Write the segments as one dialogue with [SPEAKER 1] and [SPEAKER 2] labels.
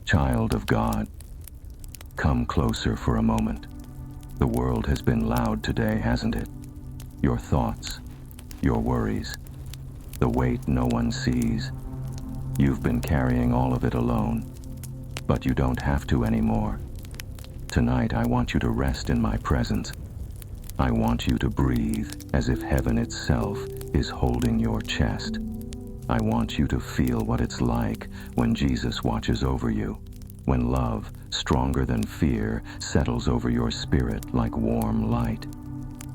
[SPEAKER 1] Child of God, come closer for a moment. The world has been loud today, hasn't it? Your thoughts, your worries, the weight no one sees. You've been carrying all of it alone, but you don't have to anymore. Tonight I want you to rest in my presence. I want you to breathe as if heaven itself is holding your chest. I want you to feel what it's like when Jesus watches over you, when love, stronger than fear, settles over your spirit like warm light.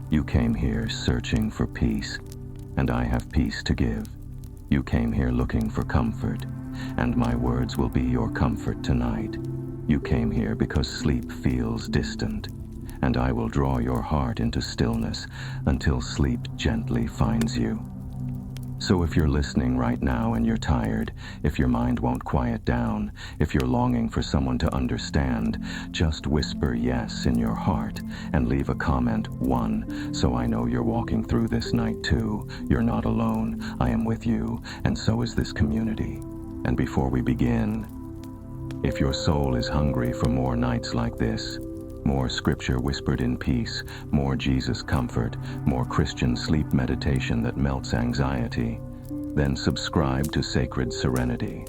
[SPEAKER 1] You came here searching for peace, and I have peace to give. You came here looking for comfort, and my words will be your comfort tonight. You came here because sleep feels distant, and I will draw your heart into stillness until sleep gently finds you. So if you're listening right now and you're tired, if your mind won't quiet down, if you're longing for someone to understand, just whisper yes in your heart and leave a comment 1, so I know you're walking through this night too. You're not alone. I am with you, and so is this community. And before we begin, if your soul is hungry for more nights like this, more scripture whispered in peace, more Jesus comfort, more Christian sleep meditation that melts anxiety, then subscribe to Sacred Serenity.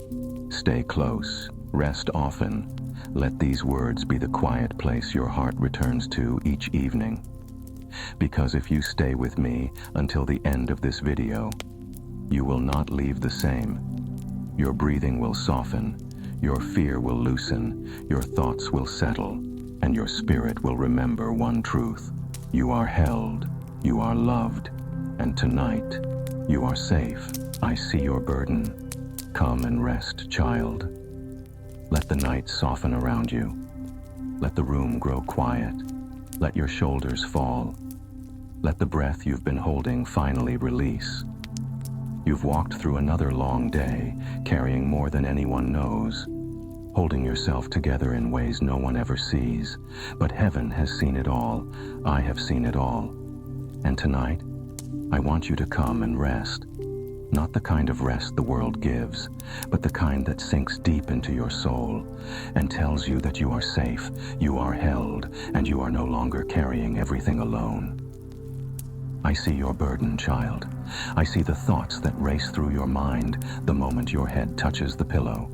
[SPEAKER 1] Stay close, rest often. Let these words be the quiet place your heart returns to each evening. Because if you stay with me until the end of this video, you will not leave the same. Your breathing will soften, your fear will loosen, your thoughts will settle, and your spirit will remember one truth. You are held, you are loved, and tonight, you are safe. I see your burden. Come and rest, child. Let the night soften around you. Let the room grow quiet. Let your shoulders fall. Let the breath you've been holding finally release. You've walked through another long day, carrying more than anyone knows, holding yourself together in ways no one ever sees. But heaven has seen it all. I have seen it all. And tonight, I want you to come and rest. Not the kind of rest the world gives, but the kind that sinks deep into your soul and tells you that you are safe, you are held, and you are no longer carrying everything alone. I see your burden, child. I see the thoughts that race through your mind the moment your head touches the pillow.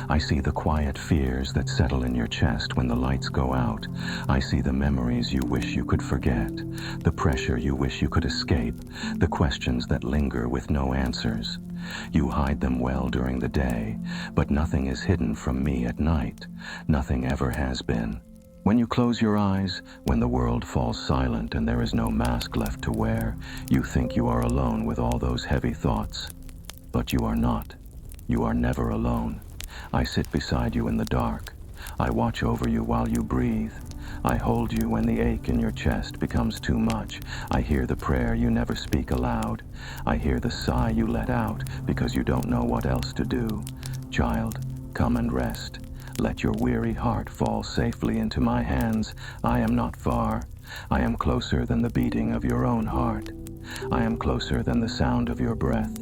[SPEAKER 1] I see the quiet fears that settle in your chest when the lights go out. I see the memories you wish you could forget, the pressure you wish you could escape, the questions that linger with no answers. You hide them well during the day, but nothing is hidden from me at night. Nothing ever has been. When you close your eyes, when the world falls silent and there is no mask left to wear, you think you are alone with all those heavy thoughts. But you are not. You are never alone. I sit beside you in the dark. I watch over you while you breathe. I hold you when the ache in your chest becomes too much. I hear the prayer you never speak aloud. I hear the sigh you let out because you don't know what else to do. Child, come and rest. Let your weary heart fall safely into my hands. I am not far. I am closer than the beating of your own heart. I am closer than the sound of your breath.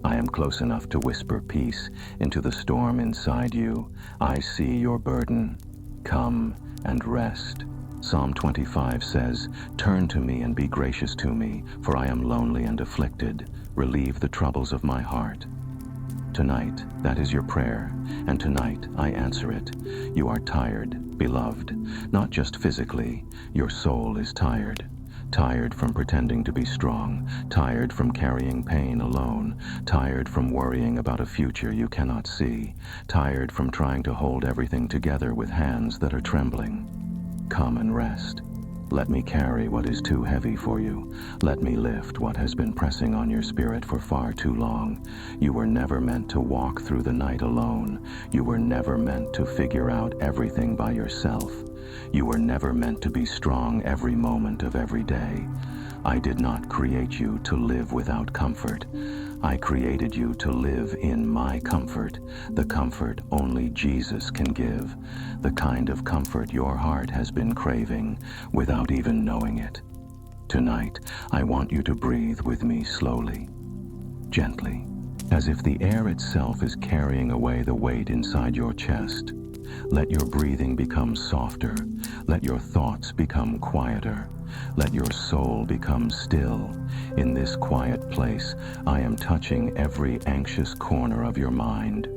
[SPEAKER 1] I am close enough to whisper peace into the storm inside you. I see your burden. Come and rest. Psalm 25 says, "Turn to me and be gracious to me, for I am lonely and afflicted. Relieve the troubles of my heart." Tonight, that is your prayer, and tonight I answer it. You are tired, beloved, not just physically. Your soul is tired. Tired from pretending to be strong, tired from carrying pain alone, tired from worrying about a future you cannot see, tired from trying to hold everything together with hands that are trembling. Come and rest. Let me carry what is too heavy for you. Let me lift what has been pressing on your spirit for far too long. You were never meant to walk through the night alone. You were never meant to figure out everything by yourself. You were never meant to be strong every moment of every day. I did not create you to live without comfort. I created you to live in my comfort, the comfort only Jesus can give, the kind of comfort your heart has been craving without even knowing it. Tonight, I want you to breathe with me slowly, gently, as if the air itself is carrying away the weight inside your chest. Let your breathing become softer. Let your thoughts become quieter. Let your soul become still. In this quiet place, I am touching every anxious corner of your mind.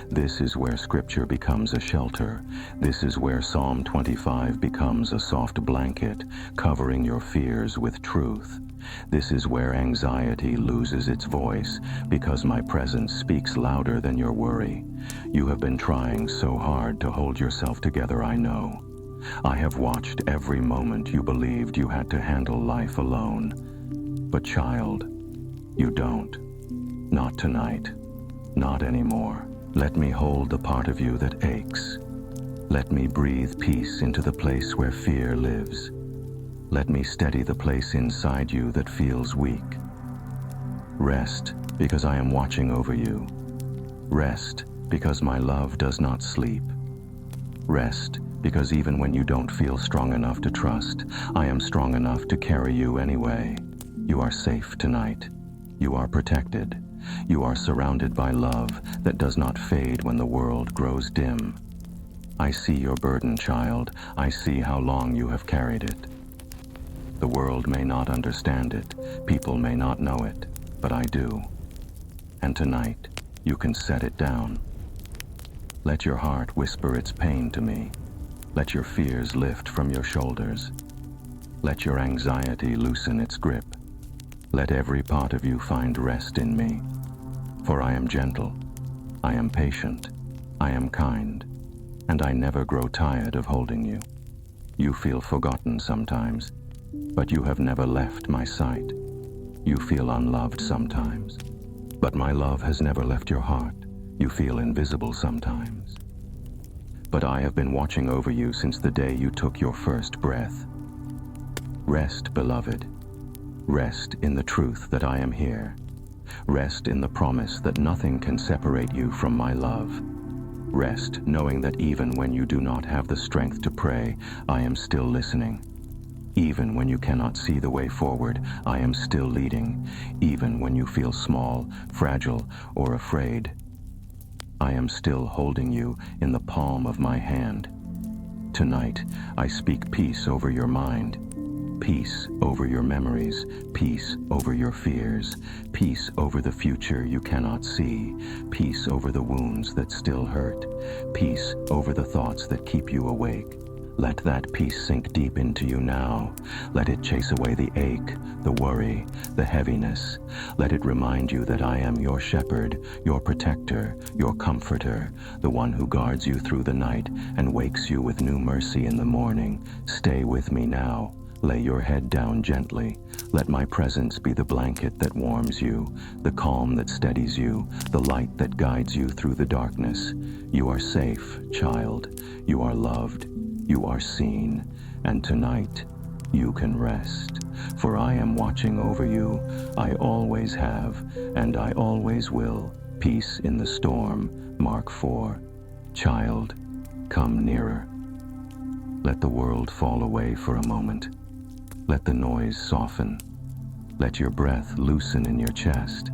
[SPEAKER 1] This is where Scripture becomes a shelter. This is where Psalm 25 becomes a soft blanket, covering your fears with truth. This is where anxiety loses its voice, because my presence speaks louder than your worry. You have been trying so hard to hold yourself together, I know. I have watched every moment you believed you had to handle life alone. But child, you don't. Not tonight. Not anymore. Let me hold the part of you that aches. Let me breathe peace into the place where fear lives. Let me steady the place inside you that feels weak. Rest, because I am watching over you. Rest, because my love does not sleep. Rest, because even when you don't feel strong enough to trust, I am strong enough to carry you anyway. You are safe tonight. You are protected. You are surrounded by love that does not fade when the world grows dim. I see your burden, child. I see how long you have carried it. The world may not understand it, people may not know it, but I do. And tonight, you can set it down. Let your heart whisper its pain to me. Let your fears lift from your shoulders. Let your anxiety loosen its grip. Let every part of you find rest in me. For I am gentle, I am patient, I am kind, and I never grow tired of holding you. You feel forgotten sometimes, but you have never left my sight. You feel unloved sometimes, but my love has never left your heart. You feel invisible sometimes. But I have been watching over you since the day you took your first breath. Rest, beloved. Rest in the truth that I am here. Rest in the promise that nothing can separate you from my love. Rest knowing that even when you do not have the strength to pray, I am still listening. Even when you cannot see the way forward, I am still leading. Even when you feel small, fragile, or afraid, I am still holding you in the palm of my hand. Tonight, I speak peace over your mind. Peace over your memories, peace over your fears, peace over the future you cannot see, peace over the wounds that still hurt, peace over the thoughts that keep you awake. Let that peace sink deep into you now. Let it chase away the ache, the worry, the heaviness. Let it remind you that I am your shepherd, your protector, your comforter, the one who guards you through the night and wakes you with new mercy in the morning. Stay with me now. Lay your head down gently. Let my presence be the blanket that warms you, the calm that steadies you, the light that guides you through the darkness. You are safe, child. You are loved. You are seen. And tonight, you can rest. For I am watching over you. I always have, and I always will. Peace in the storm. Mark 4. Child, come nearer. Let the world fall away for a moment. Let the noise soften. Let your breath loosen in your chest.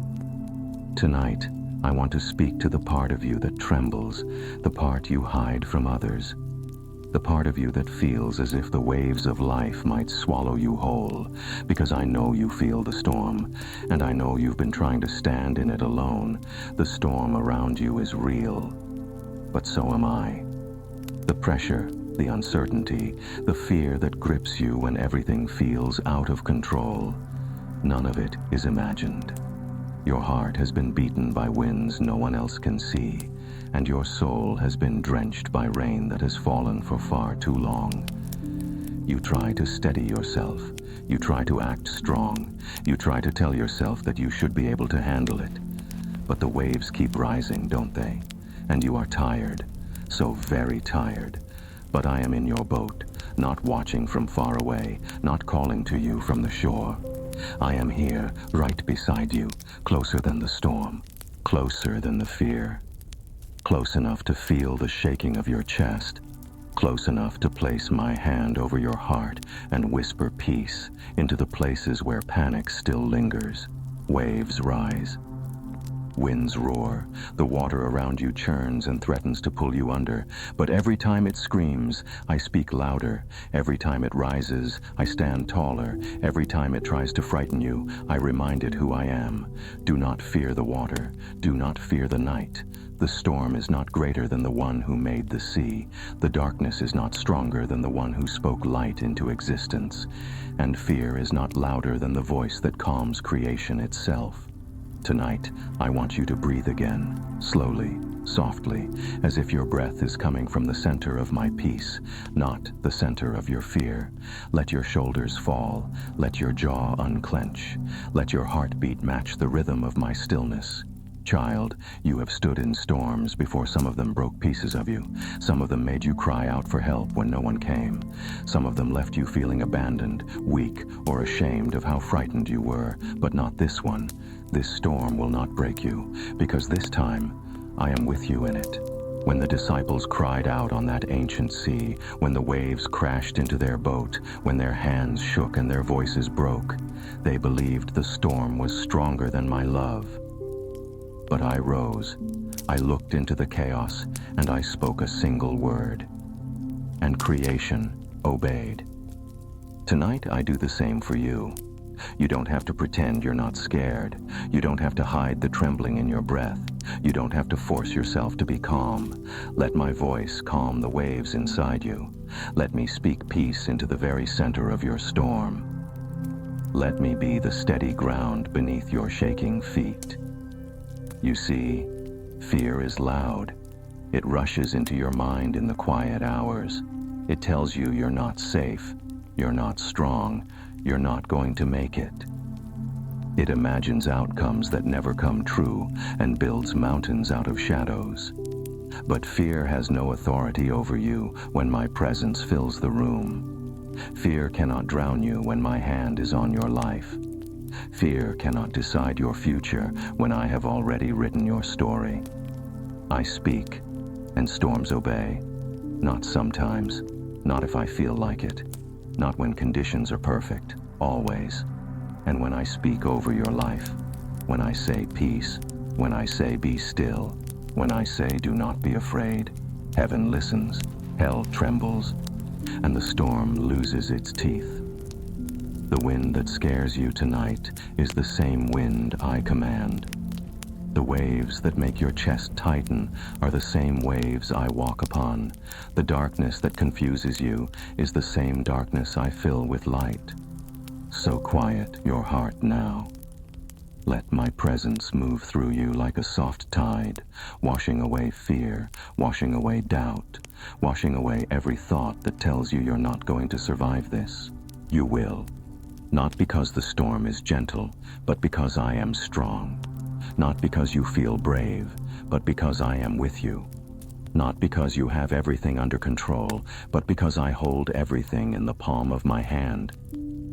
[SPEAKER 1] Tonight, I want to speak to the part of you that trembles, the part you hide from others, the part of you that feels as if the waves of life might swallow you whole, because I know you feel the storm, and I know you've been trying to stand in it alone. The storm around you is real, but so am I. The pressure, the uncertainty, the fear that grips you when everything feels out of control. None of it is imagined. Your heart has been beaten by winds no one else can see, and your soul has been drenched by rain that has fallen for far too long. You try to steady yourself. You try to act strong. You try to tell yourself that you should be able to handle it. But the waves keep rising, don't they? And you are tired, so very tired. But I am in your boat, not watching from far away, not calling to you from the shore. I am here, right beside you, closer than the storm, closer than the fear, close enough to feel the shaking of your chest, close enough to place my hand over your heart and whisper peace into the places where panic still lingers. Waves rise. Winds roar. The water around you churns and threatens to pull you under. But every time it screams, I speak louder. Every time it rises, I stand taller. Every time it tries to frighten you, I remind it who I am. Do not fear the water. Do not fear the night. The storm is not greater than the one who made the sea. The darkness is not stronger than the one who spoke light into existence. And fear is not louder than the voice that calms creation itself. Tonight, I want you to breathe again, slowly, softly, as if your breath is coming from the center of my peace, not the center of your fear. Let your shoulders fall. Let your jaw unclench. Let your heartbeat match the rhythm of my stillness. Child, you have stood in storms before some of them broke pieces of you. Some of them made you cry out for help when no one came. Some of them left you feeling abandoned, weak, or ashamed of how frightened you were. But not this one. This storm will not break you, because this time, I am with you in it. When the disciples cried out on that ancient sea, when the waves crashed into their boat, when their hands shook and their voices broke, they believed the storm was stronger than my love. But I rose, I looked into the chaos, and I spoke a single word. And creation obeyed. Tonight I do the same for you. You don't have to pretend you're not scared. You don't have to hide the trembling in your breath. You don't have to force yourself to be calm. Let my voice calm the waves inside you. Let me speak peace into the very center of your storm. Let me be the steady ground beneath your shaking feet. You see, fear is loud. It rushes into your mind in the quiet hours. It tells you you're not safe, you're not strong, you're not going to make it. It imagines outcomes that never come true and builds mountains out of shadows. But fear has no authority over you when my presence fills the room. Fear cannot drown you when my hand is on your life. Fear cannot decide your future when I have already written your story. I speak, and storms obey. Not sometimes, not if I feel like it, not when conditions are perfect, always. And when I speak over your life, when I say peace, when I say be still, when I say do not be afraid, heaven listens, hell trembles, and the storm loses its teeth. The wind that scares you tonight is the same wind I command. The waves that make your chest tighten are the same waves I walk upon. The darkness that confuses you is the same darkness I fill with light. So quiet your heart now. Let my presence move through you like a soft tide, washing away fear, washing away doubt, washing away every thought that tells you you're not going to survive this. You will. Not because the storm is gentle, but because I am strong. Not because you feel brave, but because I am with you. Not because you have everything under control, but because I hold everything in the palm of my hand.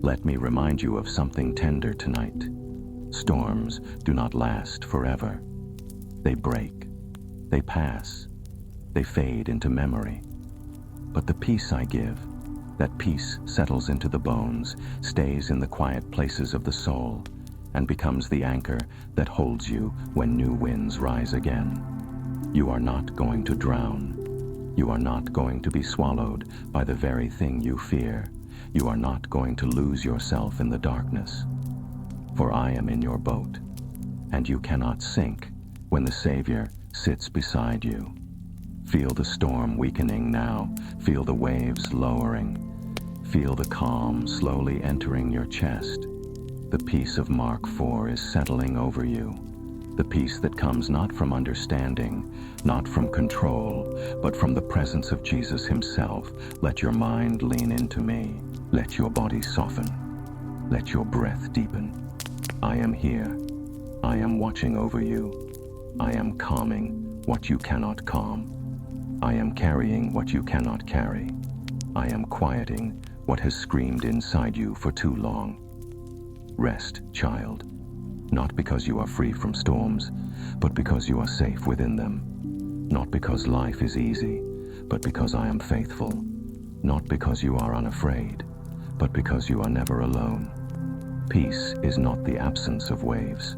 [SPEAKER 1] Let me remind you of something tender tonight. Storms do not last forever. They break. They pass. They fade into memory. But the peace I give, that peace settles into the bones, stays in the quiet places of the soul, and becomes the anchor that holds you when new winds rise again. You are not going to drown. You are not going to be swallowed by the very thing you fear. You are not going to lose yourself in the darkness. For I am in your boat, and you cannot sink when the Savior sits beside you. Feel the storm weakening now. Feel the waves lowering. Feel the calm slowly entering your chest. The peace of Mark 4 is settling over you. The peace that comes not from understanding, not from control, but from the presence of Jesus himself. Let your mind lean into me. Let your body soften. Let your breath deepen. I am here. I am watching over you. I am calming what you cannot calm. I am carrying what you cannot carry. I am quieting what has screamed inside you for too long. Rest, child, not because you are free from storms, but because you are safe within them. Not because life is easy, but because I am faithful. Not because you are unafraid, but because you are never alone. Peace is not the absence of waves.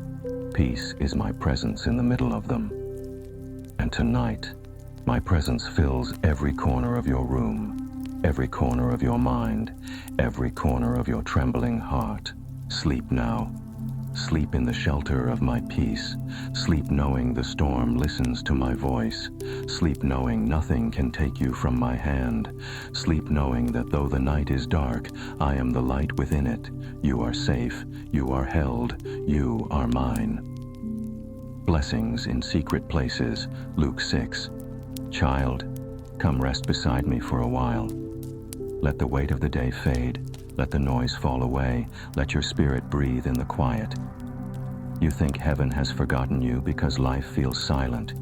[SPEAKER 1] peace is my presence in the middle of them. And tonight, my presence fills every corner of your room, every corner of your mind, every corner of your trembling heart. Sleep now. Sleep in the shelter of my peace. Sleep knowing the storm listens to my voice. Sleep knowing nothing can take you from my hand. Sleep knowing that though the night is dark, I am the light within it. You are safe. You are held. You are mine. Blessings in secret places. Luke 6. Child, come rest beside me for a while. Let the weight of the day fade. Let the noise fall away. Let your spirit breathe in the quiet. You think heaven has forgotten you because life feels silent.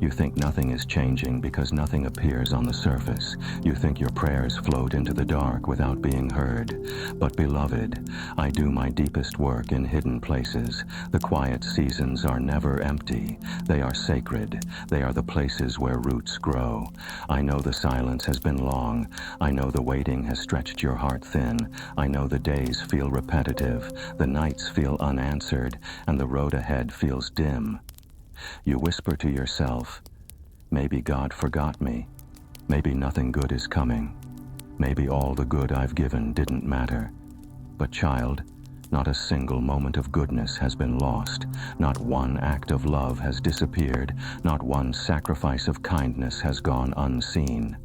[SPEAKER 1] You think nothing is changing because nothing appears on the surface. You think your prayers float into the dark without being heard. But beloved, I do my deepest work in hidden places. The quiet seasons are never empty. They are sacred. They are the places where roots grow. I know the silence has been long. I know the waiting has stretched your heart thin. I know the days feel repetitive. The nights feel unanswered. And the road ahead feels dim. You whisper to yourself, maybe God forgot me. Maybe nothing good is coming. Maybe all the good I've given didn't matter. But child, not a single moment of goodness has been lost. Not one act of love has disappeared. Not one sacrifice of kindness has gone unseen.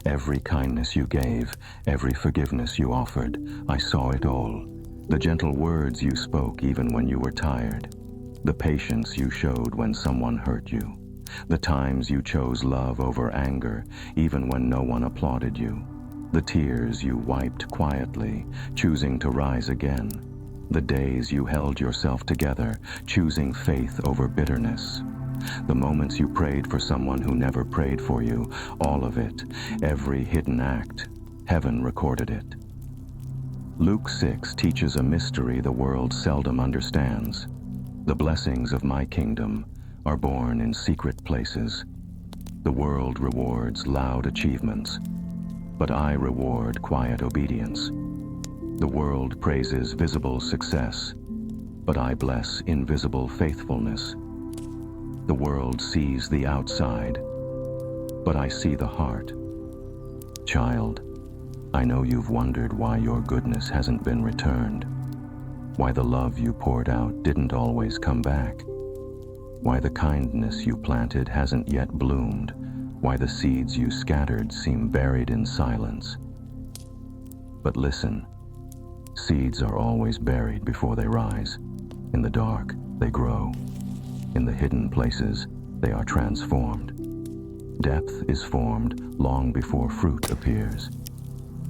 [SPEAKER 1] Every kindness you gave, every forgiveness you offered, I saw it all. The gentle words you spoke even when you were tired. The patience you showed when someone hurt you. The times you chose love over anger, even when no one applauded you. The tears you wiped quietly, choosing to rise again. The days you held yourself together, choosing faith over bitterness. The moments you prayed for someone who never prayed for you. All of it, every hidden act. Heaven recorded it. Luke 6 teaches a mystery the world seldom understands. The blessings of my kingdom are born in secret places. The world rewards loud achievements, but I reward quiet obedience. The world praises visible success, but I bless invisible faithfulness. The world sees the outside, but I see the heart. Child, I know you've wondered why your goodness hasn't been returned. Why the love you poured out didn't always come back. Why the kindness you planted hasn't yet bloomed. Why the seeds you scattered seem buried in silence. But listen, seeds are always buried before they rise. In the dark, they grow. In the hidden places, they are transformed. Depth is formed long before fruit appears.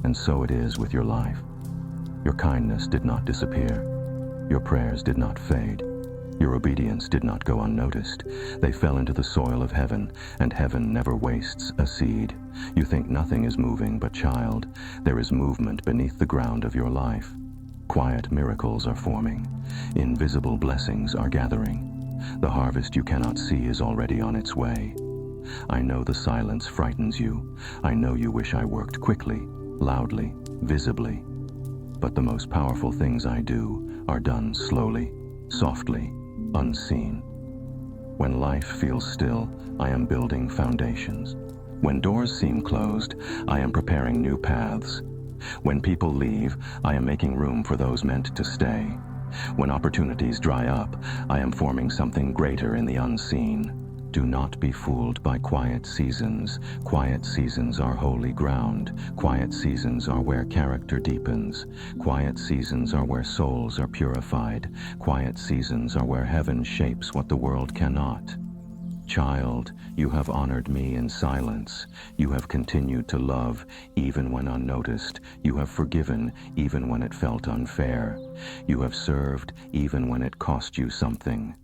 [SPEAKER 1] And so it is with your life. Your kindness did not disappear. Your prayers did not fade. Your obedience did not go unnoticed. They fell into the soil of heaven, and heaven never wastes a seed. You think nothing is moving, but child, there is movement beneath the ground of your life. Quiet miracles are forming. Invisible blessings are gathering. The harvest you cannot see is already on its way. I know the silence frightens you. I know you wish I worked quickly, loudly, visibly. But the most powerful things I do are done slowly, softly, unseen. When life feels still, I am building foundations. When doors seem closed, I am preparing new paths. When people leave, I am making room for those meant to stay. When opportunities dry up, I am forming something greater in the unseen. Do not be fooled by quiet seasons. Quiet seasons are holy ground. Quiet seasons are where character deepens. Quiet seasons are where souls are purified. Quiet seasons are where heaven shapes what the world cannot. Child, you have honored me in silence. You have continued to love even when unnoticed. You have forgiven even when it felt unfair. You have served even when it cost you something.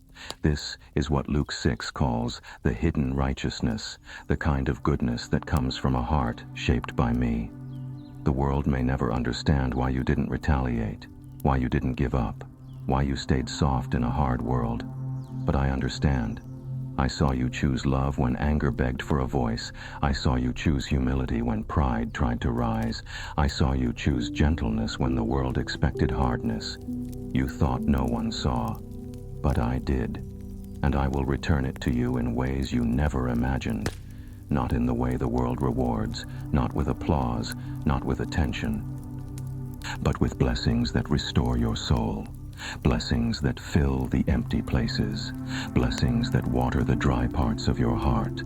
[SPEAKER 1] This is what Luke 6 calls the hidden righteousness, the kind of goodness that comes from a heart shaped by me. The world may never understand why you didn't retaliate, why you didn't give up, why you stayed soft in a hard world. But I understand. I saw you choose love when anger begged for a voice. I saw you choose humility when pride tried to rise. I saw you choose gentleness when the world expected hardness. You thought no one saw. but I did, and I will return it to you in ways you never imagined. Not in the way the world rewards, not with applause, not with attention, but with blessings that restore your soul, blessings that fill the empty places, blessings that water the dry parts of your heart,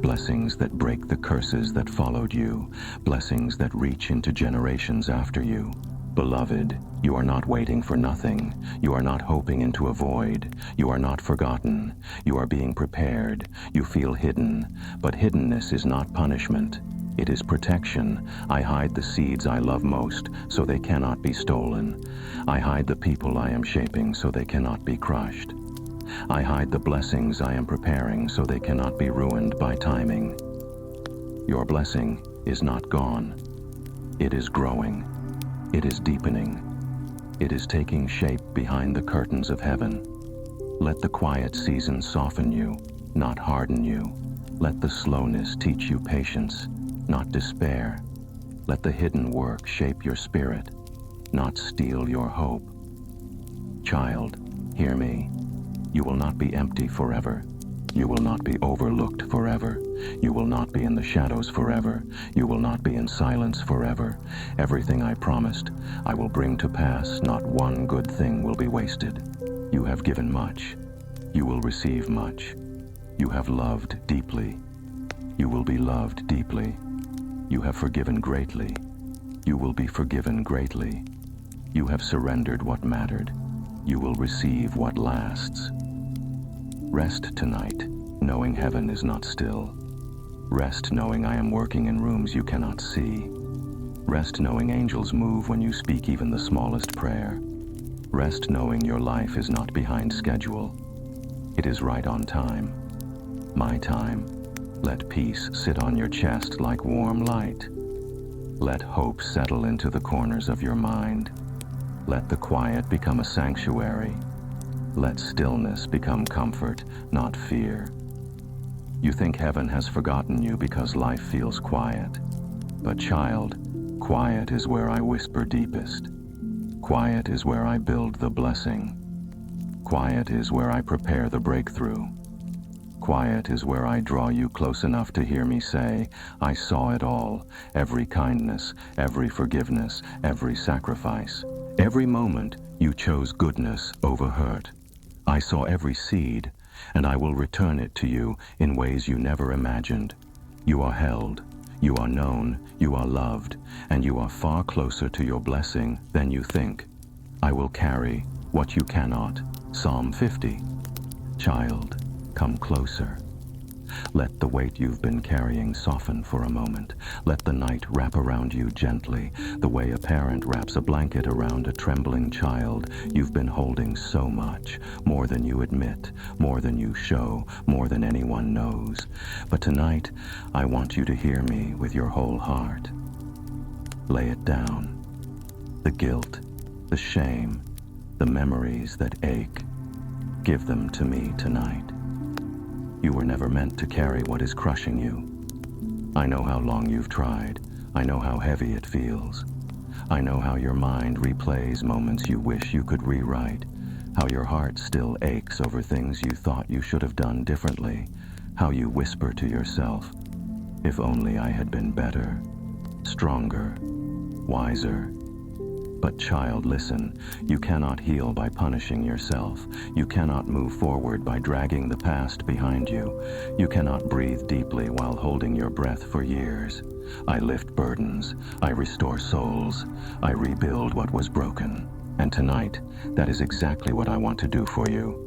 [SPEAKER 1] blessings that break the curses that followed you, blessings that reach into generations after you. Beloved, you are not waiting for nothing. You are not hoping into a void. You are not forgotten. You are being prepared. You feel hidden. But hiddenness is not punishment. It is protection. I hide the seeds I love most, so they cannot be stolen. I hide the people I am shaping, so they cannot be crushed. I hide the blessings I am preparing, so they cannot be ruined by timing. Your blessing is not gone. It is growing. It is deepening. It is taking shape behind the curtains of heaven. Let the quiet season soften you, not harden you. Let the slowness teach you patience, not despair. Let the hidden work shape your spirit, not steal your hope. Child, hear me. You will not be empty forever. You will not be overlooked forever. You will not be in the shadows forever. You will not be in silence forever. Everything I promised, I will bring to pass. Not one good thing will be wasted. You have given much. You will receive much. You have loved deeply. You will be loved deeply. You have forgiven greatly. You will be forgiven greatly. You have surrendered what mattered. You will receive what lasts. Rest tonight, knowing heaven is not still. Rest knowing I am working in rooms you cannot see. Rest knowing angels move when you speak even the smallest prayer. Rest knowing your life is not behind schedule. It is right on time. My time. Let peace sit on your chest like warm light. Let hope settle into the corners of your mind. Let the quiet become a sanctuary. Let stillness become comfort, not fear. You think heaven has forgotten you because life feels quiet. But child, quiet is where I whisper deepest. Quiet is where I build the blessing. Quiet is where I prepare the breakthrough. Quiet is where I draw you close enough to hear me say, I saw it all, every kindness, every forgiveness, every sacrifice. Every moment you chose goodness over hurt. I saw every seed, and I will return it to you in ways you never imagined. You are held, you are known, you are loved, and you are far closer to your blessing than you think. I will carry what you cannot. Psalm 50. Child, come closer. Let the weight you've been carrying soften for a moment. Let the night wrap around you gently, the way a parent wraps a blanket around a trembling child. You've been holding so much, more than you admit, more than you show, more than anyone knows. But tonight, I want you to hear me with your whole heart. Lay it down. The guilt, the shame, the memories that ache. Give them to me tonight. You were never meant to carry what is crushing you. I know how long you've tried. I know how heavy it feels. I know how your mind replays moments you wish you could rewrite, how your heart still aches over things you thought you should have done differently, how you whisper to yourself, if only I had been better, stronger, wiser. But child, listen, you cannot heal by punishing yourself. You cannot move forward by dragging the past behind you. You cannot breathe deeply while holding your breath for years. I lift burdens. I restore souls. I rebuild what was broken. And tonight, that is exactly what I want to do for you.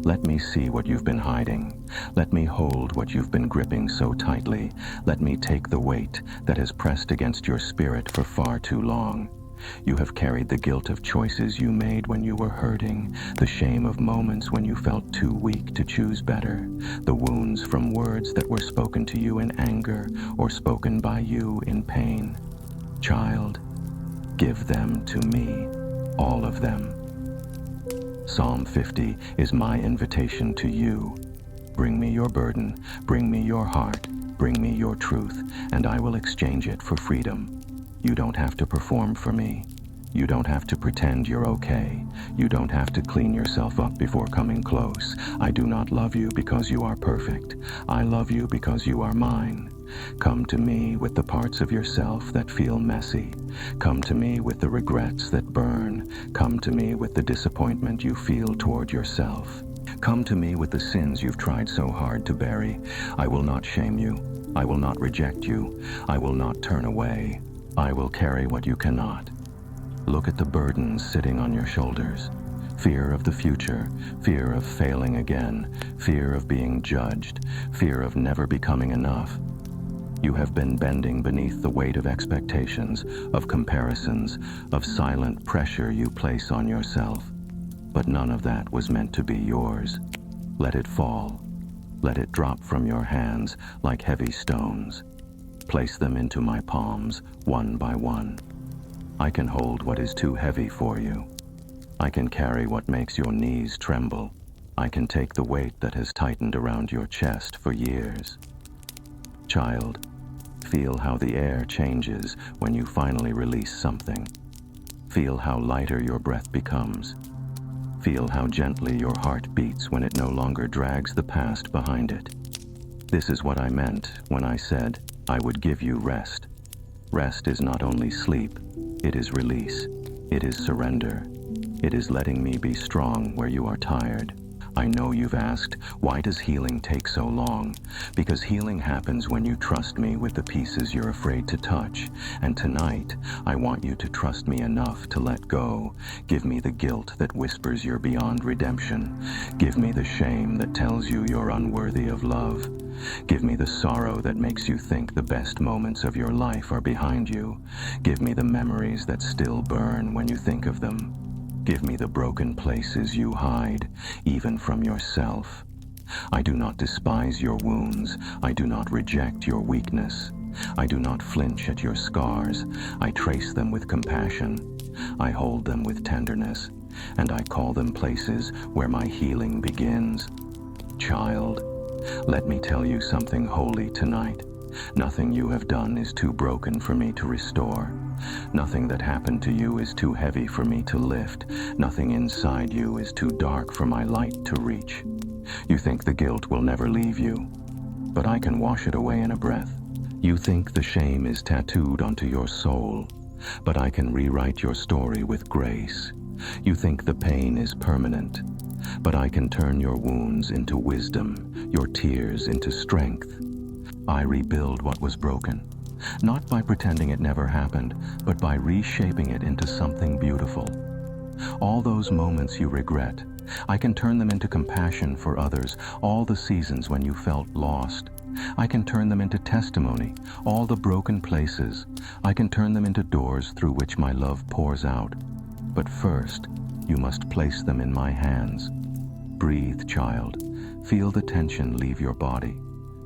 [SPEAKER 1] Let me see what you've been hiding. Let me hold what you've been gripping so tightly. Let me take the weight that has pressed against your spirit for far too long. You have carried the guilt of choices you made when you were hurting, the shame of moments when you felt too weak to choose better, the wounds from words that were spoken to you in anger or spoken by you in pain. Child, give them to me, all of them. Psalm 50 is my invitation to you. Bring me your burden, bring me your heart, bring me your truth, and I will exchange it for freedom. You don't have to perform for me. You don't have to pretend you're okay. You don't have to clean yourself up before coming close. I do not love you because you are perfect. I love you because you are mine. Come to me with the parts of yourself that feel messy. Come to me with the regrets that burn. Come to me with the disappointment you feel toward yourself. Come to me with the sins you've tried so hard to bury. I will not shame you. I will not reject you. I will not turn away. I will carry what you cannot. Look at the burdens sitting on your shoulders. Fear of the future, fear of failing again, fear of being judged, fear of never becoming enough. You have been bending beneath the weight of expectations, of comparisons, of silent pressure you place on yourself. But none of that was meant to be yours. Let it fall. Let it drop from your hands like heavy stones. Place them into my palms, one by one. I can hold what is too heavy for you. I can carry what makes your knees tremble. I can take the weight that has tightened around your chest for years. Child, feel how the air changes when you finally release something. Feel how lighter your breath becomes. Feel how gently your heart beats when it no longer drags the past behind it. This is what I meant when I said I would give you rest. Rest is not only sleep, it is release. It is surrender. It is letting me be strong where you are tired. I know you've asked, why does healing take so long? Because healing happens when you trust me with the pieces you're afraid to touch. And tonight, I want you to trust me enough to let go. Give me the guilt that whispers you're beyond redemption. Give me the shame that tells you you're unworthy of love. Give me the sorrow that makes you think the best moments of your life are behind you. Give me the memories that still burn when you think of them. Give me the broken places you hide, even from yourself. I do not despise your wounds. I do not reject your weakness. I do not flinch at your scars. I trace them with compassion. I hold them with tenderness, and I call them places where my healing begins. Child, let me tell you something holy tonight. Nothing you have done is too broken for me to restore. Nothing that happened to you is too heavy for me to lift. Nothing inside you is too dark for my light to reach. You think the guilt will never leave you, but I can wash it away in a breath. You think the shame is tattooed onto your soul, but I can rewrite your story with grace. You think the pain is permanent, but I can turn your wounds into wisdom, your tears into strength. I rebuild what was broken, not by pretending it never happened, but by reshaping it into something beautiful. All those moments you regret, I can turn them into compassion for others. All the seasons when you felt lost, I can turn them into testimony. All the broken places, I can turn them into doors through which my love pours out. But first, you must place them in my hands. Breathe, child. Feel the tension leave your body.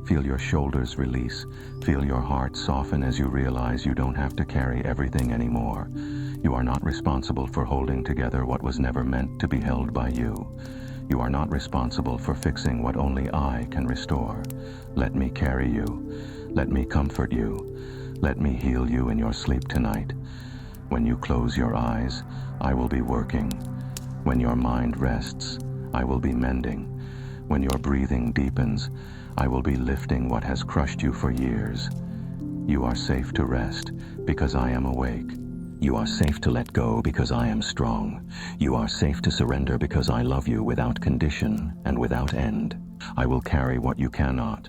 [SPEAKER 1] Feel your shoulders release. Feel your heart soften as you realize you don't have to carry everything anymore. You are not responsible for holding together what was never meant to be held by you. You are not responsible for fixing what only I can restore. Let me carry you. Let me comfort you. Let me heal you in your sleep tonight. When you close your eyes, I will be working. When your mind rests, I will be mending. When your breathing deepens, I will be lifting what has crushed you for years. You are safe to rest because I am awake. You are safe to let go because I am strong. You are safe to surrender because I love you without condition and without end. I will carry what you cannot,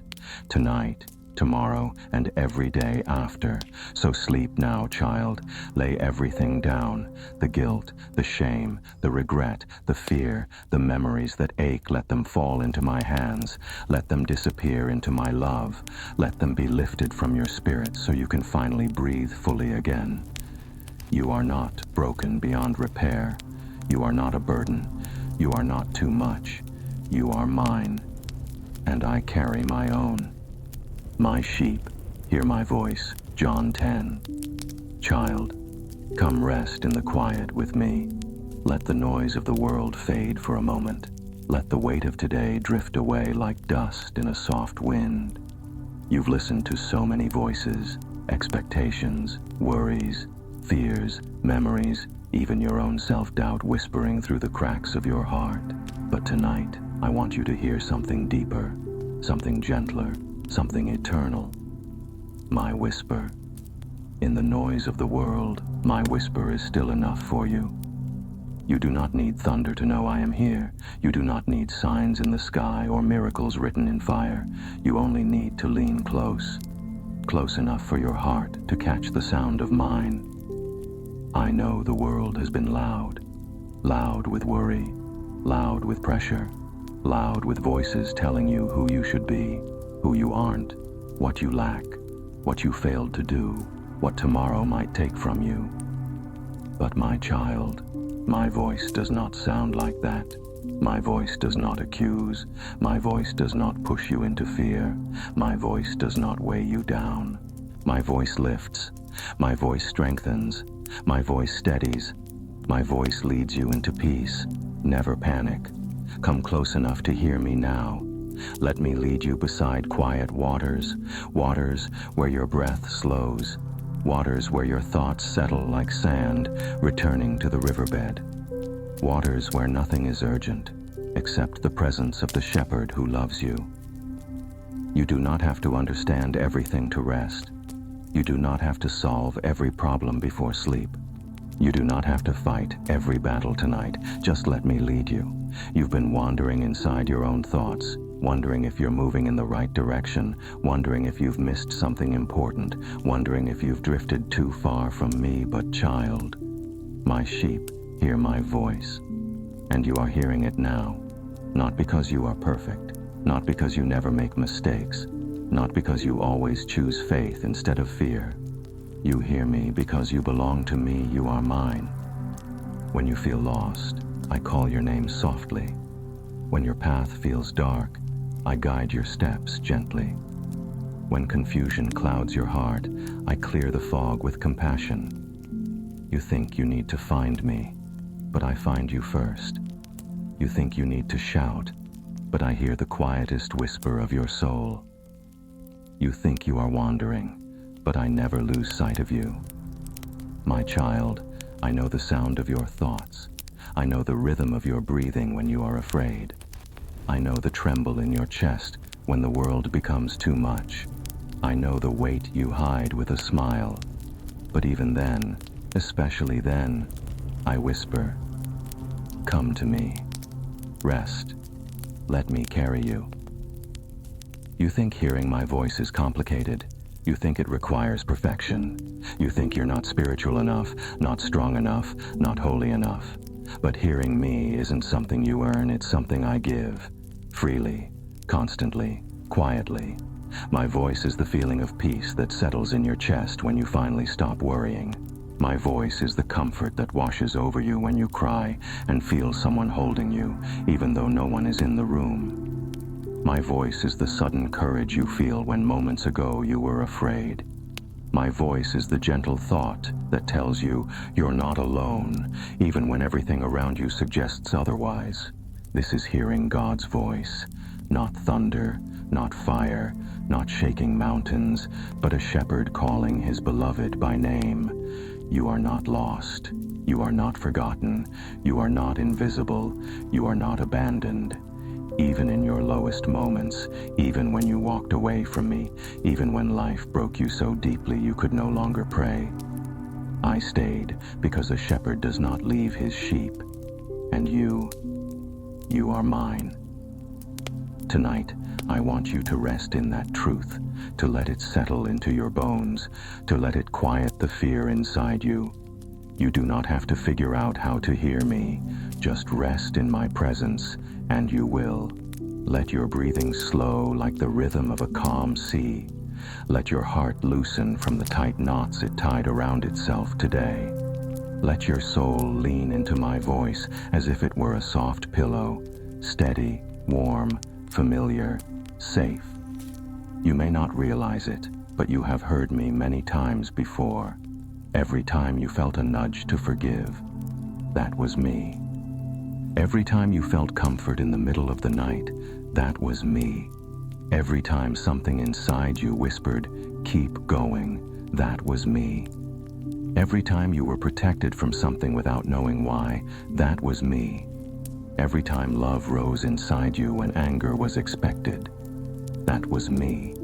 [SPEAKER 1] tonight, tomorrow, and every day after. So sleep now, child. Lay everything down. The guilt, the shame, the regret, the fear, the memories that ache, let them fall into my hands. Let them disappear into my love. Let them be lifted from your spirit so you can finally breathe fully again. You are not broken beyond repair. You are not a burden. You are not too much. You are mine, and I carry my own. My sheep, hear my voice, John 10. Child, come rest in the quiet with me. Let the noise of the world fade for a moment. Let the weight of today drift away like dust in a soft wind. You've listened to so many voices, expectations, worries, fears, memories. even your own self-doubt whispering through the cracks of your heart. But tonight, I want you to hear something deeper, something gentler, something eternal. My whisper. In the noise of the world, my whisper is still enough for you. You do not need thunder to know I am here. You do not need signs in the sky or miracles written in fire. You only need to lean close, close enough for your heart to catch the sound of mine. I know the world has been loud, loud with worry, loud with pressure, loud with voices telling you who you should be, who you aren't, what you lack, what you failed to do, what tomorrow might take from you. But my child, my voice does not sound like that. My voice does not accuse. My voice does not push you into fear. My voice does not weigh you down. My voice lifts. My voice strengthens. My voice steadies. My voice leads you into peace. Never panic. Come close enough to hear me now. Let me lead you beside quiet waters, waters where your breath slows, waters where your thoughts settle like sand, returning to the riverbed. Waters where nothing is urgent, except the presence of the shepherd who loves you. You do not have to understand everything to rest. You do not have to solve every problem before sleep. You do not have to fight every battle tonight. Just let me lead you. You've been wandering inside your own thoughts, wondering if you're moving in the right direction, wondering if you've missed something important, wondering if you've drifted too far from me. But child, my sheep, hear my voice. And you are hearing it now. Not because you are perfect, not because you never make mistakes, not because you always choose faith instead of fear. You hear me because you belong to me, you are mine. When you feel lost, I call your name softly. When your path feels dark, I guide your steps gently. When confusion clouds your heart, I clear the fog with compassion. You think you need to find me, but I find you first. You think you need to shout, but I hear the quietest whisper of your soul. You think you are wandering, but I never lose sight of you. My child, I know the sound of your thoughts. I know the rhythm of your breathing when you are afraid. I know the tremble in your chest when the world becomes too much. I know the weight you hide with a smile. But even then, especially then, I whisper, come to me. Rest. Let me carry you. You think hearing my voice is complicated. You think it requires perfection. You think you're not spiritual enough, not strong enough, not holy enough. But hearing me isn't something you earn, it's something I give. Freely, constantly, quietly. My voice is the feeling of peace that settles in your chest when you finally stop worrying. My voice is the comfort that washes over you when you cry and feel someone holding you, even though no one is in the room. My voice is the sudden courage you feel when moments ago you were afraid. My voice is the gentle thought that tells you you're not alone, even when everything around you suggests otherwise. This is hearing God's voice, not thunder, not fire, not shaking mountains, but a shepherd calling his beloved by name. You are not lost. You are not forgotten. You are not invisible. You are not abandoned. Even in your lowest moments, even when you walked away from me, even when life broke you so deeply you could no longer pray, I stayed because a shepherd does not leave his sheep. And you are mine. Tonight, I want you to rest in that truth, to let it settle into your bones, to let it quiet the fear inside you. You do not have to figure out how to hear me. Just rest in my presence, and you will. Let your breathing slow like the rhythm of a calm sea. Let your heart loosen from the tight knots it tied around itself today. Let your soul lean into my voice as if it were a soft pillow, steady, warm, familiar, safe. You may not realize it, but you have heard me many times before. Every time you felt a nudge to forgive, that was me. Every time you felt comfort in the middle of the night, that was me. Every time something inside you whispered, keep going, that was me. Every time you were protected from something without knowing why, that was me. Every time love rose inside you when anger was expected, that was me.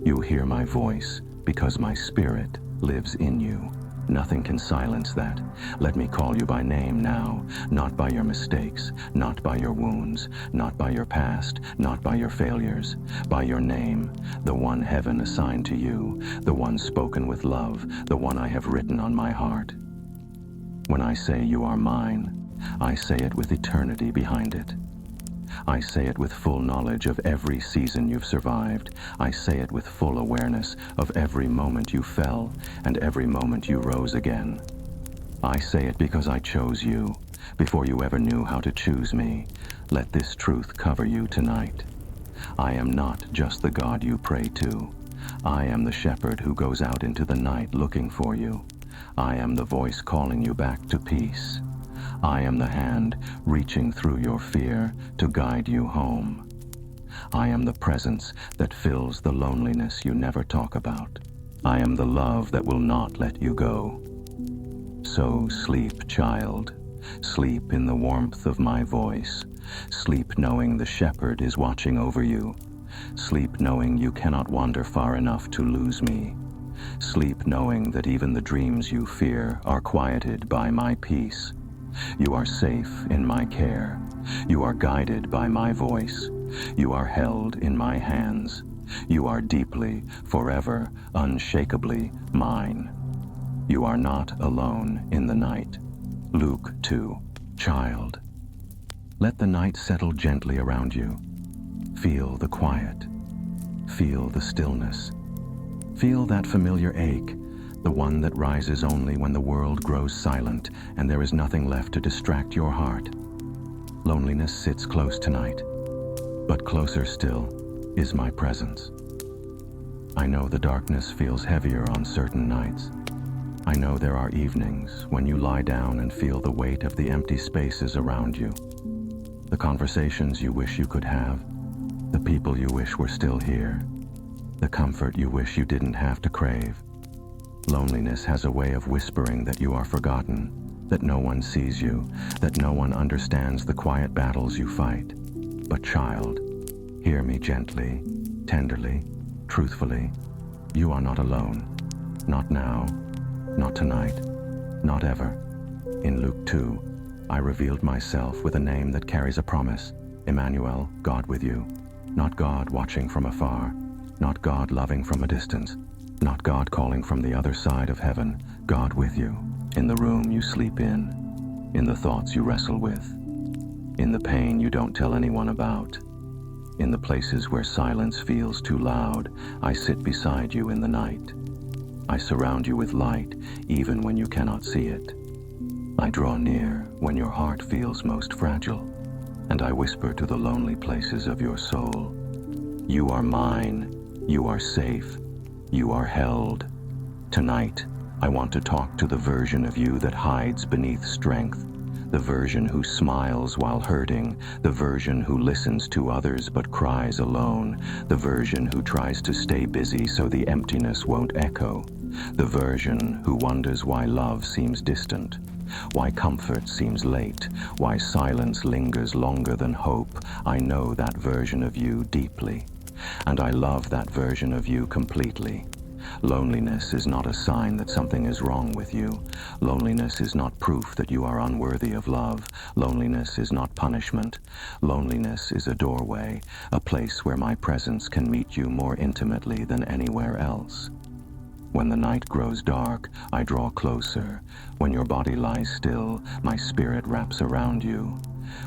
[SPEAKER 1] You hear my voice because my spirit lives in you. Nothing can silence that. Let me call you by name now, not by your mistakes, not by your wounds, not by your past, not by your failures, by your name, the one heaven assigned to you, the one spoken with love, the one I have written on my heart. When I say you are mine, I say it with eternity behind it. I say it with full knowledge of every season you've survived. I say it with full awareness of every moment you fell and every moment you rose again. I say it because I chose you, before you ever knew how to choose me. Let this truth cover you tonight. I am not just the God you pray to. I am the shepherd who goes out into the night looking for you. I am the voice calling you back to peace. I am the hand reaching through your fear to guide you home. I am the presence that fills the loneliness you never talk about. I am the love that will not let you go. So sleep, child. Sleep in the warmth of my voice. Sleep knowing the shepherd is watching over you. Sleep knowing you cannot wander far enough to lose me. Sleep knowing that even the dreams you fear are quieted by my peace. You are safe in my care. You are guided by my voice. You are held in my hands. You are deeply, forever, unshakably mine. You are not alone in the night. Luke 2. Child. Let the night settle gently around you. Feel the quiet. Feel the stillness. Feel that familiar ache, the one that rises only when the world grows silent and there is nothing left to distract your heart. Loneliness sits close tonight, but closer still is my presence. I know the darkness feels heavier on certain nights. I know there are evenings when you lie down and feel the weight of the empty spaces around you. The conversations you wish you could have, the people you wish were still here, the comfort you wish you didn't have to crave. Loneliness has a way of whispering that you are forgotten, that no one sees you, that no one understands the quiet battles you fight. But child, hear me gently, tenderly, truthfully. You are not alone. Not now, not tonight, not ever. In Luke 2, I revealed myself with a name that carries a promise. Emmanuel, God with you. Not God watching from afar, not God loving from a distance, not God calling from the other side of heaven, God with you, in the room you sleep in the thoughts you wrestle with, in the pain you don't tell anyone about, in the places where silence feels too loud. I sit beside you in the night. I surround you with light, even when you cannot see it. I draw near when your heart feels most fragile, and I whisper to the lonely places of your soul. You are mine. You are safe. You are held. Tonight, I want to talk to the version of you that hides beneath strength, the version who smiles while hurting, the version who listens to others but cries alone, the version who tries to stay busy so the emptiness won't echo, the version who wonders why love seems distant, why comfort seems late, why silence lingers longer than hope. I know that version of you deeply. And I love that version of you completely. Loneliness is not a sign that something is wrong with you. Loneliness is not proof that you are unworthy of love. Loneliness is not punishment. Loneliness is a doorway, a place where my presence can meet you more intimately than anywhere else. When the night grows dark, I draw closer. When your body lies still, my spirit wraps around you.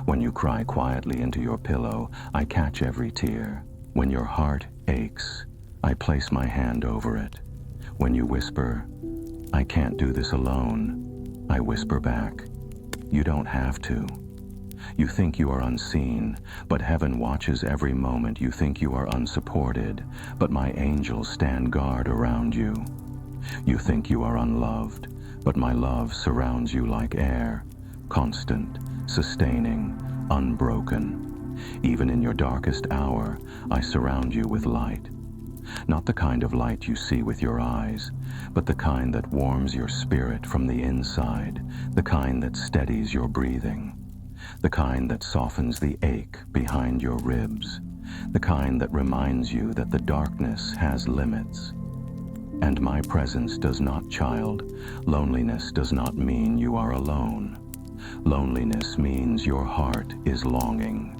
[SPEAKER 1] When you cry quietly into your pillow, I catch every tear. When your heart aches, I place my hand over it. When you whisper, I can't do this alone, I whisper back, you don't have to. You think you are unseen, but heaven watches every moment. You think you are unsupported, but my angels stand guard around you. You think you are unloved, but my love surrounds you like air, constant, sustaining, unbroken. Even in your darkest hour, I surround you with light. Not the kind of light you see with your eyes, but the kind that warms your spirit from the inside, the kind that steadies your breathing, the kind that softens the ache behind your ribs, the kind that reminds you that the darkness has limits. And my presence does not, child. Loneliness does not mean you are alone. Loneliness means your heart is longing.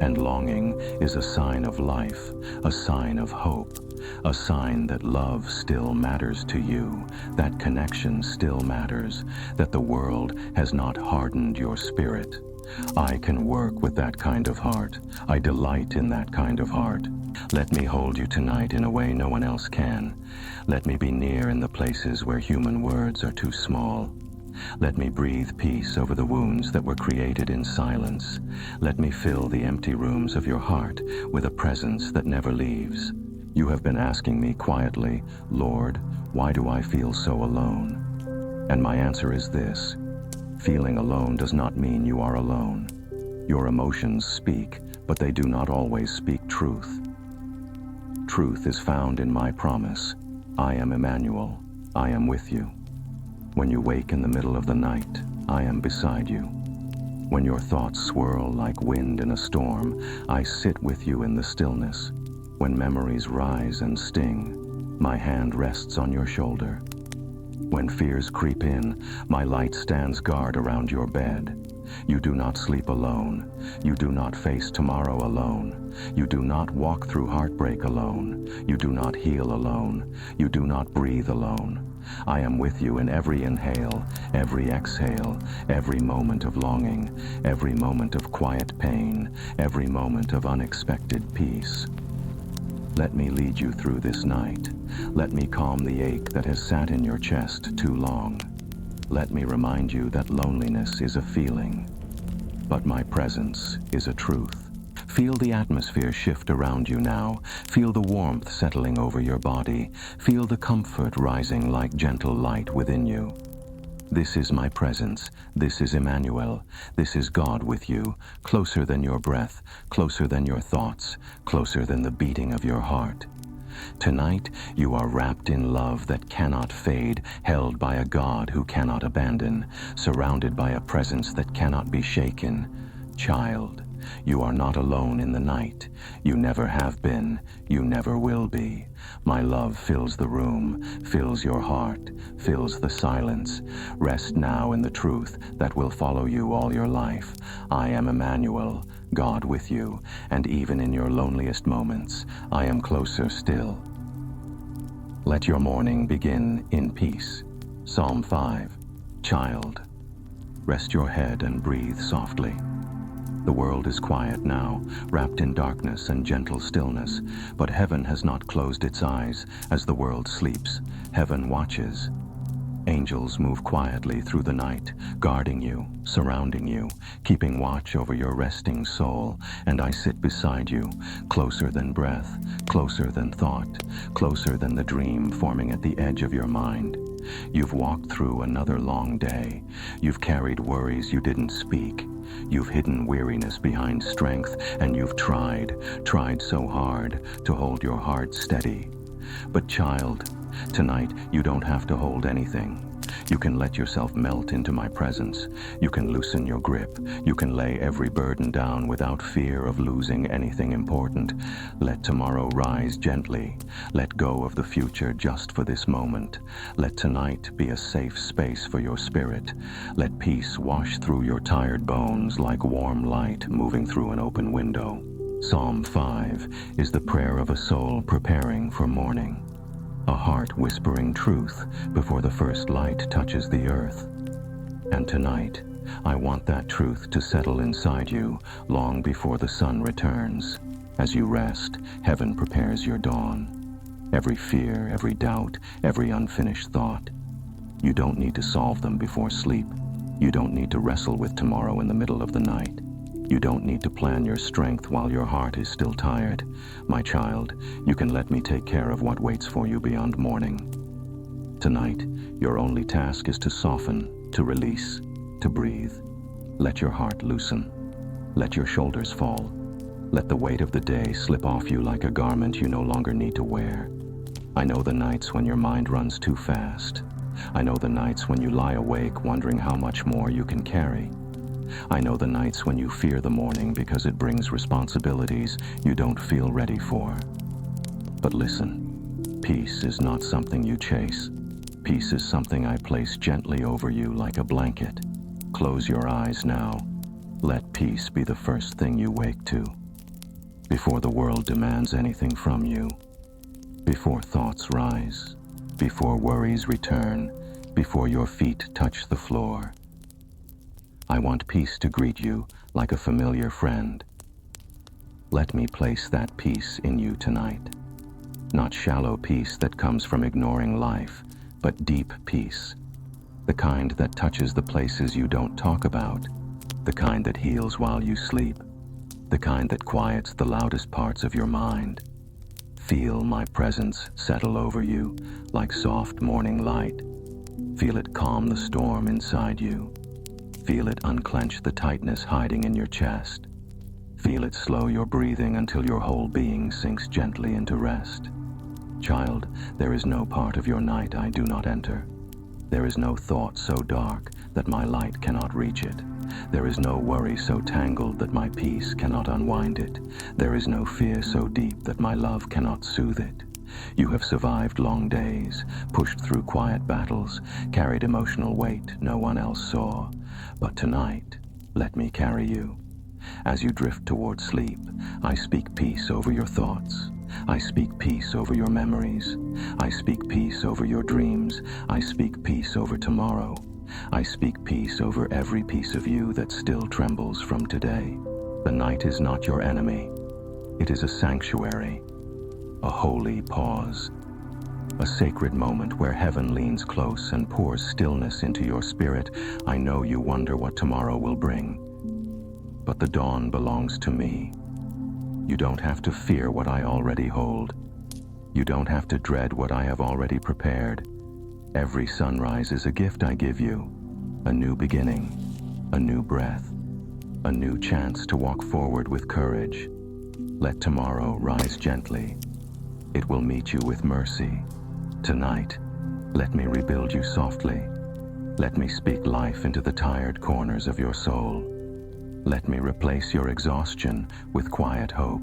[SPEAKER 1] And longing is a sign of life, a sign of hope, a sign that love still matters to you, that connection still matters, that the world has not hardened your spirit. I can work with that kind of heart. I delight in that kind of heart. Let me hold you tonight in a way no one else can. Let me be near in the places where human words are too small. Let me breathe peace over the wounds that were created in silence. Let me fill the empty rooms of your heart with a presence that never leaves. You have been asking me quietly, Lord, why do I feel so alone? And my answer is this: feeling alone does not mean you are alone. Your emotions speak, but they do not always speak truth. Truth is found in my promise. I am Emmanuel. I am with you. When you wake in the middle of the night, I am beside you. When your thoughts swirl like wind in a storm, I sit with you in the stillness. When memories rise and sting, my hand rests on your shoulder. When fears creep in, my light stands guard around your bed. You do not sleep alone. You do not face tomorrow alone. You do not walk through heartbreak alone. You do not heal alone. You do not breathe alone. I am with you in every inhale, every exhale, every moment of longing, every moment of quiet pain, every moment of unexpected peace. Let me lead you through this night. Let me calm the ache that has sat in your chest too long. Let me remind you that loneliness is a feeling, but my presence is a truth. Feel the atmosphere shift around you now. Feel the warmth settling over your body. Feel the comfort rising like gentle light within you. This is my presence. This is Emmanuel. This is God with you, closer than your breath, closer than your thoughts, closer than the beating of your heart. Tonight, you are wrapped in love that cannot fade, held by a God who cannot abandon, surrounded by a presence that cannot be shaken. Child, you are not alone in the night. You never have been. You never will be. My love fills the room, fills your heart, fills the silence. Rest now in the truth that will follow you all your life. I am Emmanuel, God with you, and even in your loneliest moments, I am closer still. Let your morning begin in peace. Psalm 5. Child, rest your head and breathe softly. The world is quiet now, wrapped in darkness and gentle stillness, but heaven has not closed its eyes. As the world sleeps, heaven watches. Angels move quietly through the night, guarding you, surrounding you, keeping watch over your resting soul, and I sit beside you, closer than breath, closer than thought, closer than the dream forming at the edge of your mind. You've walked through another long day. You've carried worries you didn't speak. You've hidden weariness behind strength, and you've tried so hard to hold your heart steady. But child, tonight you don't have to hold anything. You can let yourself melt into my presence. You can loosen your grip. You can lay every burden down without fear of losing anything important. Let tomorrow rise gently. Let go of the future just for this moment. Let tonight be a safe space for your spirit. Let peace wash through your tired bones like warm light moving through an open window. Psalm 5 is the prayer of a soul preparing for morning. A heart whispering truth before the first light touches the earth. And tonight, I want that truth to settle inside you long before the sun returns. As you rest, heaven prepares your dawn. Every fear, every doubt, every unfinished thought. You don't need to solve them before sleep. You don't need to wrestle with tomorrow in the middle of the night. You don't need to plan your strength while your heart is still tired. My child, you can let me take care of what waits for you beyond morning. Tonight, your only task is to soften, to release, to breathe. Let your heart loosen. Let your shoulders fall. Let the weight of the day slip off you like a garment you no longer need to wear. I know the nights when your mind runs too fast. I know the nights when you lie awake wondering how much more you can carry. I know the nights when you fear the morning because it brings responsibilities you don't feel ready for. But listen, peace is not something you chase. Peace is something I place gently over you like a blanket. Close your eyes now. Let peace be the first thing you wake to. Before the world demands anything from you. Before thoughts rise. Before worries return. Before your feet touch the floor. I want peace to greet you like a familiar friend. Let me place that peace in you tonight. Not shallow peace that comes from ignoring life, but deep peace. The kind that touches the places you don't talk about. The kind that heals while you sleep. The kind that quiets the loudest parts of your mind. Feel my presence settle over you like soft morning light. Feel it calm the storm inside you. Feel it unclench the tightness hiding in your chest. Feel it slow your breathing until your whole being sinks gently into rest. Child, there is no part of your night I do not enter. There is no thought so dark that my light cannot reach it. There is no worry so tangled that my peace cannot unwind it. There is no fear so deep that my love cannot soothe it. You have survived long days, pushed through quiet battles, carried emotional weight no one else saw. But tonight, let me carry you. As you drift toward sleep, I speak peace over your thoughts. I speak peace over your memories. I speak peace over your dreams. I speak peace over tomorrow. I speak peace over every piece of you that still trembles from today. The night is not your enemy. It is a sanctuary, a holy pause, a sacred moment where heaven leans close and pours stillness into your spirit. I know you wonder what tomorrow will bring, but the dawn belongs to me. You don't have to fear what I already hold. You don't have to dread what I have already prepared. Every sunrise is a gift I give you, a new beginning, a new breath, a new chance to walk forward with courage. Let tomorrow rise gently. It will meet you with mercy. Tonight, let me rebuild you softly. Let me speak life into the tired corners of your soul. Let me replace your exhaustion with quiet hope.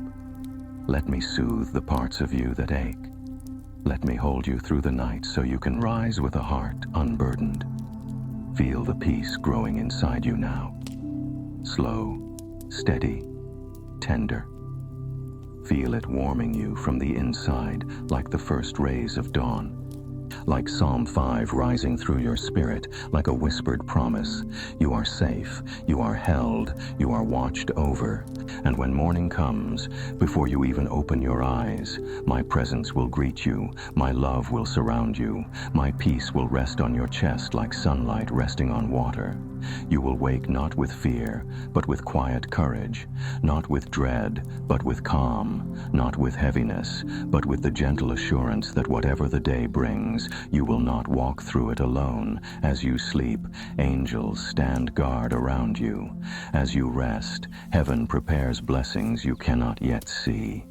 [SPEAKER 1] Let me soothe the parts of you that ache. Let me hold you through the night so you can rise with a heart unburdened. Feel the peace growing inside you now. Slow, steady, tender. Feel it warming you from the inside like the first rays of dawn. Like Psalm 5 rising through your spirit, like a whispered promise. You are safe, you are held, you are watched over. And when morning comes, before you even open your eyes, my presence will greet you, my love will surround you, my peace will rest on your chest like sunlight resting on water. You will wake not with fear, but with quiet courage, not with dread, but with calm, not with heaviness, but with the gentle assurance that whatever the day brings, you will not walk through it alone. As you sleep, angels stand guard around you. As you rest, heaven prepares blessings you cannot yet see.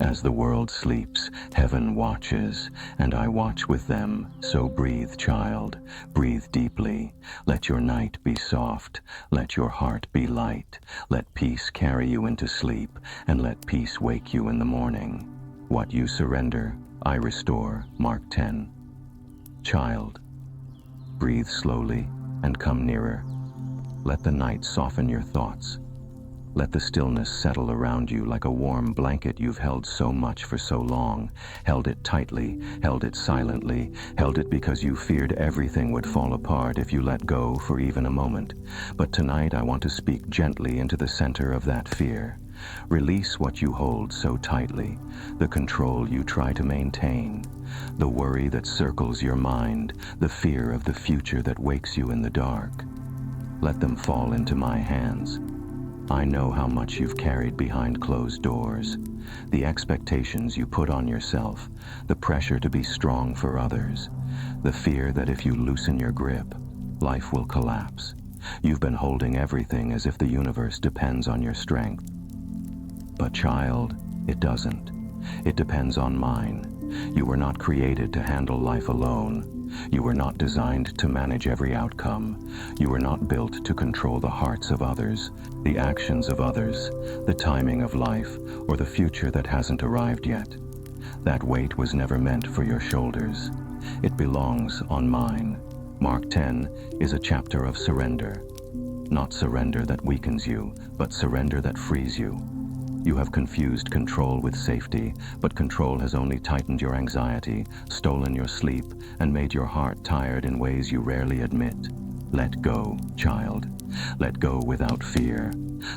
[SPEAKER 1] As the world sleeps, heaven watches, and I watch with them. So breathe, child, breathe deeply. Let your night be soft, let your heart be light. Let peace carry you into sleep, and let peace wake you in the morning. What you surrender, I restore. Mark 10. Child, breathe slowly and come nearer. Let the night soften your thoughts. Let the stillness settle around you like a warm blanket you've held so much for so long. Held it tightly, held it silently, held it because you feared everything would fall apart if you let go for even a moment. But tonight I want to speak gently into the center of that fear. Release what you hold so tightly, the control you try to maintain, the worry that circles your mind, the fear of the future that wakes you in the dark. Let them fall into my hands. I know how much you've carried behind closed doors, the expectations you put on yourself, the pressure to be strong for others, the fear that if you loosen your grip, life will collapse. You've been holding everything as if the universe depends on your strength. But child, it doesn't. It depends on mine. You were not created to handle life alone. You were not designed to manage every outcome. You were not built to control the hearts of others, the actions of others, the timing of life, or the future that hasn't arrived yet. That weight was never meant for your shoulders. It belongs on mine. Mark 10 is a chapter of surrender. Not surrender that weakens you, but surrender that frees you. You have confused control with safety, but control has only tightened your anxiety, stolen your sleep, and made your heart tired in ways you rarely admit. Let go, child. Let go without fear.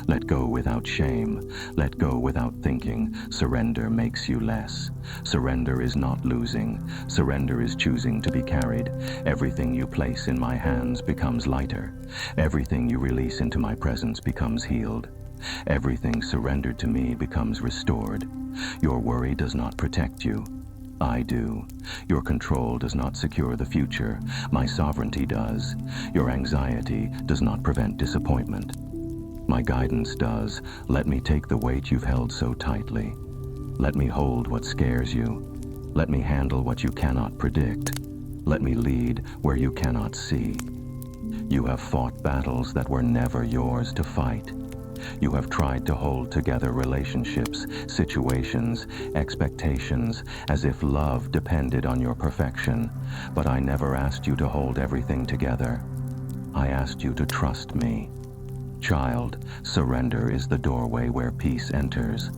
[SPEAKER 1] Let go without shame. Let go without thinking. Surrender makes you less. Surrender is not losing. Surrender is choosing to be carried. Everything you place in my hands becomes lighter. Everything you release into my presence becomes healed. Everything surrendered to me becomes restored. Your worry does not protect you. I do. Your control does not secure the future. My sovereignty does. Your anxiety does not prevent disappointment. My guidance does. Let me take the weight you've held so tightly. Let me hold what scares you. Let me handle what you cannot predict. Let me lead where you cannot see. You have fought battles that were never yours to fight. You have tried to hold together relationships, situations, expectations, as if love depended on your perfection. But I never asked you to hold everything together. I asked you to trust me. Child, surrender is the doorway where peace enters.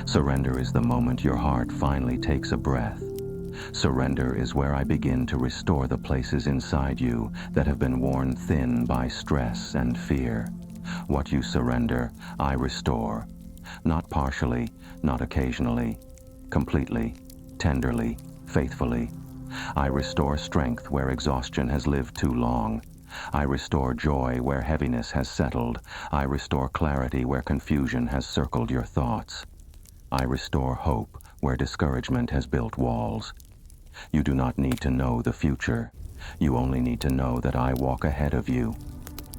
[SPEAKER 1] Surrender is the moment your heart finally takes a breath. Surrender is where I begin to restore the places inside you that have been worn thin by stress and fear. What you surrender, I restore. Not partially, not occasionally. Completely, tenderly, faithfully. I restore strength where exhaustion has lived too long. I restore joy where heaviness has settled. I restore clarity where confusion has circled your thoughts. I restore hope where discouragement has built walls. You do not need to know the future. You only need to know that I walk ahead of you.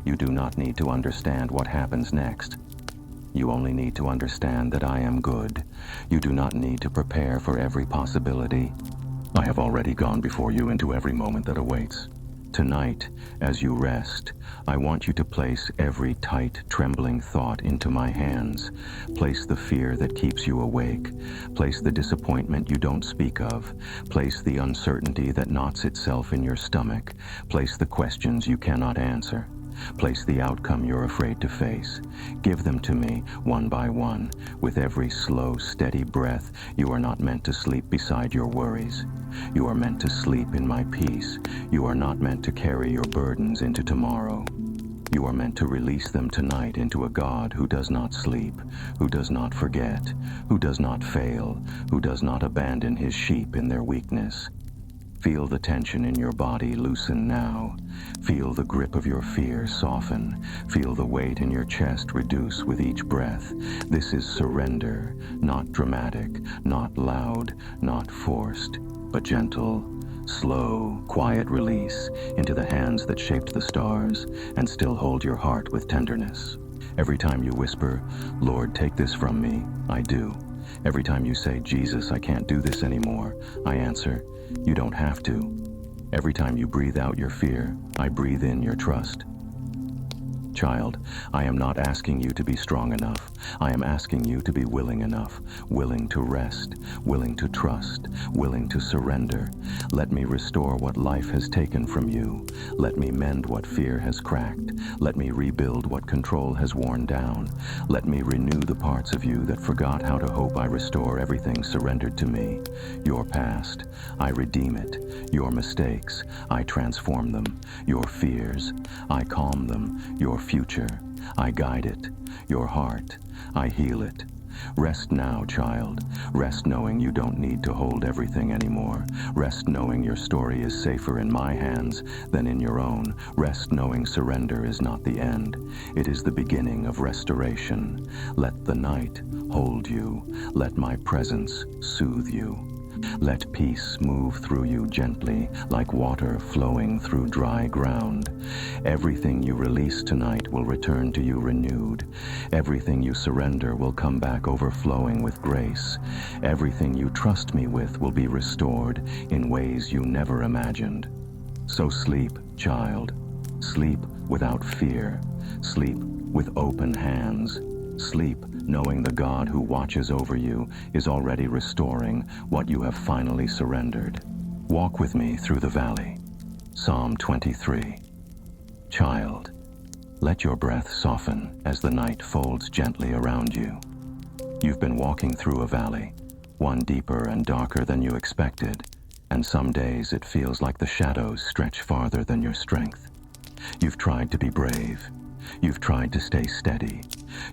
[SPEAKER 1] You do not need to understand what happens next. You only need to understand that I am good. You do not need to prepare for every possibility. I have already gone before you into every moment that awaits. Tonight, as you rest, I want you to place every tight, trembling thought into my hands. Place the fear that keeps you awake. Place the disappointment you don't speak of. Place the uncertainty that knots itself in your stomach. Place the questions you cannot answer. Place the outcome you're afraid to face. Give them to me, one by one. With every slow, steady breath, you are not meant to sleep beside your worries. You are meant to sleep in my peace. You are not meant to carry your burdens into tomorrow. You are meant to release them tonight into a God who does not sleep, who does not forget, who does not fail, who does not abandon his sheep in their weakness. Feel the tension in your body loosen now. Feel the grip of your fear soften. Feel the weight in your chest reduce with each breath. This is surrender, not dramatic, not loud, not forced, but gentle, slow, quiet release into the hands that shaped the stars and still hold your heart with tenderness. Every time you whisper, "Lord, take this from me," I do. Every time you say, "Jesus, I can't do this anymore," I answer, "You don't have to." Every time you breathe out your fear, I breathe in your trust. Child, I am not asking you to be strong enough. I am asking you to be willing enough, willing to rest, willing to trust, willing to surrender. Let me restore what life has taken from you. Let me mend what fear has cracked. Let me rebuild what control has worn down. Let me renew the parts of you that forgot how to hope. I restore everything surrendered to me. Your past, I redeem it. Your mistakes, I transform them. Your fears, I calm them. Your future, I guide it. Your heart, I heal it. Rest now, child. Rest knowing you don't need to hold everything anymore. Rest knowing your story is safer in my hands than in your own. Rest knowing surrender is not the end. It is the beginning of restoration. Let the night hold you. Let my presence soothe you. Let peace move through you gently, like water flowing through dry ground. Everything you release tonight will return to you renewed. Everything you surrender will come back overflowing with grace. Everything you trust me with will be restored in ways you never imagined. So sleep, child. Sleep without fear. Sleep with open hands. Sleep knowing the God who watches over you is already restoring what you have finally surrendered. Walk with me through the valley. Psalm 23. Child, let your breath soften as the night folds gently around you. You've been walking through a valley, one deeper and darker than you expected, and some days it feels like the shadows stretch farther than your strength. You've tried to be brave. You've tried to stay steady.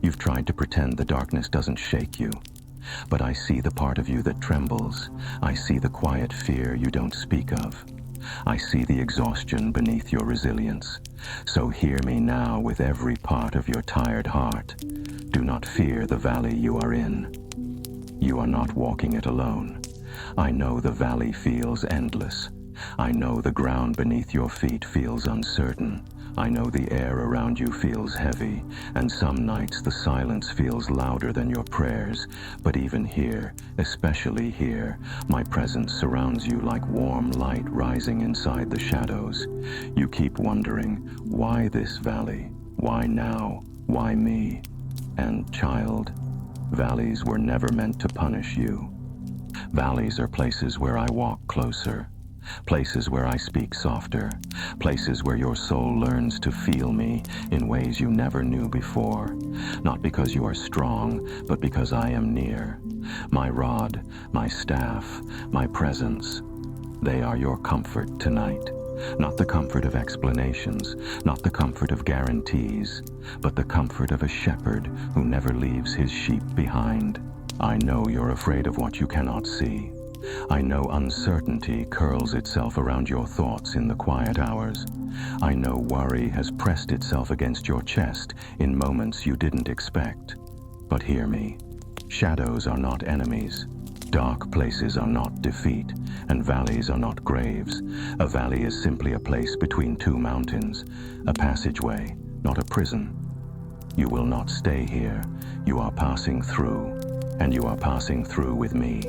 [SPEAKER 1] You've tried to pretend the darkness doesn't shake you. But I see the part of you that trembles. I see the quiet fear you don't speak of. I see the exhaustion beneath your resilience. So hear me now with every part of your tired heart. Do not fear the valley you are in. You are not walking it alone. I know the valley feels endless. I know the ground beneath your feet feels uncertain. I know the air around you feels heavy, and some nights the silence feels louder than your prayers. But even here, especially here, my presence surrounds you like warm light rising inside the shadows. You keep wondering, why this valley? Why now? Why me? And child, valleys were never meant to punish you. Valleys are places where I walk closer. Places where I speak softer, places where your soul learns to feel me in ways you never knew before. Not because you are strong, but because I am near. My rod, my staff, my presence, they are your comfort tonight. Not the comfort of explanations, not the comfort of guarantees, but the comfort of a shepherd who never leaves his sheep behind. I know you're afraid of what you cannot see. I know uncertainty curls itself around your thoughts in the quiet hours. I know worry has pressed itself against your chest in moments you didn't expect. But hear me, shadows are not enemies. Dark places are not defeat, and valleys are not graves. A valley is simply a place between two mountains, a passageway, not a prison. You will not stay here. You are passing through, and you are passing through with me.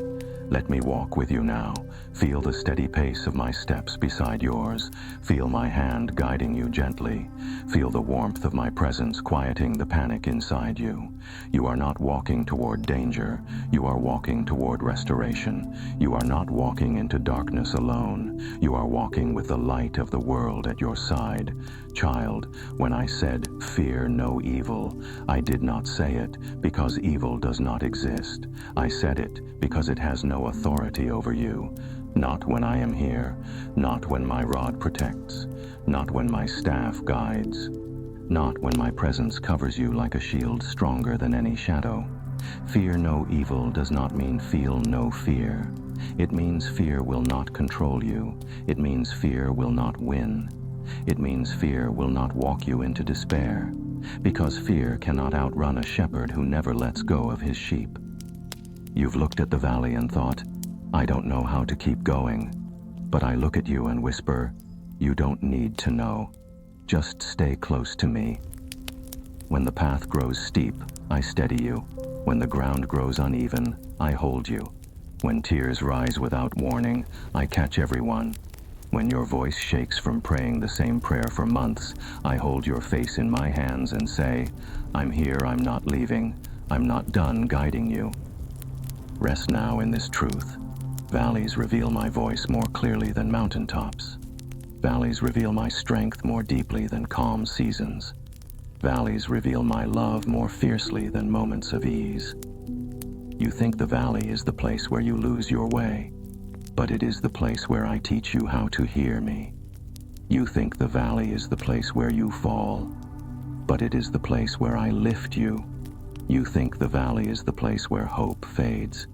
[SPEAKER 1] Let me walk with you now. Feel the steady pace of my steps beside yours. Feel my hand guiding you gently. Feel the warmth of my presence quieting the panic inside you. You are not walking toward danger. You are walking toward restoration. You are not walking into darkness alone. You are walking with the light of the world at your side. Child, when I said, "Fear no evil," I did not say it because evil does not exist. I said it because it has no authority over you. Not when I am here, not when my rod protects, not when my staff guides, not when my presence covers you like a shield stronger than any shadow. Fear no evil does not mean feel no fear. It means fear will not control you. It means fear will not win. It means fear will not walk you into despair, because fear cannot outrun a shepherd who never lets go of his sheep. You've looked at the valley and thought, I don't know how to keep going. But I look at you and whisper, you don't need to know. Just stay close to me. When the path grows steep, I steady you. When the ground grows uneven, I hold you. When tears rise without warning, I catch everyone. When your voice shakes from praying the same prayer for months, I hold your face in my hands and say, I'm here, I'm not leaving. I'm not done guiding you. Rest now in this truth. Valleys reveal my voice more clearly than mountaintops. Valleys reveal my strength more deeply than calm seasons. Valleys reveal my love more fiercely than moments of ease. You think the valley is the place where you lose your way, but it is the place where I teach you how to hear me. You think the valley is the place where you fall, but it is the place where I lift you. You think the valley is the place where hope fades,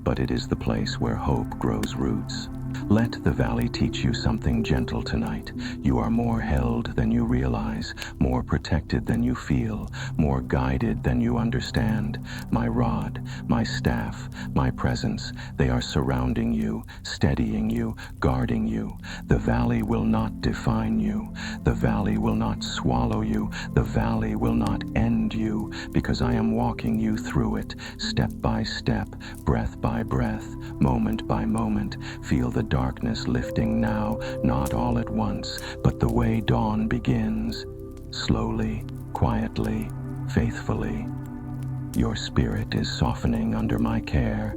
[SPEAKER 1] but it is the place where hope grows roots. Let the valley teach you something gentle tonight. You are more held than you realize, more protected than you feel, more guided than you understand. My rod, my staff, my presence, they are surrounding you, steadying you, guarding you. The valley will not define you. The valley will not swallow you. The valley will not end you, because I am walking you through it, step by step, breath by breath, moment by moment. Feel the darkness lifting now, not all at once, but the way dawn begins. Slowly, quietly, faithfully. Your spirit is softening under my care.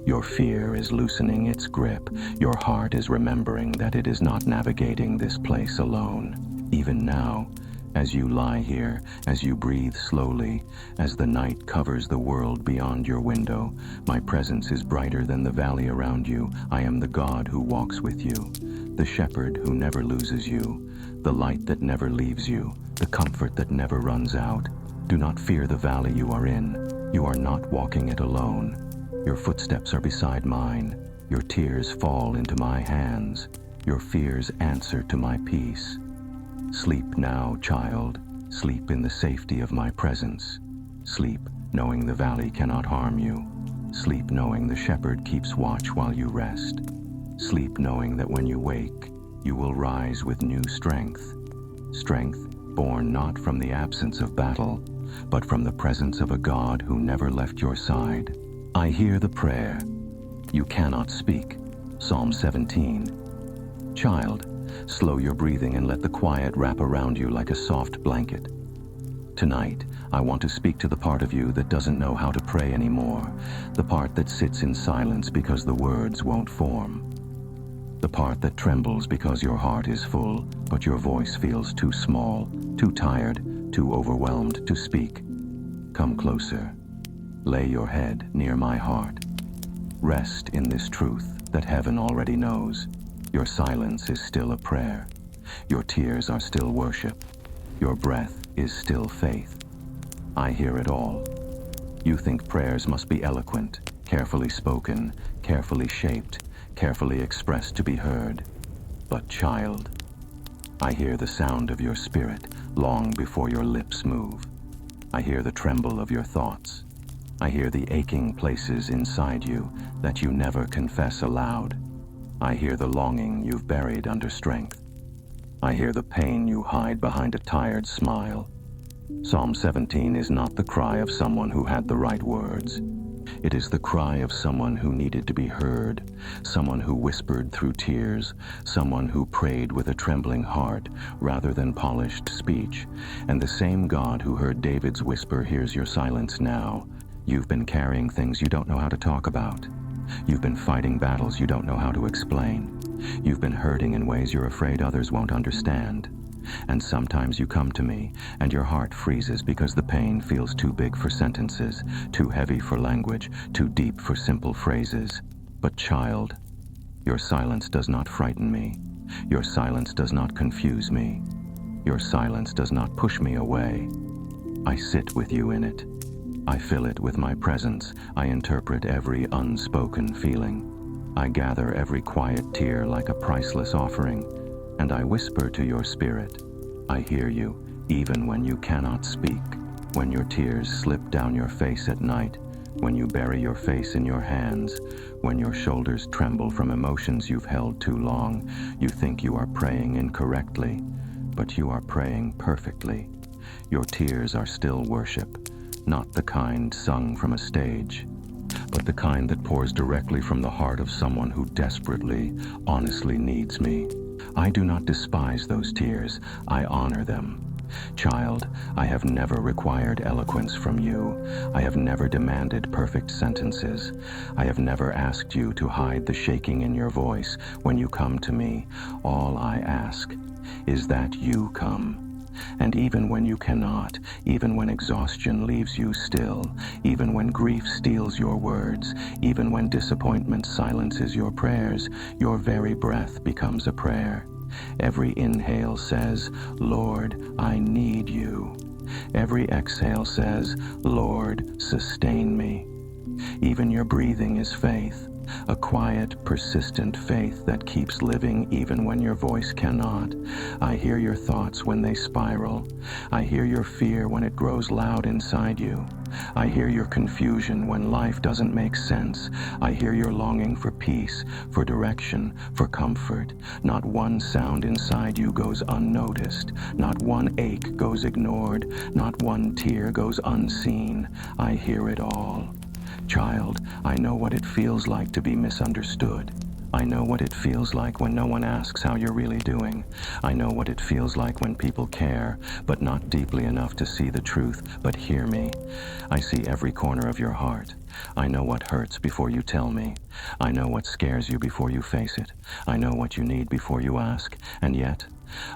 [SPEAKER 1] Your fear is loosening its grip. Your heart is remembering that it is not navigating this place alone. Even now, as you lie here, as you breathe slowly, as the night covers the world beyond your window, my presence is brighter than the valley around you. I am the God who walks with you, the shepherd who never loses you, the light that never leaves you, the comfort that never runs out. Do not fear the valley you are in. You are not walking it alone. Your footsteps are beside mine. Your tears fall into my hands. Your fears answer to my peace. Sleep now, child. Sleep in the safety of my presence. Sleep knowing the valley cannot harm you. Sleep knowing the shepherd keeps watch while you rest. Sleep knowing that when you wake, you will rise with new strength. Strength born not from the absence of battle, but from the presence of a God who never left your side. I hear the prayer. You cannot speak. Psalm 17. Child, slow your breathing and let the quiet wrap around you like a soft blanket. Tonight, I want to speak to the part of you that doesn't know how to pray anymore, the part that sits in silence because the words won't form, the part that trembles because your heart is full, but your voice feels too small, too tired, too overwhelmed to speak. Come closer. Lay your head near my heart. Rest in this truth that heaven already knows. Your silence is still a prayer. Your tears are still worship. Your breath is still faith. I hear it all. You think prayers must be eloquent, carefully spoken, carefully shaped, carefully expressed to be heard. But child, I hear the sound of your spirit long before your lips move. I hear the tremble of your thoughts. I hear the aching places inside you that you never confess aloud. I hear the longing you've buried under strength. I hear the pain you hide behind a tired smile. Psalm 17 is not the cry of someone who had the right words. It is the cry of someone who needed to be heard, someone who whispered through tears, someone who prayed with a trembling heart rather than polished speech. And the same God who heard David's whisper hears your silence now. You've been carrying things you don't know how to talk about. You've been fighting battles you don't know how to explain. You've been hurting in ways you're afraid others won't understand. And sometimes you come to me, and your heart freezes because the pain feels too big for sentences, too heavy for language, too deep for simple phrases. But child, your silence does not frighten me. Your silence does not confuse me. Your silence does not push me away. I sit with you in it. I fill it with my presence. I interpret every unspoken feeling. I gather every quiet tear like a priceless offering, and I whisper to your spirit. I hear you, even when you cannot speak. When your tears slip down your face at night, when you bury your face in your hands, when your shoulders tremble from emotions you've held too long, you think you are praying incorrectly, but you are praying perfectly. Your tears are still worship. Not the kind sung from a stage, but the kind that pours directly from the heart of someone who desperately, honestly needs me. I do not despise those tears. I honor them. Child, I have never required eloquence from you. I have never demanded perfect sentences. I have never asked you to hide the shaking in your voice when you come to me. All I ask is that you come. And even when you cannot, even when exhaustion leaves you still, even when grief steals your words, even when disappointment silences your prayers, your very breath becomes a prayer. Every inhale says, Lord, I need you. Every exhale says, Lord, sustain me. Even your breathing is faith. a quiet, persistent faith that keeps living even when your voice cannot. I hear your thoughts when they spiral. I hear your fear when it grows loud inside you. I hear your confusion when life doesn't make sense. I hear your longing for peace, for direction, for comfort. Not one sound inside you goes unnoticed. Not one ache goes ignored. Not one tear goes unseen. I hear it all. Child, I know what it feels like to be misunderstood. I know what it feels like when no one asks how you're really doing. I know what it feels like when people care, but not deeply enough to see the truth. But hear me. I see every corner of your heart. I know what hurts before you tell me. I know what scares you before you face it. I know what you need before you ask. And yet,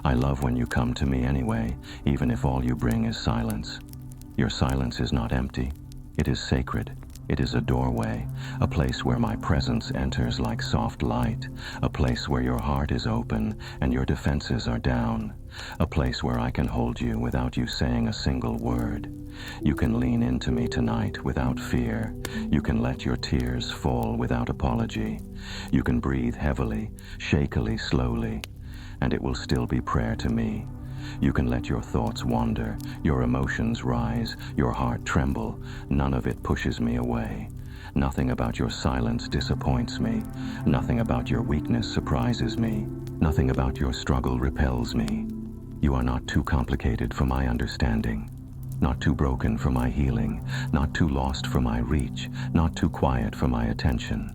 [SPEAKER 1] I love when you come to me anyway, even if all you bring is silence. Your silence is not empty. It is sacred. It is a doorway, a place where my presence enters like soft light, a place where your heart is open and your defenses are down, a place where I can hold you without you saying a single word. You can lean into me tonight without fear. You can let your tears fall without apology. You can breathe heavily, shakily, slowly, and it will still be prayer to me. You can let your thoughts wander, your emotions rise, your heart tremble. None of it pushes me away. Nothing about your silence disappoints me. Nothing about your weakness surprises me. Nothing about your struggle repels me. You are not too complicated for my understanding. Not too broken for my healing. Not too lost for my reach. Not too quiet for my attention.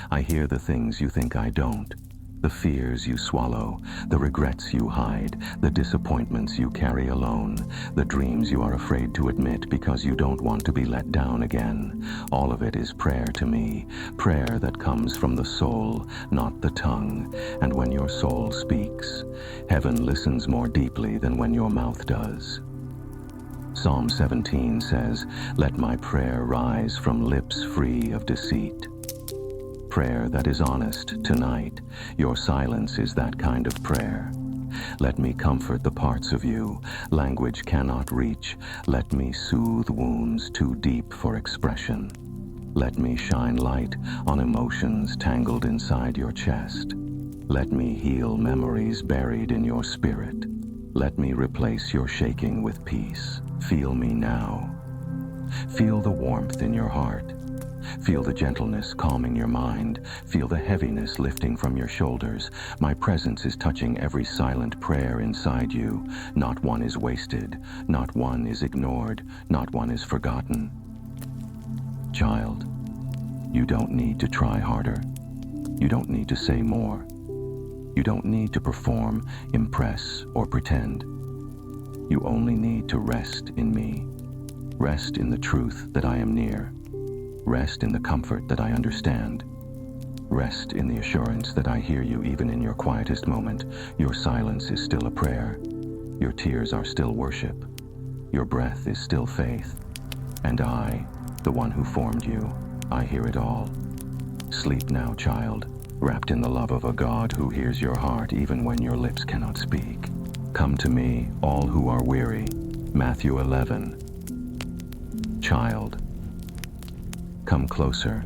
[SPEAKER 1] I hear the things you think I don't. The fears you swallow, the regrets you hide, the disappointments you carry alone, the dreams you are afraid to admit because you don't want to be let down again. All of it is prayer to me, prayer that comes from the soul, not the tongue. And when your soul speaks, heaven listens more deeply than when your mouth does. Psalm 17 says, "Let my prayer rise from lips free of deceit." Prayer that is honest tonight. Your silence is that kind of prayer. Let me comfort the parts of you language cannot reach. Let me soothe wounds too deep for expression. Let me shine light on emotions tangled inside your chest. Let me heal memories buried in your spirit. Let me replace your shaking with peace. Feel me now. Feel the warmth in your heart. Feel the gentleness calming your mind. Feel the heaviness lifting from your shoulders. My presence is touching every silent prayer inside you. Not one is wasted. Not one is ignored. Not one is forgotten. Child, you don't need to try harder. You don't need to say more. You don't need to perform, impress, or pretend. You only need to rest in me. Rest in the truth that I am near. Rest in the comfort that I understand. Rest in the assurance that I hear you even in your quietest moment. Your silence is still a prayer. Your tears are still worship. Your breath is still faith. And I, the one who formed you, I hear it all. Sleep now, child, wrapped in the love of a God who hears your heart even when your lips cannot speak. Come to me, all who are weary. Matthew 11. Child, come closer.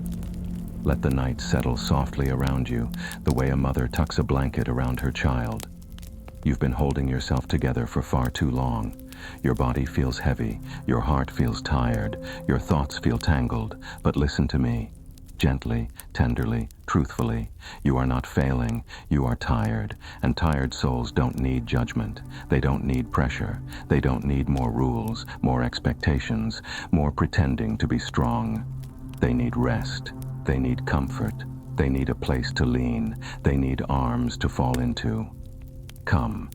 [SPEAKER 1] Let the night settle softly around you, the way a mother tucks a blanket around her child. You've been holding yourself together for far too long. Your body feels heavy, your heart feels tired, your thoughts feel tangled. But listen to me, gently, tenderly, truthfully. You are not failing, you are tired, and tired souls don't need judgment. They don't need pressure. They don't need more rules, more expectations, more pretending to be strong. They need rest. They need comfort. They need a place to lean. They need arms to fall into. Come,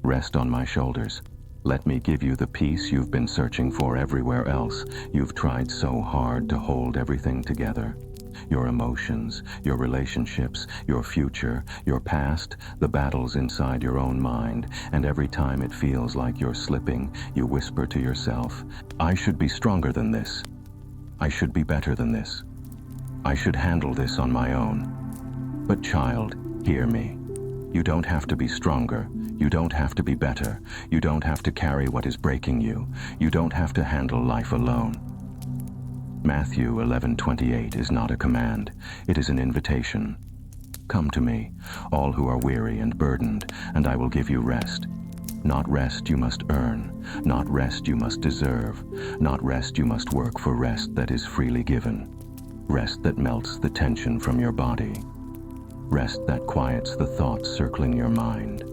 [SPEAKER 1] rest on my shoulders. Let me give you the peace you've been searching for everywhere else. You've tried so hard to hold everything together. Your emotions, your relationships, your future, your past, the battles inside your own mind. And every time it feels like you're slipping, you whisper to yourself, I should be stronger than this. I should be better than this. I should handle this on my own. But child, hear me. You don't have to be stronger. You don't have to be better. You don't have to carry what is breaking you. You don't have to handle life alone. Matthew 11:28 is not a command, it is an invitation. Come to me, all who are weary and burdened, and I will give you rest. Not rest you must earn, not rest you must deserve, not rest you must work for, rest that is freely given. Rest that melts the tension from your body. Rest that quiets the thoughts circling your mind.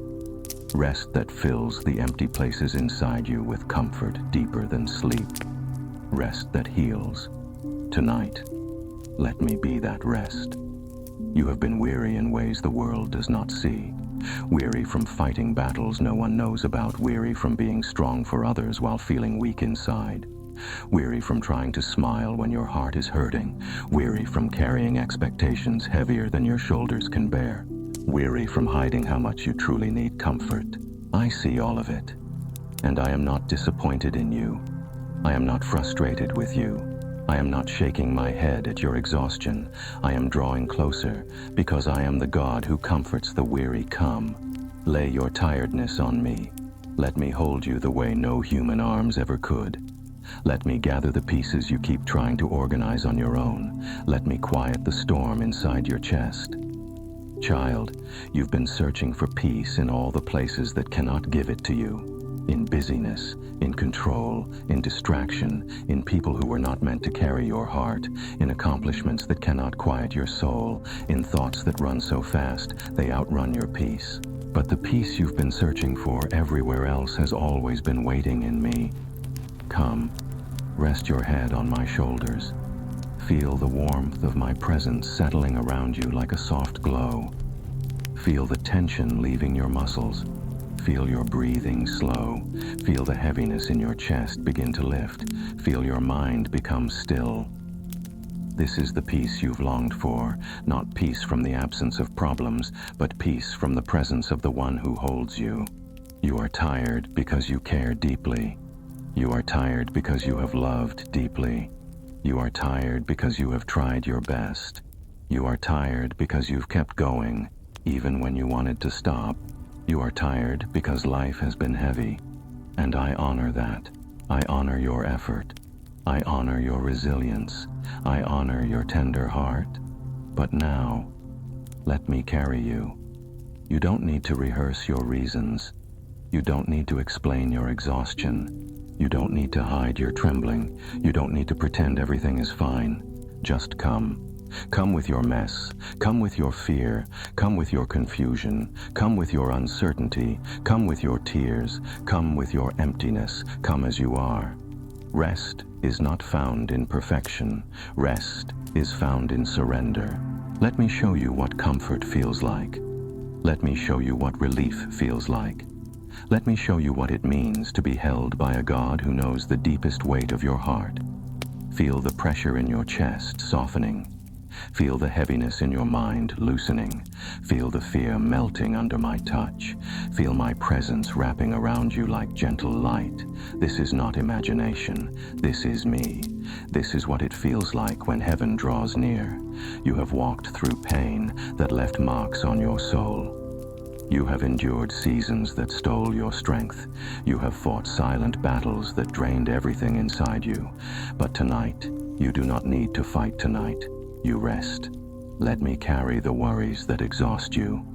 [SPEAKER 1] Rest that fills the empty places inside you with comfort deeper than sleep. Rest that heals. Tonight, let me be that rest. You have been weary in ways the world does not see. Weary from fighting battles no one knows about. Weary from being strong for others while feeling weak inside. Weary from trying to smile when your heart is hurting. Weary from carrying expectations heavier than your shoulders can bear. Weary from hiding how much you truly need comfort. I see all of it, and I am not disappointed in you. I am not frustrated with you. I am not shaking my head at your exhaustion. I am drawing closer, because I am the God who comforts the weary. Come, lay your tiredness on me. Let me hold you the way no human arms ever could. Let me gather the pieces you keep trying to organize on your own. Let me quiet the storm inside your chest. Child, you've been searching for peace in all the places that cannot give it to you. In busyness, in control, in distraction, in people who were not meant to carry your heart, in accomplishments that cannot quiet your soul, in thoughts that run so fast they outrun your peace. But the peace you've been searching for everywhere else has always been waiting in me. Come, rest your head on my shoulders. Feel the warmth of my presence settling around you like a soft glow. Feel the tension leaving your muscles. Feel your breathing slow. Feel the heaviness in your chest begin to lift. Feel your mind become still. This is the peace you've longed for, not peace from the absence of problems, but peace from the presence of the one who holds you. You are tired because you care deeply. You are tired because you have loved deeply. You are tired because you have tried your best. You are tired because you've kept going, even when you wanted to stop. You are tired because life has been heavy, and I honor that. I honor your effort. I honor your resilience. I honor your tender heart. But now, let me carry you. You don't need to rehearse your reasons. You don't need to explain your exhaustion. You don't need to hide your trembling. You don't need to pretend everything is fine. Just come. Come with your mess. Come with your fear. Come with your confusion. Come with your uncertainty. Come with your tears. Come with your emptiness. Come as you are. Rest is not found in perfection. Rest is found in surrender. Let me show you what comfort feels like. Let me show you what relief feels like. Let me show you what it means to be held by a God who knows the deepest weight of your heart. Feel the pressure in your chest softening. Feel the heaviness in your mind loosening. Feel the fear melting under my touch. Feel my presence wrapping around you like gentle light. This is not imagination. This is me. This is what it feels like when heaven draws near. You have walked through pain that left marks on your soul. You have endured seasons that stole your strength. You have fought silent battles that drained everything inside you. But tonight, you do not need to fight tonight. You rest. Let me carry the worries that exhaust you.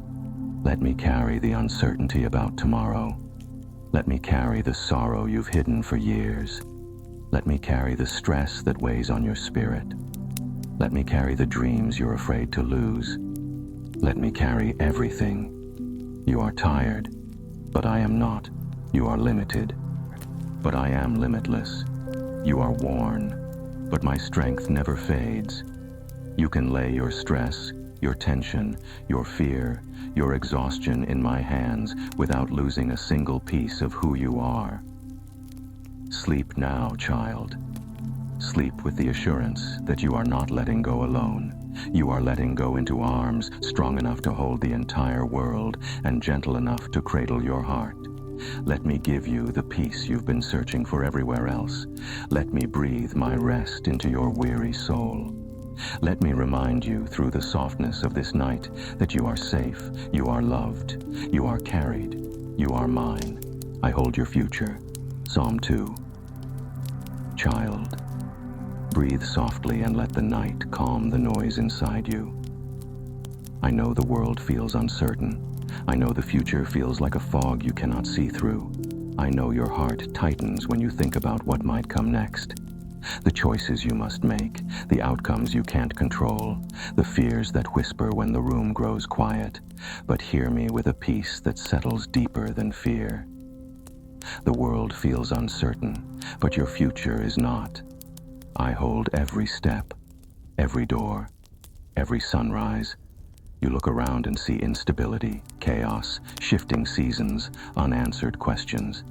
[SPEAKER 1] Let me carry the uncertainty about tomorrow. Let me carry the sorrow you've hidden for years. Let me carry the stress that weighs on your spirit. Let me carry the dreams you're afraid to lose. Let me carry everything. You are tired, but I am not. You are limited, but I am limitless. You are worn, but my strength never fades. You can lay your stress, your tension, your fear, your exhaustion in my hands without losing a single piece of who you are. Sleep now, child. Sleep with the assurance that you are not letting go alone. You are letting go into arms strong enough to hold the entire world and gentle enough to cradle your heart. Let me give you the peace you've been searching for everywhere else. Let me breathe my rest into your weary soul. Let me remind you through the softness of this night that you are safe, you are loved, you are carried, you are mine. I hold your future. Psalm 2. Child, Breathe softly and let the night calm the noise inside you. I know the world feels uncertain. I know the future feels like a fog you cannot see through. I know your heart tightens when you think about what might come next. The choices you must make, the outcomes you can't control, the fears that whisper when the room grows quiet. But hear me with a peace that settles deeper than fear. The world feels uncertain, but your future is not. I hold every step, every door, every sunrise. You look around and see instability, chaos, shifting seasons, unanswered questions.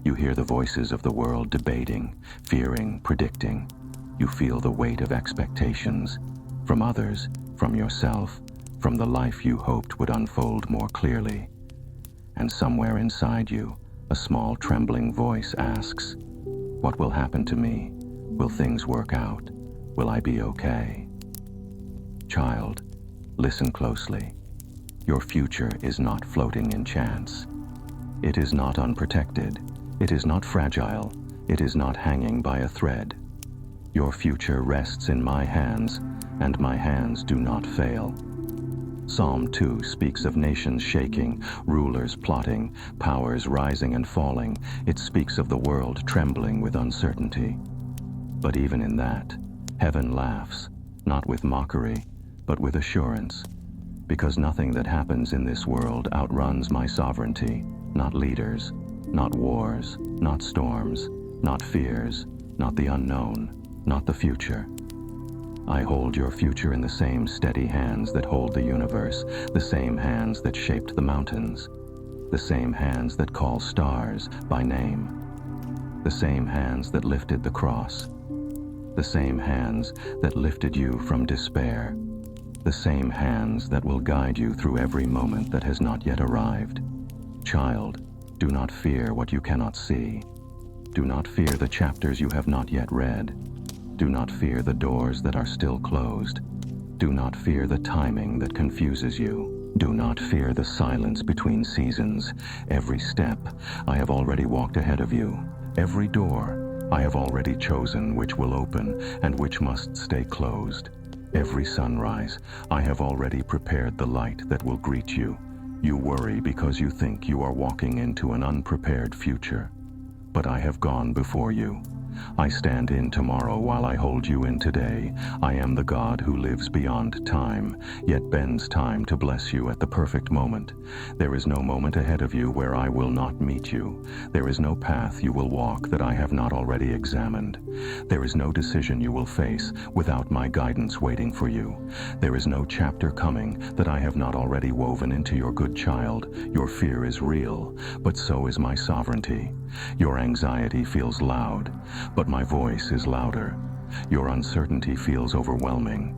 [SPEAKER 1] You hear the voices of the world debating, fearing, predicting. You feel the weight of expectations from others, from yourself, from the life you hoped would unfold more clearly. And somewhere inside you, a small trembling voice asks, what will happen to me? Will things work out? Will I be okay? Child, listen closely. Your future is not floating in chance. It is not unprotected. It is not fragile. It is not hanging by a thread. Your future rests in my hands, and my hands do not fail. Psalm 2 speaks of nations shaking, rulers plotting, powers rising and falling. It speaks of the world trembling with uncertainty. But even in that, heaven laughs, not with mockery, but with assurance, because nothing that happens in this world outruns my sovereignty, not leaders, not wars, not storms, not fears, not the unknown, not the future. I hold your future in the same steady hands that hold the universe, the same hands that shaped the mountains, the same hands that call stars by name, the same hands that lifted the cross, the same hands that lifted you from despair, the same hands that will guide you through every moment that has not yet arrived. Child, do not fear what you cannot see. Do not fear the chapters you have not yet read. Do not fear the doors that are still closed. Do not fear the timing that confuses you. Do not fear the silence between seasons. Every step, I have already walked ahead of you. Every door, I have already chosen which will open and which must stay closed. Every sunrise, I have already prepared the light that will greet you. You worry because you think you are walking into an unprepared future. But I have gone before you. I stand in tomorrow while I hold you in today. I am the God who lives beyond time, yet bends time to bless you at the perfect moment. There is no moment ahead of you where I will not meet you. There is no path you will walk that I have not already examined. There is no decision you will face without my guidance waiting for you. There is no chapter coming that I have not already woven into your good child. Your fear is real, but so is my sovereignty. Your anxiety feels loud, but my voice is louder. Your uncertainty feels overwhelming,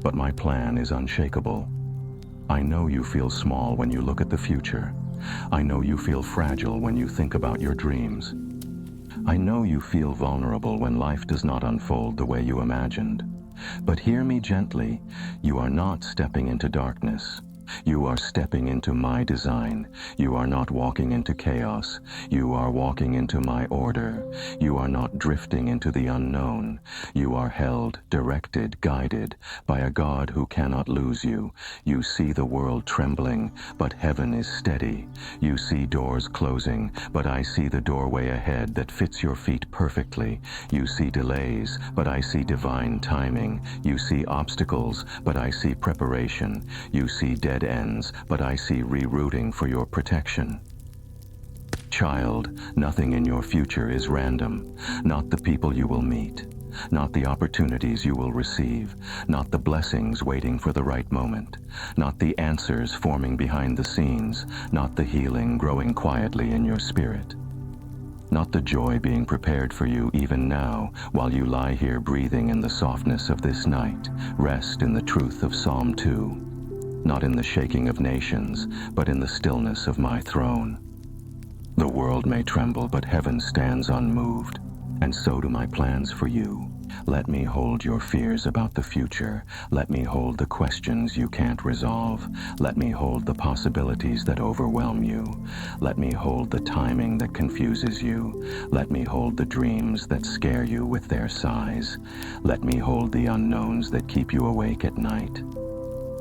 [SPEAKER 1] but my plan is unshakable. I know you feel small when you look at the future. I know you feel fragile when you think about your dreams. I know you feel vulnerable when life does not unfold the way you imagined. But hear me gently, you are not stepping into darkness. You are stepping into my design. You are not walking into chaos. You are walking into my order. You are not drifting into the unknown. You are held, directed, guided by a God who cannot lose you. You see the world trembling, but heaven is steady. You see doors closing, but I see the doorway ahead that fits your feet perfectly. You see delays, but I see divine timing. You see obstacles, but I see preparation. You see dead ends, but I see rerouting for your protection. Child, nothing in your future is random. Not the people you will meet, not the opportunities you will receive, not the blessings waiting for the right moment, not the answers forming behind the scenes, not the healing growing quietly in your spirit, not the joy being prepared for you even now while you lie here breathing in the softness of this night. Rest in the truth of Psalm 2. Not in the shaking of nations, but in the stillness of my throne. The world may tremble, but heaven stands unmoved, and so do my plans for you. Let me hold your fears about the future. Let me hold the questions you can't resolve. Let me hold the possibilities that overwhelm you. Let me hold the timing that confuses you. Let me hold the dreams that scare you with their size. Let me hold the unknowns that keep you awake at night.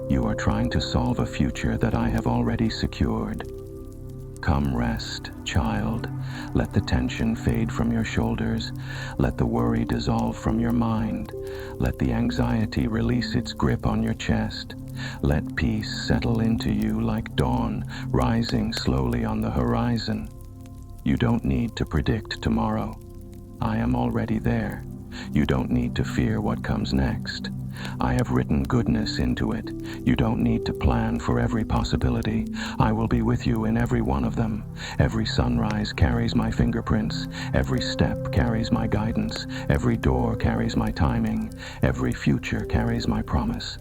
[SPEAKER 1] You are trying to solve a future that I have already secured. Come rest, child. Let the tension fade from your shoulders. Let the worry dissolve from your mind. Let the anxiety release its grip on your chest. Let peace settle into you like dawn, rising slowly on the horizon. You don't need to predict tomorrow. I am already there. You don't need to fear what comes next. I have written goodness into it. You don't need to plan for every possibility. I will be with you in every one of them. Every sunrise carries my fingerprints. Every step carries my guidance. Every door carries my timing. Every future carries my promise.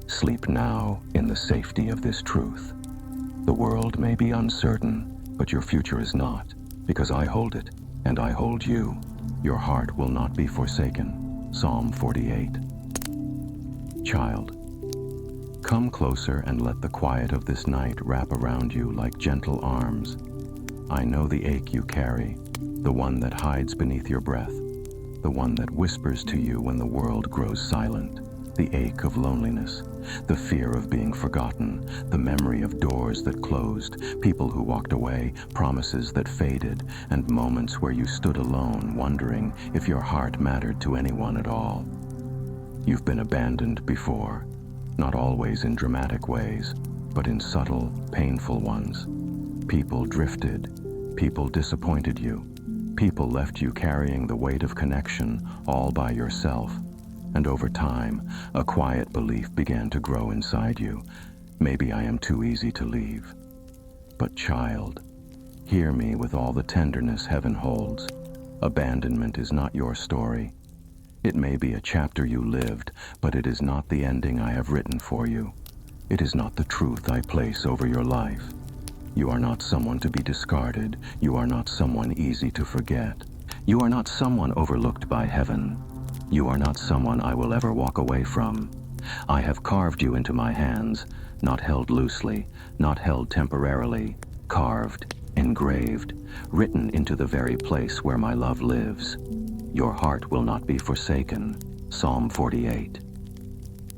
[SPEAKER 1] Sleep now in the safety of this truth. The world may be uncertain, but your future is not, because I hold it, and I hold you. Your heart will not be forsaken. Psalm 48. Child, come closer and let the quiet of this night wrap around you like gentle arms. I know the ache you carry, the one that hides beneath your breath, the one that whispers to you when the world grows silent, the ache of loneliness, the fear of being forgotten, the memory of doors that closed, people who walked away, promises that faded, and moments where you stood alone wondering if your heart mattered to anyone at all. You've been abandoned before, not always in dramatic ways, but in subtle, painful ones. People drifted, people disappointed you, people left you carrying the weight of connection all by yourself. And over time, a quiet belief began to grow inside you. Maybe I am too easy to leave. But child, hear me with all the tenderness heaven holds. Abandonment is not your story. It may be a chapter you lived, but it is not the ending I have written for you. It is not the truth I place over your life. You are not someone to be discarded. You are not someone easy to forget. You are not someone overlooked by heaven. You are not someone I will ever walk away from. I have carved you into my hands, not held loosely, not held temporarily, carved, engraved, written into the very place where my love lives. Your heart will not be forsaken. Psalm 48.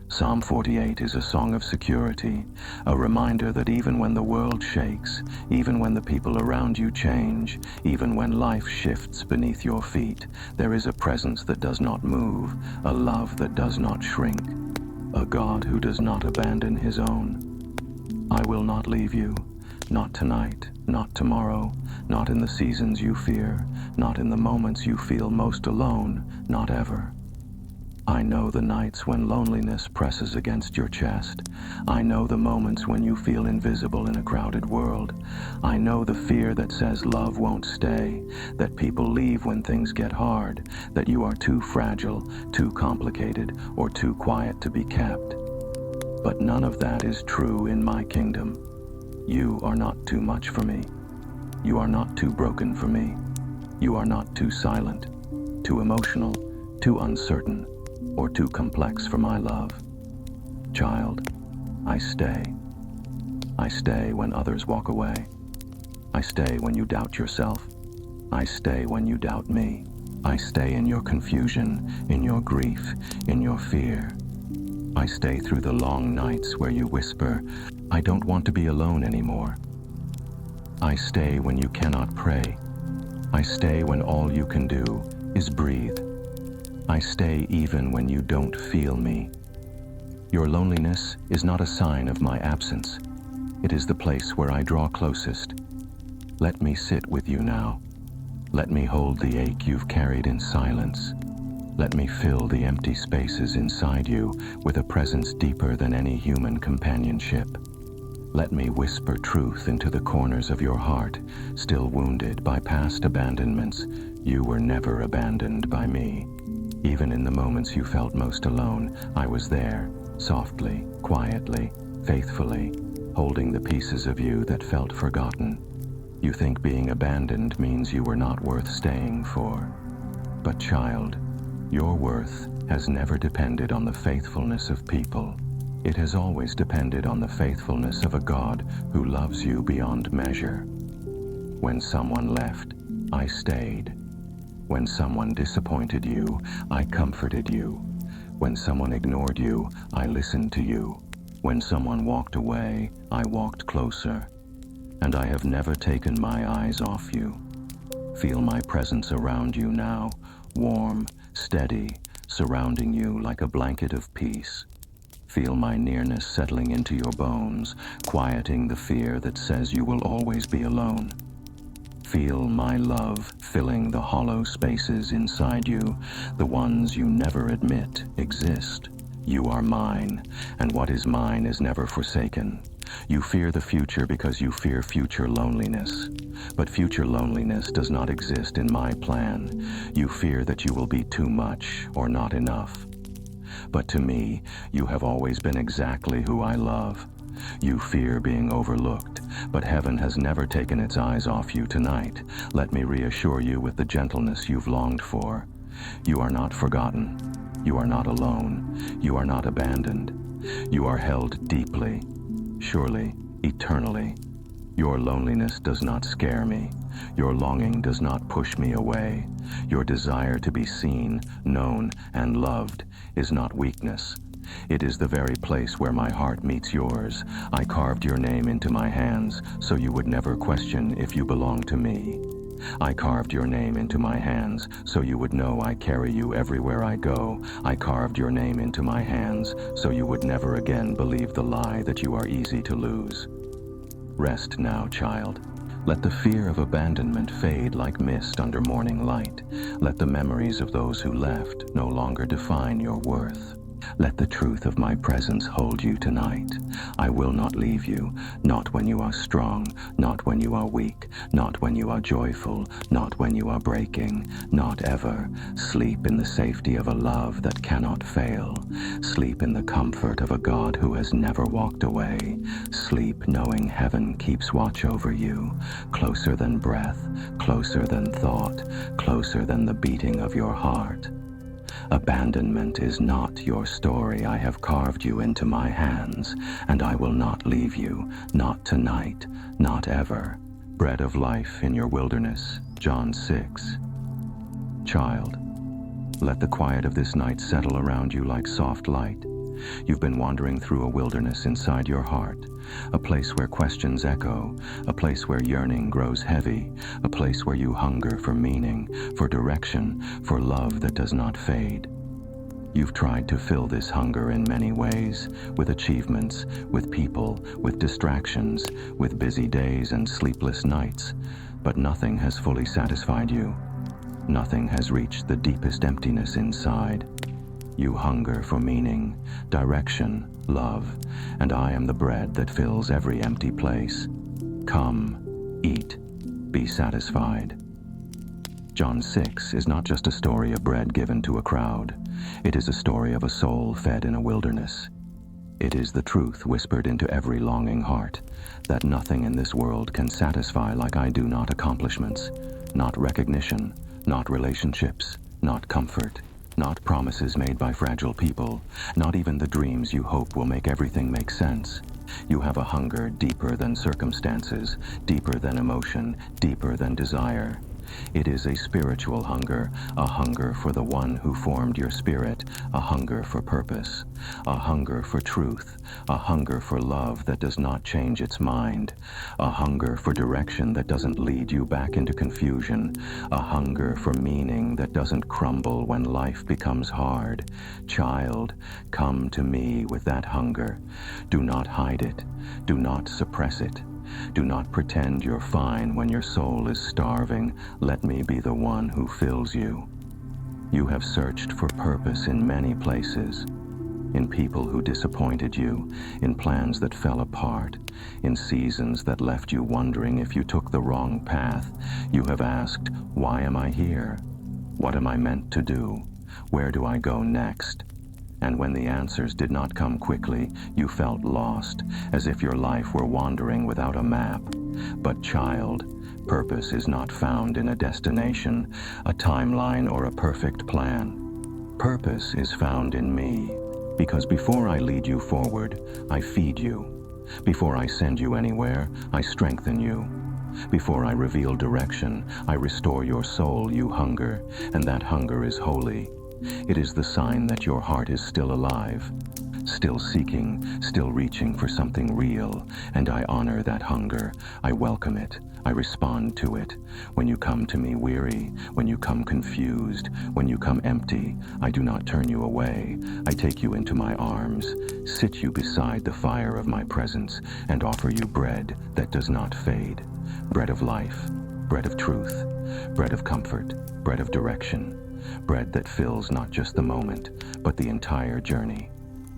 [SPEAKER 1] Psalm 48 is a song of security, a reminder that even when the world shakes, even when the people around you change, even when life shifts beneath your feet, there is a presence that does not move, a love that does not shrink, a God who does not abandon his own. I will not leave you, not tonight, not tomorrow, not in the seasons you fear, not in the moments you feel most alone, not ever. I know the nights when loneliness presses against your chest. I know the moments when you feel invisible in a crowded world. I know the fear that says love won't stay, that people leave when things get hard, that you are too fragile, too complicated, or too quiet to be kept. But none of that is true in my kingdom. You are not too much for me. You are not too broken for me. You are not too silent, too emotional, too uncertain, or too complex for my love. Child, I stay. I stay when others walk away. I stay when you doubt yourself. I stay when you doubt me. I stay in your confusion, in your grief, in your fear. I stay through the long nights where you whisper, I don't want to be alone anymore. I stay when you cannot pray. I stay when all you can do is breathe. I stay even when you don't feel me. Your loneliness is not a sign of my absence. It is the place where I draw closest. Let me sit with you now. Let me hold the ache you've carried in silence. Let me fill the empty spaces inside you with a presence deeper than any human companionship. Let me whisper truth into the corners of your heart, still wounded by past abandonments. You were never abandoned by me. Even in the moments you felt most alone, I was there, softly, quietly, faithfully, holding the pieces of you that felt forgotten. You think being abandoned means you were not worth staying for. But child, Your worth has never depended on the faithfulness of people. It has always depended on the faithfulness of a God who loves you beyond measure. When someone left, I stayed. When someone disappointed you, I comforted you. When someone ignored you, I listened to you. When someone walked away, I walked closer. And I have never taken my eyes off you. Feel my presence around you now, warm, steady, surrounding you like a blanket of peace. Feel my nearness settling into your bones, quieting the fear that says you will always be alone. Feel my love filling the hollow spaces inside you, the ones you never admit exist. You are mine, and what is mine is never forsaken. You fear the future because you fear future loneliness. But future loneliness does not exist in my plan. You fear that you will be too much or not enough. But to me, you have always been exactly who I love. You fear being overlooked, but heaven has never taken its eyes off you tonight. Let me reassure you with the gentleness you've longed for. You are not forgotten. You are not alone. You are not abandoned. You are held deeply, surely, eternally. Your loneliness does not scare me. Your longing does not push me away. Your desire to be seen, known, and loved is not weakness. It is the very place where my heart meets yours. I carved your name into my hands so you would never question if you belong to me. I carved your name into my hands so you would know I carry you everywhere I go. I carved your name into my hands so you would never again believe the lie that you are easy to lose. Rest now, child. Let the fear of abandonment fade like mist under morning light. Let the memories of those who left no longer define your worth. Let the truth of my presence hold you tonight. I will not leave you, not when you are strong, not when you are weak, not when you are joyful, not when you are breaking, not ever. Sleep in the safety of a love that cannot fail. Sleep in the comfort of a God who has never walked away. Sleep knowing heaven keeps watch over you, closer than breath, closer than thought, closer than the beating of your heart. Abandonment is not your story. I have carved you into my hands, and I will not leave you, not tonight, not ever. Bread of life in your wilderness, John 6. Child, let the quiet of this night settle around you like soft light. You've been wandering through a wilderness inside your heart, a place where questions echo, a place where yearning grows heavy, a place where you hunger for meaning, for direction, for love that does not fade. You've tried to fill this hunger in many ways, with achievements, with people, with distractions, with busy days and sleepless nights, but nothing has fully satisfied you. Nothing has reached the deepest emptiness inside. You hunger for meaning, direction, love, and I am the bread that fills every empty place. Come, eat, be satisfied. John 6 is not just a story of bread given to a crowd. It is a story of a soul fed in a wilderness. It is the truth whispered into every longing heart, that nothing in this world can satisfy like I do. Not accomplishments, not recognition, not relationships, not comfort, not promises made by fragile people, not even the dreams you hope will make everything make sense. You have a hunger deeper than circumstances, deeper than emotion, deeper than desire. It is a spiritual hunger, a hunger for the one who formed your spirit, a hunger for purpose, a hunger for truth, a hunger for love that does not change its mind, a hunger for direction that doesn't lead you back into confusion, a hunger for meaning that doesn't crumble when life becomes hard. Child, come to me with that hunger. Do not hide it. Do not suppress it. Do not pretend you're fine when your soul is starving. Let me be the one who fills you. You have searched for purpose in many places, in people who disappointed you, in plans that fell apart, in seasons that left you wondering if you took the wrong path. You have asked, why am I here? What am I meant to do? Where do I go next? And when the answers did not come quickly, you felt lost, as if your life were wandering without a map. But child, purpose is not found in a destination, a timeline, or a perfect plan. Purpose is found in me, because before I lead you forward, I feed you. Before I send you anywhere, I strengthen you. Before I reveal direction, I restore your soul, you hunger, and that hunger is holy. It is the sign that your heart is still alive, still seeking, still reaching for something real, and I honor that hunger. I welcome it. I respond to it. When you come to me weary, when you come confused, when you come empty, I do not turn you away. I take you into my arms, sit you beside the fire of my presence, and offer you bread that does not fade. Bread of life, bread of truth, bread of comfort, bread of direction, bread that fills not just the moment, but the entire journey.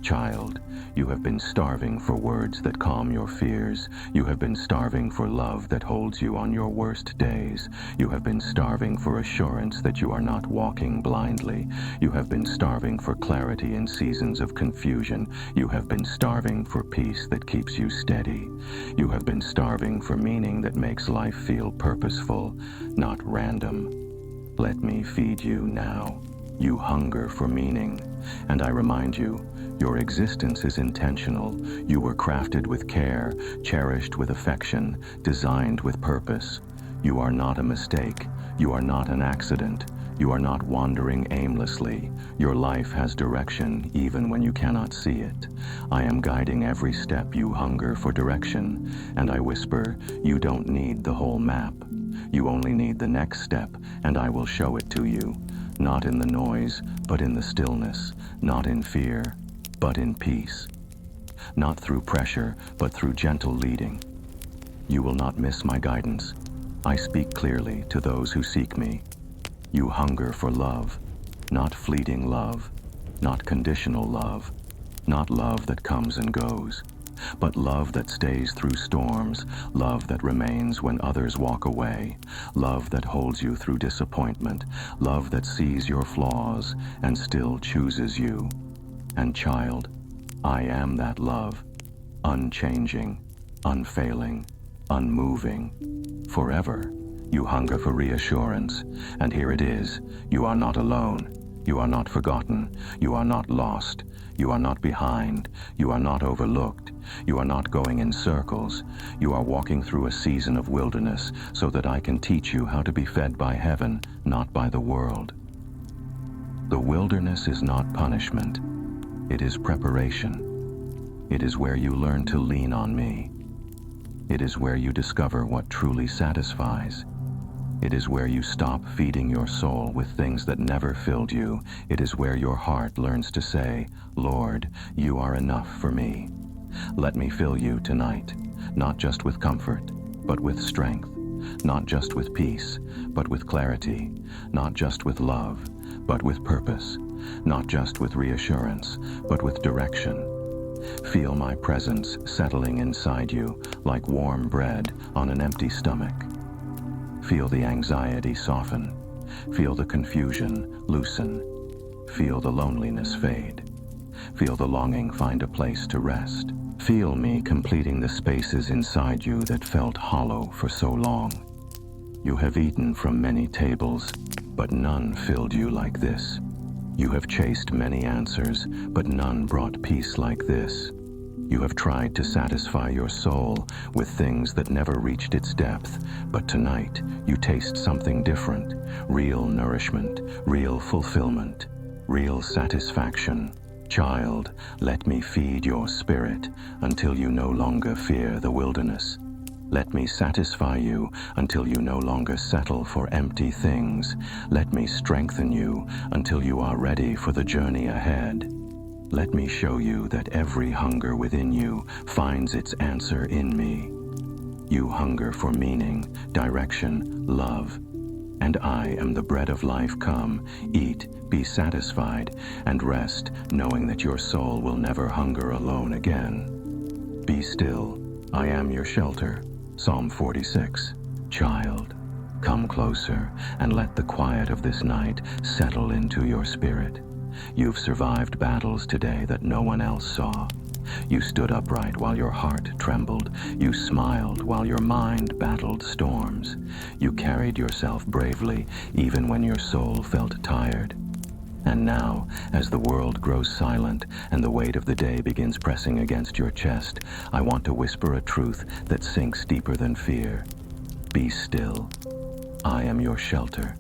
[SPEAKER 1] Child, you have been starving for words that calm your fears. You have been starving for love that holds you on your worst days. You have been starving for assurance that you are not walking blindly. You have been starving for clarity in seasons of confusion. You have been starving for peace that keeps you steady. You have been starving for meaning that makes life feel purposeful, not random. Let me feed you now. You hunger for meaning, and I remind you, your existence is intentional. You were crafted with care, cherished with affection, designed with purpose. You are not a mistake. You are not an accident. You are not wandering aimlessly. Your life has direction even when you cannot see it. I am guiding every step you hunger for direction, and I whisper, you don't need the whole map. You only need the next step, and I will show it to you. Not in the noise, but in the stillness. Not in fear, but in peace. Not through pressure, but through gentle leading. You will not miss my guidance. I speak clearly to those who seek me. You hunger for love, not fleeting love, not conditional love, not love that comes and goes, but love that stays through storms, love that remains when others walk away, love that holds you through disappointment, love that sees your flaws and still chooses you. And child, I am that love, unchanging, unfailing, unmoving, forever. You hunger for reassurance, and here it is. You are not alone. You are not forgotten. You are not lost. You are not behind. You are not overlooked. You are not going in circles. You are walking through a season of wilderness so that I can teach you how to be fed by heaven, not by the world. The wilderness is not punishment. It is preparation. It is where you learn to lean on me. It is where you discover what truly satisfies. It is where you stop feeding your soul with things that never filled you. It is where your heart learns to say, Lord, you are enough for me. Let me fill you tonight, not just with comfort, but with strength, not just with peace, but with clarity, not just with love, but with purpose, not just with reassurance, but with direction. Feel my presence settling inside you like warm bread on an empty stomach. Feel the anxiety soften. Feel the confusion loosen. Feel the loneliness fade. Feel the longing find a place to rest. Feel me completing the spaces inside you that felt hollow for so long. You have eaten from many tables, but none filled you like this. You have chased many answers, but none brought peace like this. You have tried to satisfy your soul with things that never reached its depth, but tonight you taste something different. Real nourishment, real fulfillment, real satisfaction. Child, let me feed your spirit until you no longer fear the wilderness. Let me satisfy you until you no longer settle for empty things. Let me strengthen you until you are ready for the journey ahead. Let me show you that every hunger within you finds its answer in me. You hunger for meaning, direction, love. And I am the bread of life. Come, eat, be satisfied, and rest, knowing that your soul will never hunger alone again. Be still, I am your shelter. Psalm 46. Child, come closer and let the quiet of this night settle into your spirit. You've survived battles today that no one else saw. You stood upright while your heart trembled. You smiled while your mind battled storms. You carried yourself bravely even when your soul felt tired. And now, as the world grows silent and the weight of the day begins pressing against your chest, I want to whisper a truth that sinks deeper than fear. Be still. I am your shelter.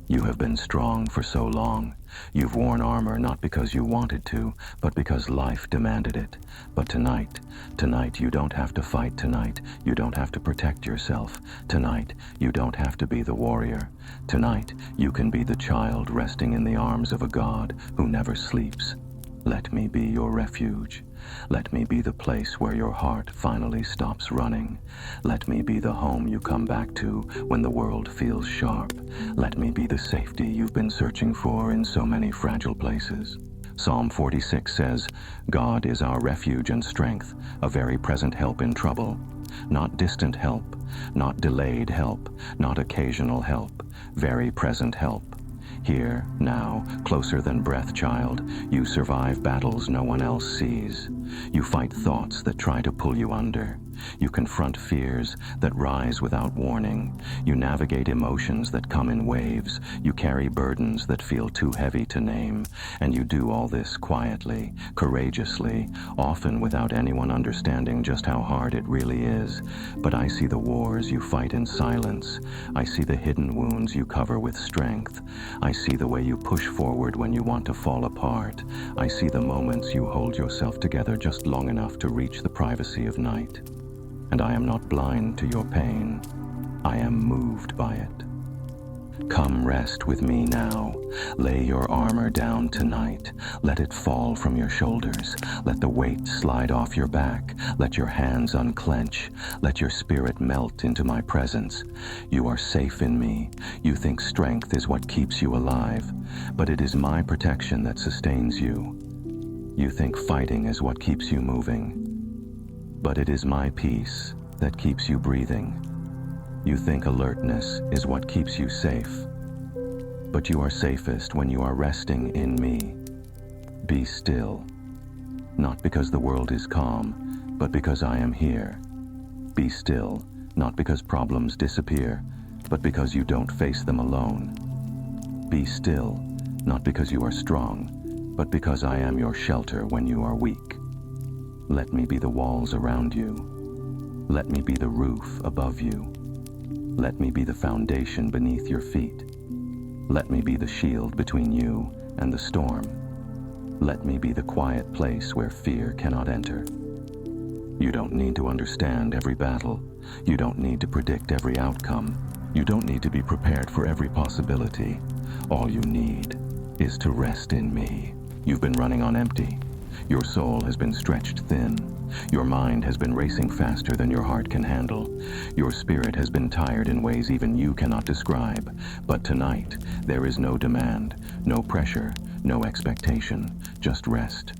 [SPEAKER 1] You have been strong for so long. You've worn armor not because you wanted to, but because life demanded it. But tonight you don't have to fight tonight. You don't have to protect yourself. Tonight, you don't have to be the warrior. Tonight, you can be the child resting in the arms of a God who never sleeps. Let me be your refuge. Let me be the place where your heart finally stops running. Let me be the home you come back to when the world feels sharp. Let me be the safety you've been searching for in so many fragile places. Psalm 46 says, God is our refuge and strength, a very present help in trouble. Not distant help, not delayed help, not occasional help, very present help. Here, now, closer than breath, child, you survive battles no one else sees. You fight thoughts that try to pull you under. You confront fears that rise without warning. You navigate emotions that come in waves. You carry burdens that feel too heavy to name. And you do all this quietly, courageously, often without anyone understanding just how hard it really is. But I see the wars you fight in silence. I see the hidden wounds you cover with strength. I see the way you push forward when you want to fall apart. I see the moments you hold yourself together just long enough to reach the privacy of night. And I am not blind to your pain. I am moved by it. Come rest with me now. Lay your armor down tonight. Let it fall from your shoulders. Let the weight slide off your back. Let your hands unclench. Let your spirit melt into my presence. You are safe in me. You think strength is what keeps you alive, but it is my protection that sustains you. You think fighting is what keeps you moving, but it is my peace that keeps you breathing. You think alertness is what keeps you safe, but you are safest when you are resting in me. Be still, not because the world is calm, but because I am here. Be still, not because problems disappear, but because you don't face them alone. Be still, not because you are strong, but because I am your shelter when you are weak. Let me be the walls around you. Let me be the roof above you. Let me be the foundation beneath your feet. Let me be the shield between you and the storm. Let me be the quiet place where fear cannot enter. You don't need to understand every battle. You don't need to predict every outcome. You don't need to be prepared for every possibility. All you need is to rest in me. You've been running on empty. Your soul has been stretched thin. Your mind has been racing faster than your heart can handle. Your spirit has been tired in ways even you cannot describe. But tonight, there is no demand, no pressure, no expectation, just rest.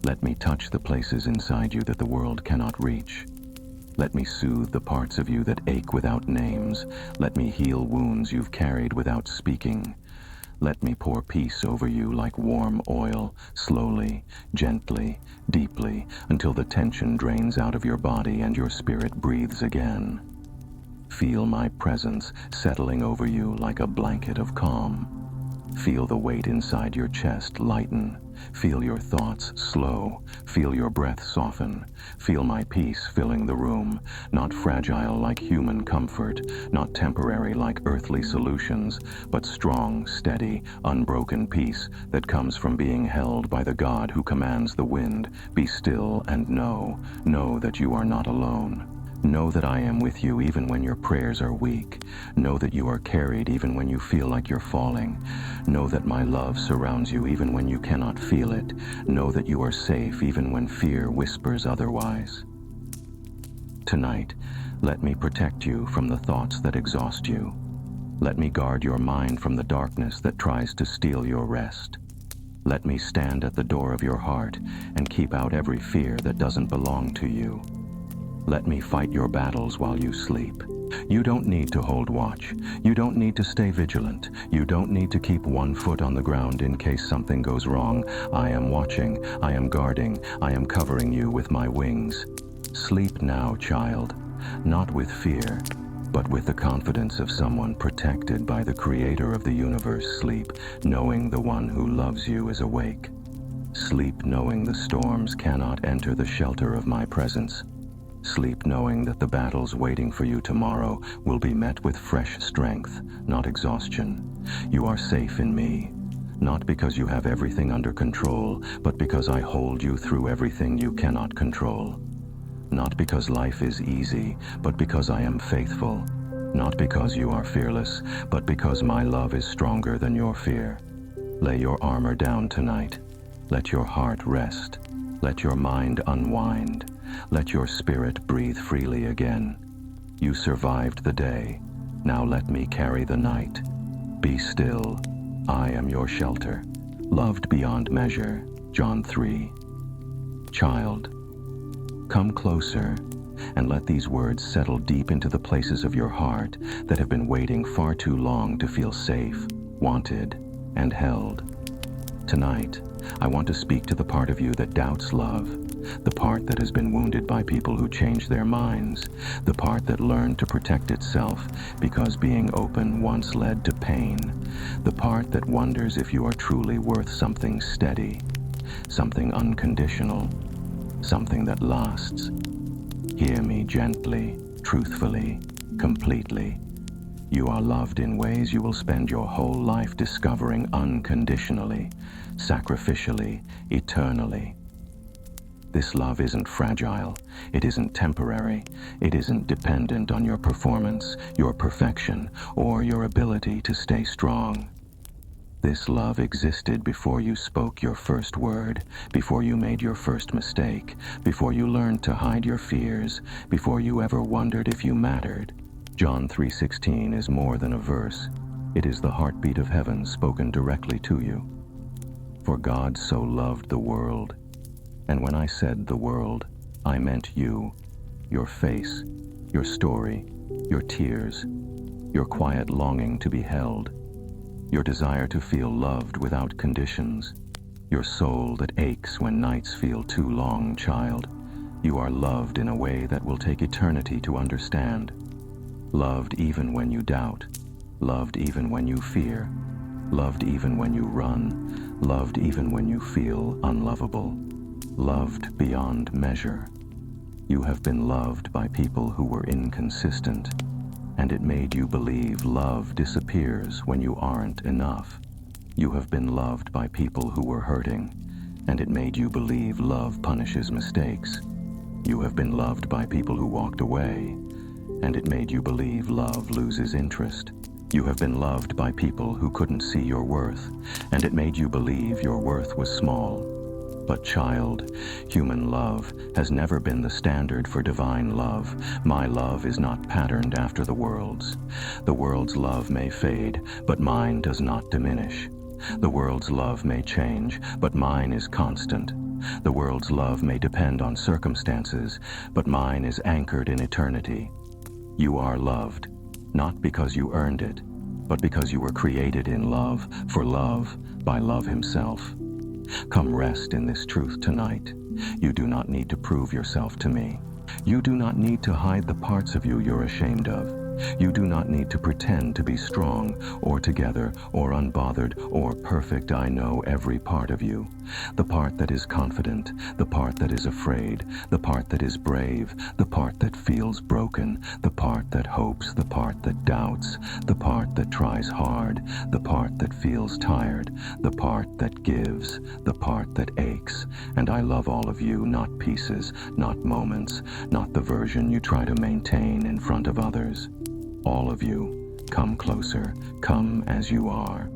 [SPEAKER 1] Let me touch the places inside you that the world cannot reach. Let me soothe the parts of you that ache without names. Let me heal wounds you've carried without speaking. Let me pour peace over you like warm oil, slowly, gently, deeply, until the tension drains out of your body and your spirit breathes again. Feel my presence settling over you like a blanket of calm. Feel the weight inside your chest lighten. Feel your thoughts slow. Feel your breath soften. Feel my peace filling the room, not fragile like human comfort, not temporary like earthly solutions, but strong, steady, unbroken peace that comes from being held by the God who commands the wind. Be still and know that you are not alone. Know that I am with you even when your prayers are weak. Know that you are carried even when you feel like you're falling. Know that my love surrounds you even when you cannot feel it. Know that you are safe even when fear whispers otherwise. Tonight, let me protect you from the thoughts that exhaust you. Let me guard your mind from the darkness that tries to steal your rest. Let me stand at the door of your heart and keep out every fear that doesn't belong to you. Let me fight your battles while you sleep. You don't need to hold watch. You don't need to stay vigilant. You don't need to keep one foot on the ground in case something goes wrong. I am watching. I am guarding. I am covering you with my wings. Sleep now, child. Not with fear, but with the confidence of someone protected by the creator of the universe. Sleep, knowing the one who loves you is awake. Sleep, knowing the storms cannot enter the shelter of my presence. Sleep, knowing that the battles waiting for you tomorrow will be met with fresh strength, not exhaustion. You are safe in me, not because you have everything under control, but because I hold you through everything you cannot control. Not because life is easy, but because I am faithful. Not because you are fearless, but because my love is stronger than your fear. Lay your armor down tonight. Let your heart rest. Let your mind unwind. Let your spirit breathe freely again. You survived the day. Now let me carry the night. Be still. I am your shelter. Loved beyond measure. John 3. Child, come closer and let these words settle deep into the places of your heart that have been waiting far too long to feel safe, wanted, and held. Tonight, I want to speak to the part of you that doubts love, the part that has been wounded by people who changed their minds, the part that learned to protect itself because being open once led to pain, the part that wonders if you are truly worth something steady, something unconditional, something that lasts. Hear me gently, truthfully, completely. You are loved in ways you will spend your whole life discovering unconditionally, sacrificially, eternally. This love isn't fragile, it isn't temporary, it isn't dependent on your performance, your perfection, or your ability to stay strong. This love existed before you spoke your first word, before you made your first mistake, before you learned to hide your fears, before you ever wondered if you mattered. John 3:16 is more than a verse. It is the heartbeat of heaven spoken directly to you. For God so loved the world, and when I said the world, I meant you, your face, your story, your tears, your quiet longing to be held, your desire to feel loved without conditions, your soul that aches when nights feel too long. Child, you are loved in a way that will take eternity to understand. Loved even when you doubt, loved even when you fear, loved even when you run, loved even when you feel unlovable, loved beyond measure. You have been loved by people who were inconsistent, and it made you believe love disappears when you aren't enough. You have been loved by people who were hurting, and it made you believe love punishes mistakes. You have been loved by people who walked away, and it made you believe love loses interest. You have been loved by people who couldn't see your worth, and it made you believe your worth was small. But child, human love has never been the standard for divine love. My love is not patterned after the world's. The world's love may fade, but mine does not diminish. The world's love may change, but mine is constant. The world's love may depend on circumstances, but mine is anchored in eternity. You are loved, not because you earned it, but because you were created in love, for love, by love himself. Come rest in this truth tonight. You do not need to prove yourself to me. You do not need to hide the parts of you you're ashamed of. You do not need to pretend to be strong, or together, or unbothered, or perfect. I know every part of you. The part that is confident, the part that is afraid, the part that is brave, the part that feels broken, the part that hopes, the part that doubts, the part that tries hard, the part that feels tired, the part that gives, the part that aches. And I love all of you, not pieces, not moments, not the version you try to maintain in front of others. All of you, come closer, come as you are.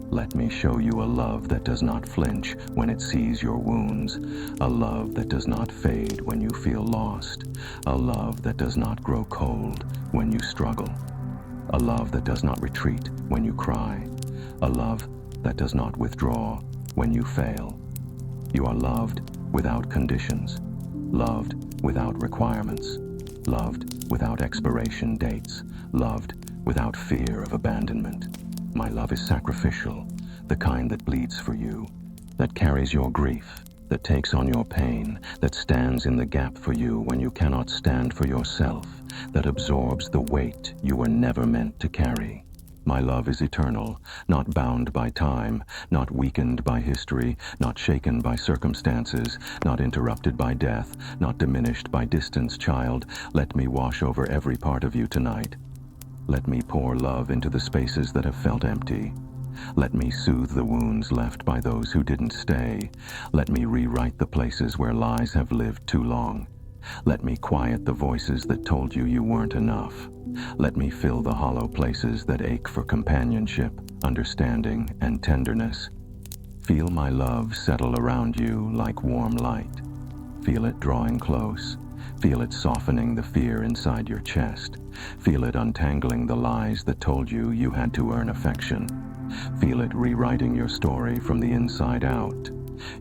[SPEAKER 1] Let me show you a love that does not flinch when it sees your wounds, a love that does not fade when you feel lost, a love that does not grow cold when you struggle, a love that does not retreat when you cry, a love that does not withdraw when you fail. You are loved without conditions, loved without requirements, loved without expiration dates, loved without fear of abandonment. My love is sacrificial, the kind that bleeds for you, that carries your grief, that takes on your pain, that stands in the gap for you when you cannot stand for yourself, that absorbs the weight you were never meant to carry. My love is eternal, not bound by time, not weakened by history, not shaken by circumstances, not interrupted by death, not diminished by distance. Child, let me wash over every part of you tonight. Let me pour love into the spaces that have felt empty. Let me soothe the wounds left by those who didn't stay. Let me rewrite the places where lies have lived too long. Let me quiet the voices that told you you weren't enough. Let me fill the hollow places that ache for companionship, understanding, and tenderness. Feel my love settle around you like warm light. Feel it drawing close. Feel it softening the fear inside your chest. Feel it untangling the lies that told you you had to earn affection. Feel it rewriting your story from the inside out.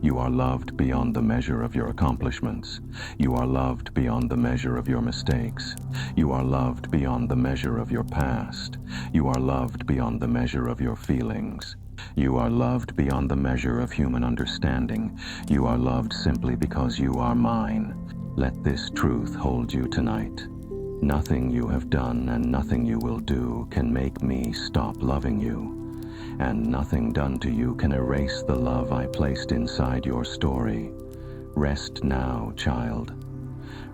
[SPEAKER 1] You are loved beyond the measure of your accomplishments. You are loved beyond the measure of your mistakes. You are loved beyond the measure of your past. You are loved beyond the measure of your feelings. You are loved beyond the measure of human understanding. You are loved simply because you are mine. Let this truth hold you tonight. Nothing you have done and nothing you will do can make me stop loving you. And nothing done to you can erase the love I placed inside your story. Rest now, child.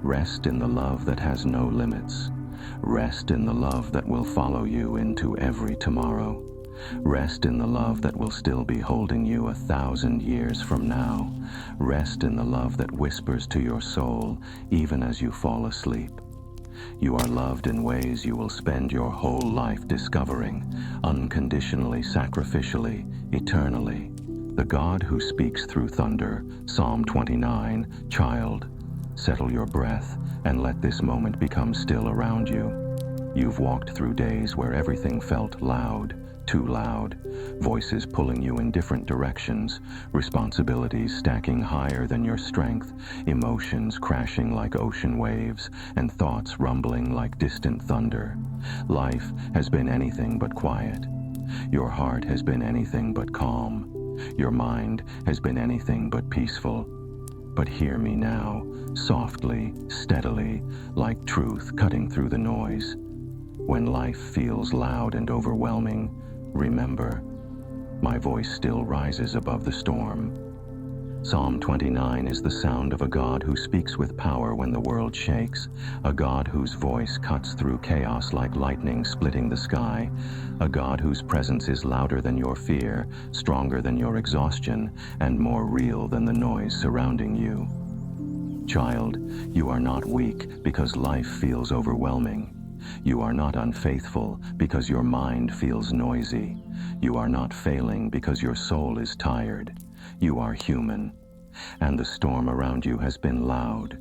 [SPEAKER 1] Rest in the love that has no limits. Rest in the love that will follow you into every tomorrow. Rest in the love that will still be holding you 1,000 years from now. Rest in the love that whispers to your soul even as you fall asleep. You are loved in ways you will spend your whole life discovering, unconditionally, sacrificially, eternally. The God who speaks through thunder, Psalm 29, child, settle your breath and let this moment become still around you. You've walked through days where everything felt loud, too loud, voices pulling you in different directions, responsibilities stacking higher than your strength, emotions crashing like ocean waves, and thoughts rumbling like distant thunder. Life has been anything but quiet. Your heart has been anything but calm. Your mind has been anything but peaceful. But hear me now, softly, steadily, like truth cutting through the noise. When life feels loud and overwhelming, remember, my voice still rises above the storm. Psalm 29 is the sound of a God who speaks with power when the world shakes, a God whose voice cuts through chaos like lightning splitting the sky, a God whose presence is louder than your fear, stronger than your exhaustion, and more real than the noise surrounding you. Child, you are not weak because life feels overwhelming. You are not unfaithful because your mind feels noisy. You are not failing because your soul is tired. You are human, and the storm around you has been loud.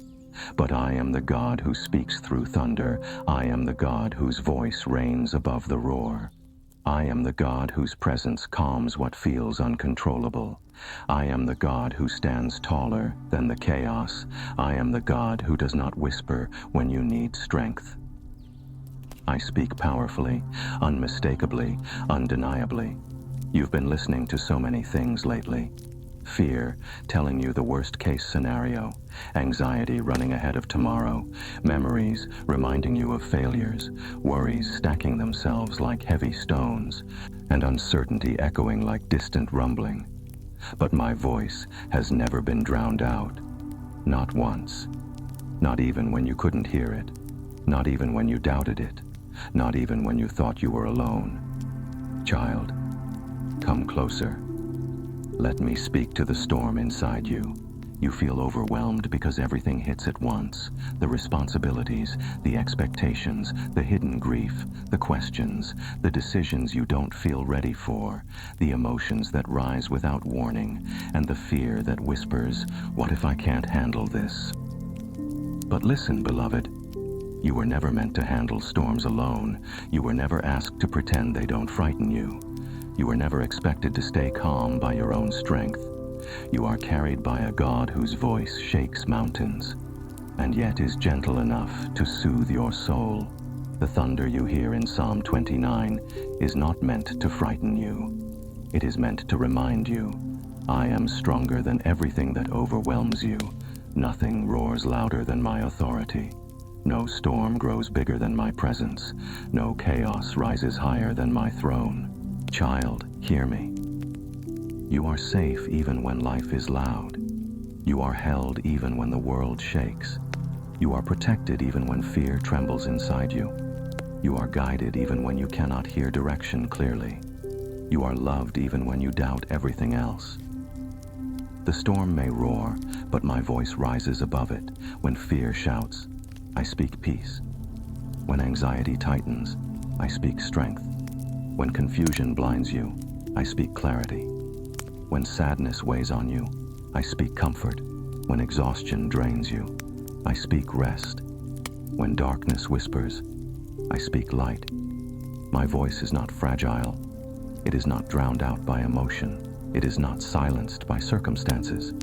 [SPEAKER 1] But I am the God who speaks through thunder. I am the God whose voice reigns above the roar. I am the God whose presence calms what feels uncontrollable. I am the God who stands taller than the chaos. I am the God who does not whisper when you need strength. I speak powerfully, unmistakably, undeniably. You've been listening to so many things lately. Fear telling you the worst-case scenario, anxiety running ahead of tomorrow, memories reminding you of failures, worries stacking themselves like heavy stones, and uncertainty echoing like distant rumbling. But my voice has never been drowned out. Not once. Not even when you couldn't hear it. Not even when you doubted it. Not even when you thought you were alone. Child, come closer. Let me speak to the storm inside you. You feel overwhelmed because everything hits at once. The responsibilities, the expectations, the hidden grief, the questions, the decisions you don't feel ready for, the emotions that rise without warning, and the fear that whispers, "What if I can't handle this?" But listen, beloved. You were never meant to handle storms alone. You were never asked to pretend they don't frighten you. You were never expected to stay calm by your own strength. You are carried by a God whose voice shakes mountains, and yet is gentle enough to soothe your soul. The thunder you hear in Psalm 29 is not meant to frighten you. It is meant to remind you, I am stronger than everything that overwhelms you. Nothing roars louder than my authority. No storm grows bigger than my presence. No chaos rises higher than my throne. Child, hear me. You are safe even when life is loud. You are held even when the world shakes. You are protected even when fear trembles inside you. You are guided even when you cannot hear direction clearly. You are loved even when you doubt everything else. The storm may roar, but my voice rises above it. When fear shouts, I speak peace. When anxiety tightens, I speak strength. When confusion blinds you, I speak clarity. When sadness weighs on you, I speak comfort. When exhaustion drains you, I speak rest. When darkness whispers, I speak light. My voice is not fragile. It is not drowned out by emotion. It is not silenced by circumstances.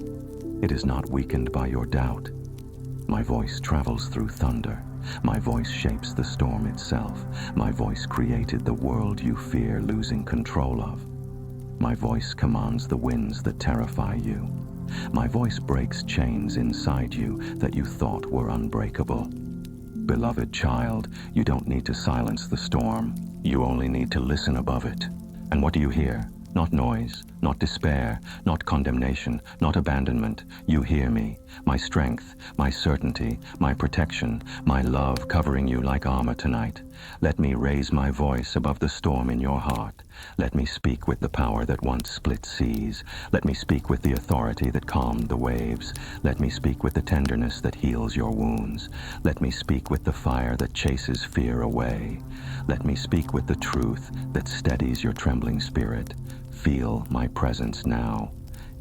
[SPEAKER 1] It is not weakened by your doubt. My voice travels through thunder. My voice shapes the storm itself. My voice created the world you fear losing control of. My voice commands the winds that terrify you. My voice breaks chains inside you that you thought were unbreakable. Beloved child, you don't need to silence the storm. You only need to listen above it. And what do you hear? Not noise, not despair, not condemnation, not abandonment. You hear me, my strength, my certainty, my protection, my love covering you like armor tonight. Let me raise my voice above the storm in your heart. Let me speak with the power that once split seas. Let me speak with the authority that calmed the waves. Let me speak with the tenderness that heals your wounds. Let me speak with the fire that chases fear away. Let me speak with the truth that steadies your trembling spirit. Feel my presence now,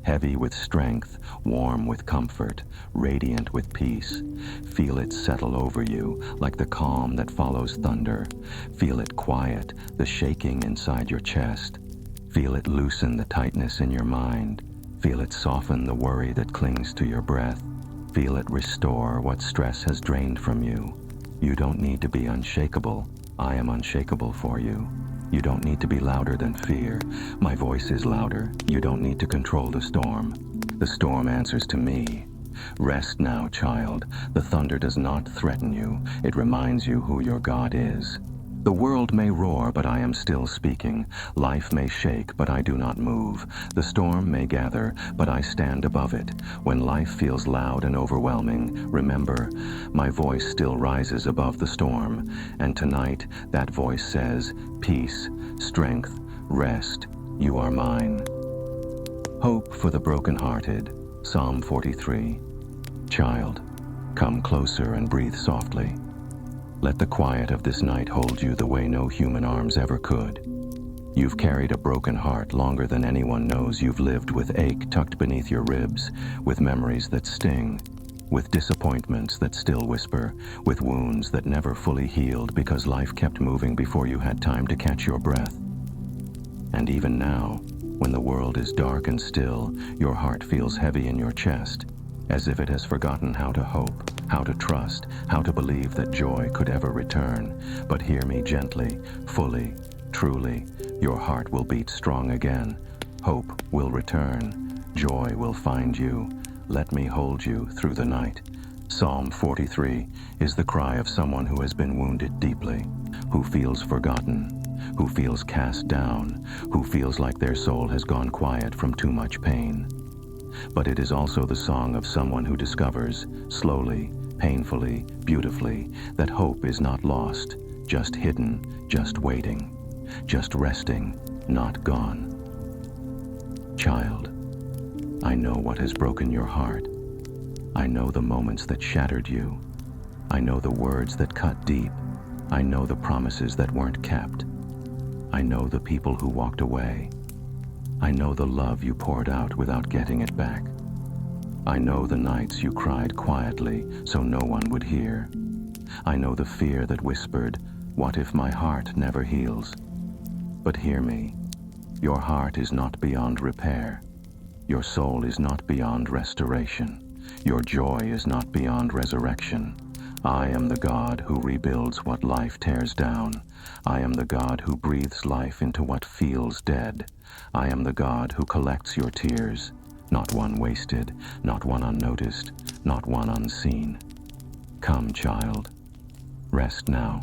[SPEAKER 1] heavy with strength, warm with comfort, radiant with peace. Feel it settle over you like the calm that follows thunder. Feel it quiet the shaking inside your chest. Feel it loosen the tightness in your mind. Feel it soften the worry that clings to your breath. Feel it restore what stress has drained from you. You don't need to be unshakable. I am unshakable for you. You don't need to be louder than fear. My voice is louder. You don't need to control the storm. The storm answers to me. Rest now, child. The thunder does not threaten you. It reminds you who your God is. The world may roar, but I am still speaking. Life may shake, but I do not move. The storm may gather, but I stand above it. When life feels loud and overwhelming, remember, my voice still rises above the storm. And tonight, that voice says, peace, strength, rest, you are mine. Hope for the brokenhearted, Psalm 43. Child, come closer and breathe softly. Let the quiet of this night hold you the way no human arms ever could. You've carried a broken heart longer than anyone knows. You've lived with ache tucked beneath your ribs, with memories that sting, with disappointments that still whisper, with wounds that never fully healed because life kept moving before you had time to catch your breath. And even now, when the world is dark and still, your heart feels heavy in your chest, as if it has forgotten how to hope, how to trust, how to believe that joy could ever return. But hear me gently, fully, truly. Your heart will beat strong again. Hope will return. Joy will find you. Let me hold you through the night. Psalm 43 is the cry of someone who has been wounded deeply, who feels forgotten, who feels cast down, who feels like their soul has gone quiet from too much pain. But it is also the song of someone who discovers, slowly, painfully, beautifully, that hope is not lost, just hidden, just waiting, just resting, not gone. Child, I know what has broken your heart. I know the moments that shattered you. I know the words that cut deep. I know the promises that weren't kept. I know the people who walked away. I know the love you poured out without getting it back. I know the nights you cried quietly so no one would hear. I know the fear that whispered, what if my heart never heals? But hear me, your heart is not beyond repair. Your soul is not beyond restoration. Your joy is not beyond resurrection. I am the God who rebuilds what life tears down. I am the God who breathes life into what feels dead. I am the God who collects your tears, not one wasted, not one unnoticed, not one unseen. Come, child. Rest now.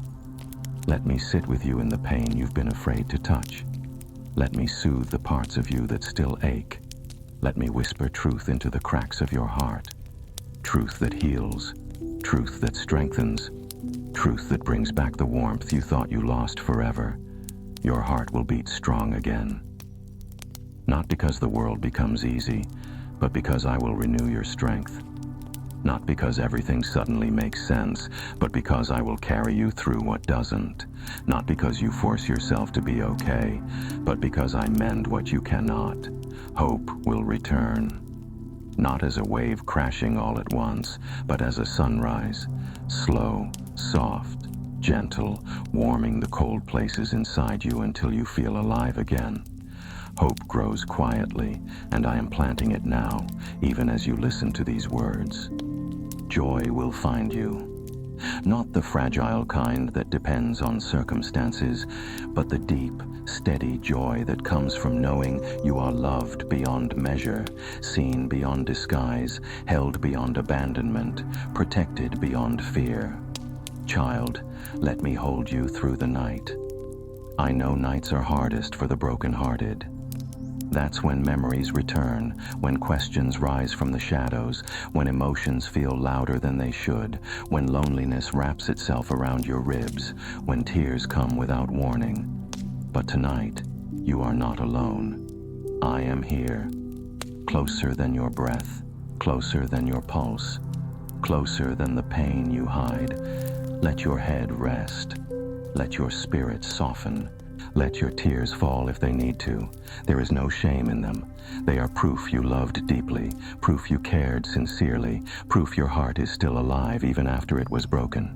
[SPEAKER 1] Let me sit with you in the pain you've been afraid to touch. Let me soothe the parts of you that still ache. Let me whisper truth into the cracks of your heart. Truth that heals, truth that strengthens, truth that brings back the warmth you thought you lost forever. Your heart will beat strong again. Not because the world becomes easy, but because I will renew your strength. Not because everything suddenly makes sense, but because I will carry you through what doesn't. Not because you force yourself to be okay, but because I mend what you cannot. Hope will return. Not as a wave crashing all at once, but as a sunrise, slow, soft, gentle, warming the cold places inside you until you feel alive again. Hope grows quietly, and I am planting it now, even as you listen to these words. Joy will find you. Not the fragile kind that depends on circumstances, but the deep, steady joy that comes from knowing you are loved beyond measure, seen beyond disguise, held beyond abandonment, protected beyond fear. Child, let me hold you through the night. I know nights are hardest for the broken-hearted. That's when memories return, when questions rise from the shadows, when emotions feel louder than they should, when loneliness wraps itself around your ribs, when tears come without warning. But tonight, you are not alone. I am here, closer than your breath, closer than your pulse, closer than the pain you hide. Let your head rest. Let your spirit soften. Let your tears fall if they need to. There is no shame in them. They are proof you loved deeply, proof you cared sincerely, proof your heart is still alive even after it was broken.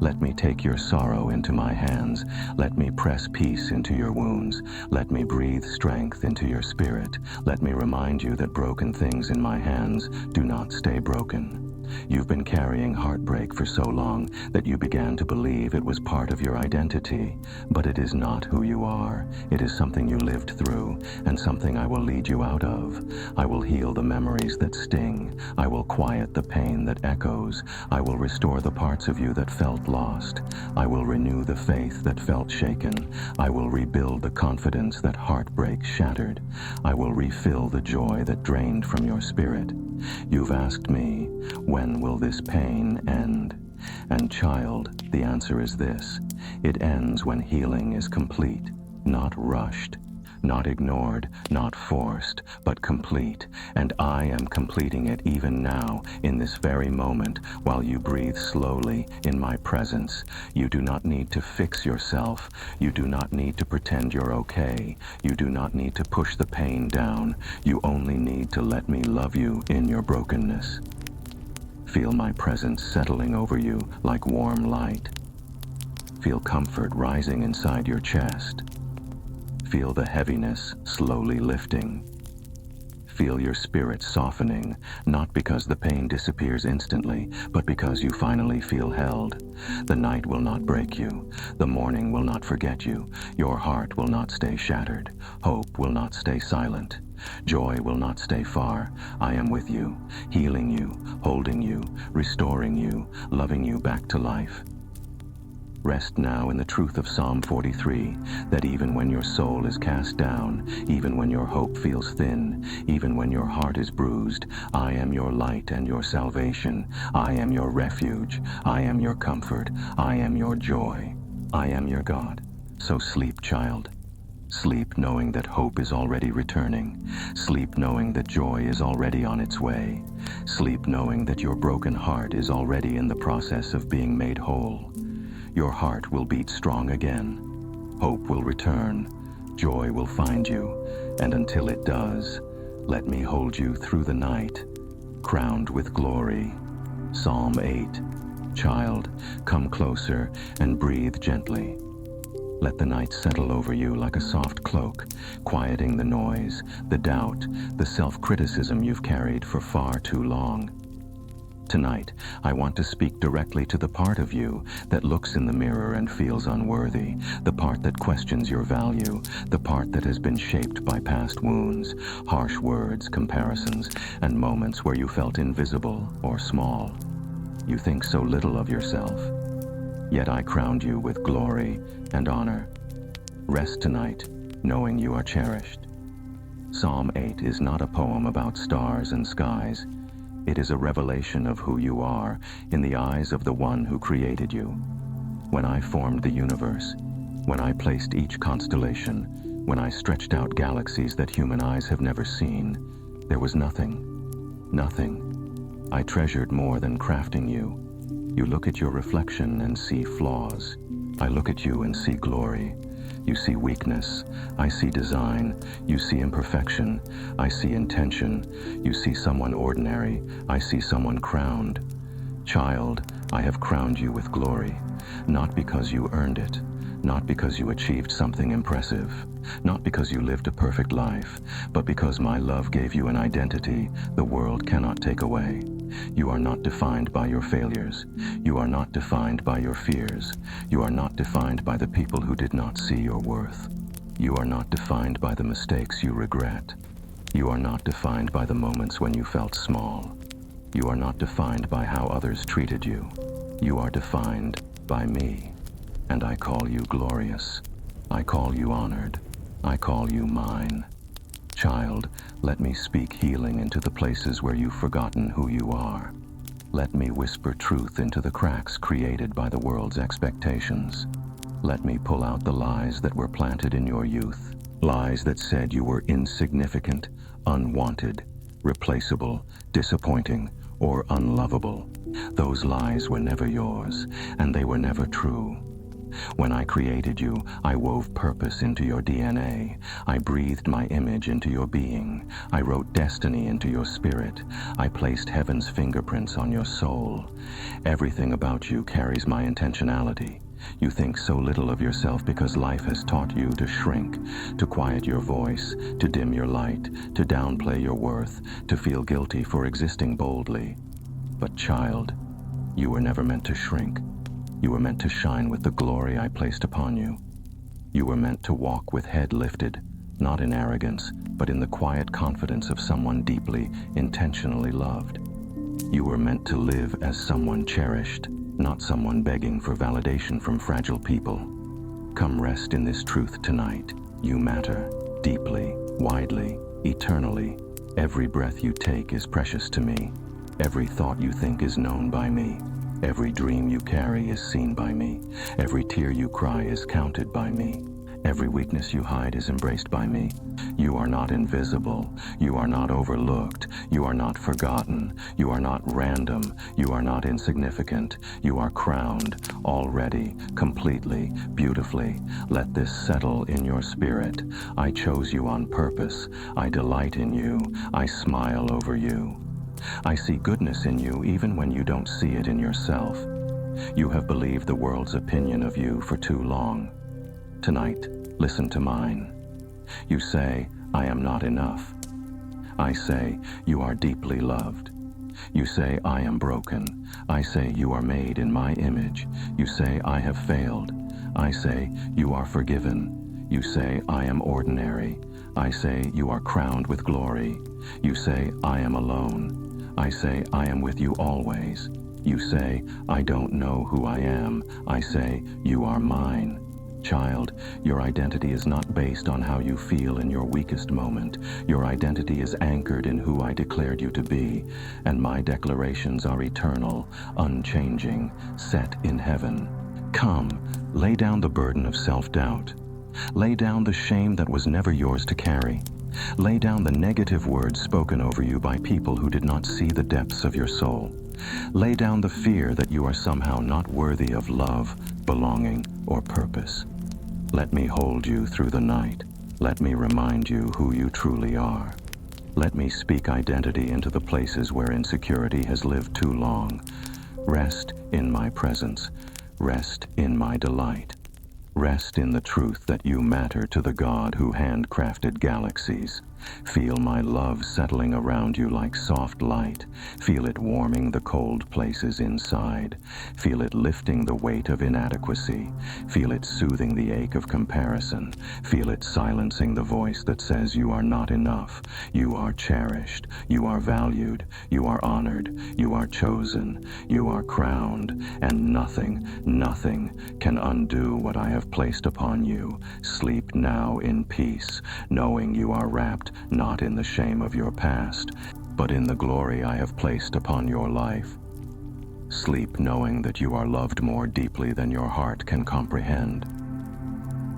[SPEAKER 1] Let me take your sorrow into my hands. Let me press peace into your wounds. Let me breathe strength into your spirit. Let me remind you that broken things in my hands do not stay broken. You've been carrying heartbreak for so long that you began to believe it was part of your identity, but it is not who you are. It is something you lived through, and something I will lead you out of. I will heal the memories that sting. I will quiet the pain that echoes. I will restore the parts of you that felt lost. I will renew the faith that felt shaken. I will rebuild the confidence that heartbreak shattered. I will refill the joy that drained from your spirit. You've asked me, when will this pain end? And child, the answer is this. It ends when healing is complete, not rushed, not ignored, not forced, but complete. And I am completing it even now, in this very moment, while you breathe slowly in my presence. You do not need to fix yourself. You do not need to pretend you're okay. You do not need to push the pain down. You only need to let me love you in your brokenness. Feel my presence settling over you like warm light. Feel comfort rising inside your chest. Feel the heaviness slowly lifting. Feel your spirit softening, not because the pain disappears instantly, but because you finally feel held. The night will not break you. The morning will not forget you. Your heart will not stay shattered. Hope will not stay silent. Joy will not stay far. I am with you, healing you, holding you, restoring you, loving you back to life. Rest now in the truth of Psalm 43, that even when your soul is cast down, even when your hope feels thin, even when your heart is bruised, I am your light and your salvation. I am your refuge. I am your comfort. I am your joy. I am your God. So sleep, child. Sleep knowing that hope is already returning. Sleep knowing that joy is already on its way. Sleep knowing that your broken heart is already in the process of being made whole. Your heart will beat strong again. Hope will return. Joy will find you. And until it does, let me hold you through the night, crowned with glory. Psalm 8. Child, come closer and breathe gently. Let the night settle over you like a soft cloak, quieting the noise, the doubt, the self-criticism you've carried for far too long. Tonight, I want to speak directly to the part of you that looks in the mirror and feels unworthy, the part that questions your value, the part that has been shaped by past wounds, harsh words, comparisons, and moments where you felt invisible or small. You think so little of yourself, yet I crowned you with glory and honor. Rest tonight, knowing you are cherished. Psalm 8 is not a poem about stars and skies. It is a revelation of who you are in the eyes of the one who created you. When I formed the universe, when I placed each constellation, when I stretched out galaxies that human eyes have never seen, there was nothing. Nothing. I treasured more than crafting you. You look at your reflection and see flaws. I look at you and see glory. You see weakness. I see design. You see imperfection. I see intention. You see someone ordinary. I see someone crowned. Child, I have crowned you with glory, not because you earned it, not because you achieved something impressive, not because you lived a perfect life, but because my love gave you an identity the world cannot take away. You are not defined by your failures. You are not defined by your fears. You are not defined by the people who did not see your worth. You are not defined by the mistakes you regret. You are not defined by the moments when you felt small. You are not defined by how others treated you. You are defined by me. And I call you glorious. I call you honored. I call you mine. Child, let me speak healing into the places where you've forgotten who you are. Let me whisper truth into the cracks created by the world's expectations. Let me pull out the lies that were planted in your youth. Lies that said you were insignificant, unwanted, replaceable, disappointing, or unlovable. Those lies were never yours, and they were never true. When I created you, I wove purpose into your DNA. I breathed my image into your being. I wrote destiny into your spirit. I placed heaven's fingerprints on your soul. Everything about you carries my intentionality. You think so little of yourself because life has taught you to shrink, to quiet your voice, to dim your light, to downplay your worth, to feel guilty for existing boldly. But child, you were never meant to shrink. You were meant to shine with the glory I placed upon you. You were meant to walk with head lifted, not in arrogance, but in the quiet confidence of someone deeply, intentionally loved. You were meant to live as someone cherished, not someone begging for validation from fragile people. Come rest in this truth tonight. You matter, deeply, widely, eternally. Every breath you take is precious to me. Every thought you think is known by me. Every dream you carry is seen by me. Every tear you cry is counted by me. Every weakness you hide is embraced by me. You are not invisible. You are not overlooked. You are not forgotten. You are not random. You are not insignificant. You are crowned, already, completely, beautifully. Let this settle in your spirit. I chose you on purpose. I delight in you. I smile over you. I see goodness in you even when you don't see it in yourself. You have believed the world's opinion of you for too long. Tonight, listen to mine. You say, I am not enough. I say, you are deeply loved. You say, I am broken. I say, you are made in my image. You say, I have failed. I say, you are forgiven. You say, I am ordinary. I say, you are crowned with glory. You say, I am alone. I say, I am with you always. You say, I don't know who I am. I say, you are mine. Child, your identity is not based on how you feel in your weakest moment. Your identity is anchored in who I declared you to be, and my declarations are eternal, unchanging, set in heaven. Come, lay down the burden of self-doubt. Lay down the shame that was never yours to carry. Lay down the negative words spoken over you by people who did not see the depths of your soul. Lay down the fear that you are somehow not worthy of love, belonging, or purpose. Let me hold you through the night. Let me remind you who you truly are. Let me speak identity into the places where insecurity has lived too long. Rest in my presence. Rest in my delight. Rest in the truth that you matter to the God who handcrafted galaxies. Feel my love settling around you like soft light. Feel it warming the cold places inside. Feel it lifting the weight of inadequacy. Feel it soothing the ache of comparison. Feel it silencing the voice that says you are not enough. You are cherished. You are valued. You are honored. You are chosen. You are crowned. And nothing can undo what I have placed upon you. Sleep now in peace, knowing you are wrapped not in the shame of your past, but in the glory I have placed upon your life. Sleep knowing that you are loved more deeply than your heart can comprehend.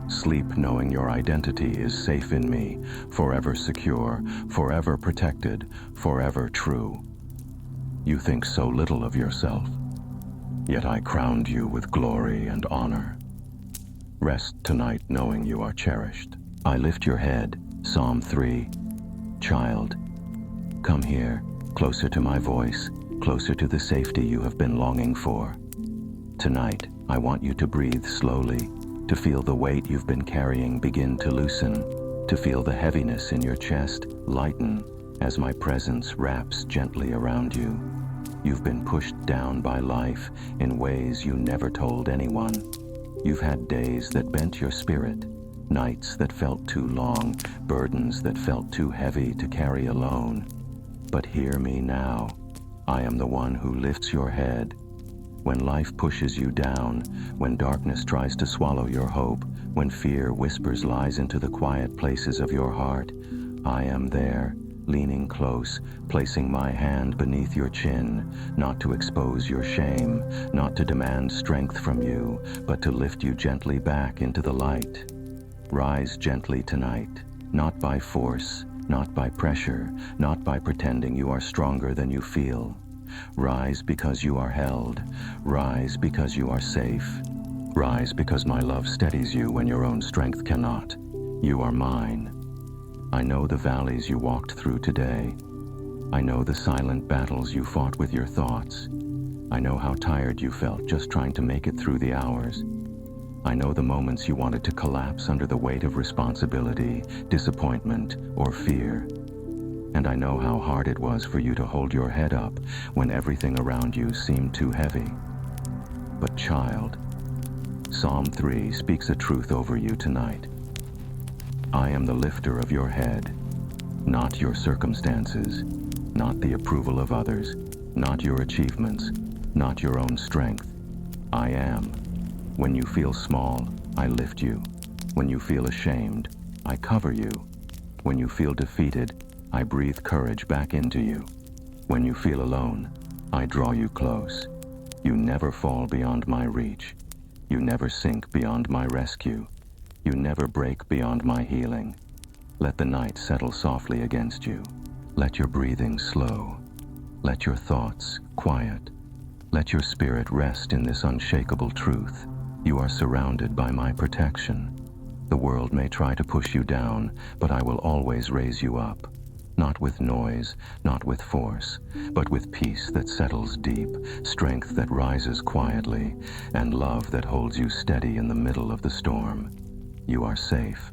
[SPEAKER 1] Sleep knowing your identity is safe in me, forever secure, forever protected, forever true. You think so little of yourself, yet I crowned you with glory and honor. Rest tonight knowing you are cherished. I lift your head. Psalm 3. Child, come here, closer to my voice, closer to the safety you have been longing for. Tonight, I want you to breathe slowly, to feel the weight you've been carrying begin to loosen, to feel the heaviness in your chest lighten as my presence wraps gently around you. You've been pushed down by life in ways you never told anyone. You've had days that bent your spirit, nights that felt too long, burdens that felt too heavy to carry alone. But hear me now. I am the one who lifts your head. When life pushes you down, when darkness tries to swallow your hope, when fear whispers lies into the quiet places of your heart, I am there, leaning close, placing my hand beneath your chin, not to expose your shame, not to demand strength from you, but to lift you gently back into the light. Rise gently tonight, not by force, not by pressure, not by pretending you are stronger than you feel. Rise because you are held. Rise because you are safe. Rise because my love steadies you when your own strength cannot. You are mine. I know the valleys you walked through today. I know the silent battles you fought with your thoughts. I know how tired you felt just trying to make it through the hours. I know the moments you wanted to collapse under the weight of responsibility, disappointment, or fear. And I know how hard it was for you to hold your head up when everything around you seemed too heavy. But child, Psalm 3 speaks a truth over you tonight. I am the lifter of your head, not your circumstances, not the approval of others, not your achievements, not your own strength. I am. When you feel small, I lift you. When you feel ashamed, I cover you. When you feel defeated, I breathe courage back into you. When you feel alone, I draw you close. You never fall beyond my reach. You never sink beyond my rescue. You never break beyond my healing. Let the night settle softly against you. Let your breathing slow. Let your thoughts quiet. Let your spirit rest in this unshakable truth. You are surrounded by my protection. The world may try to push you down, but I will always raise you up. Not with noise, not with force, but with peace that settles deep, strength that rises quietly, and love that holds you steady in the middle of the storm. You are safe.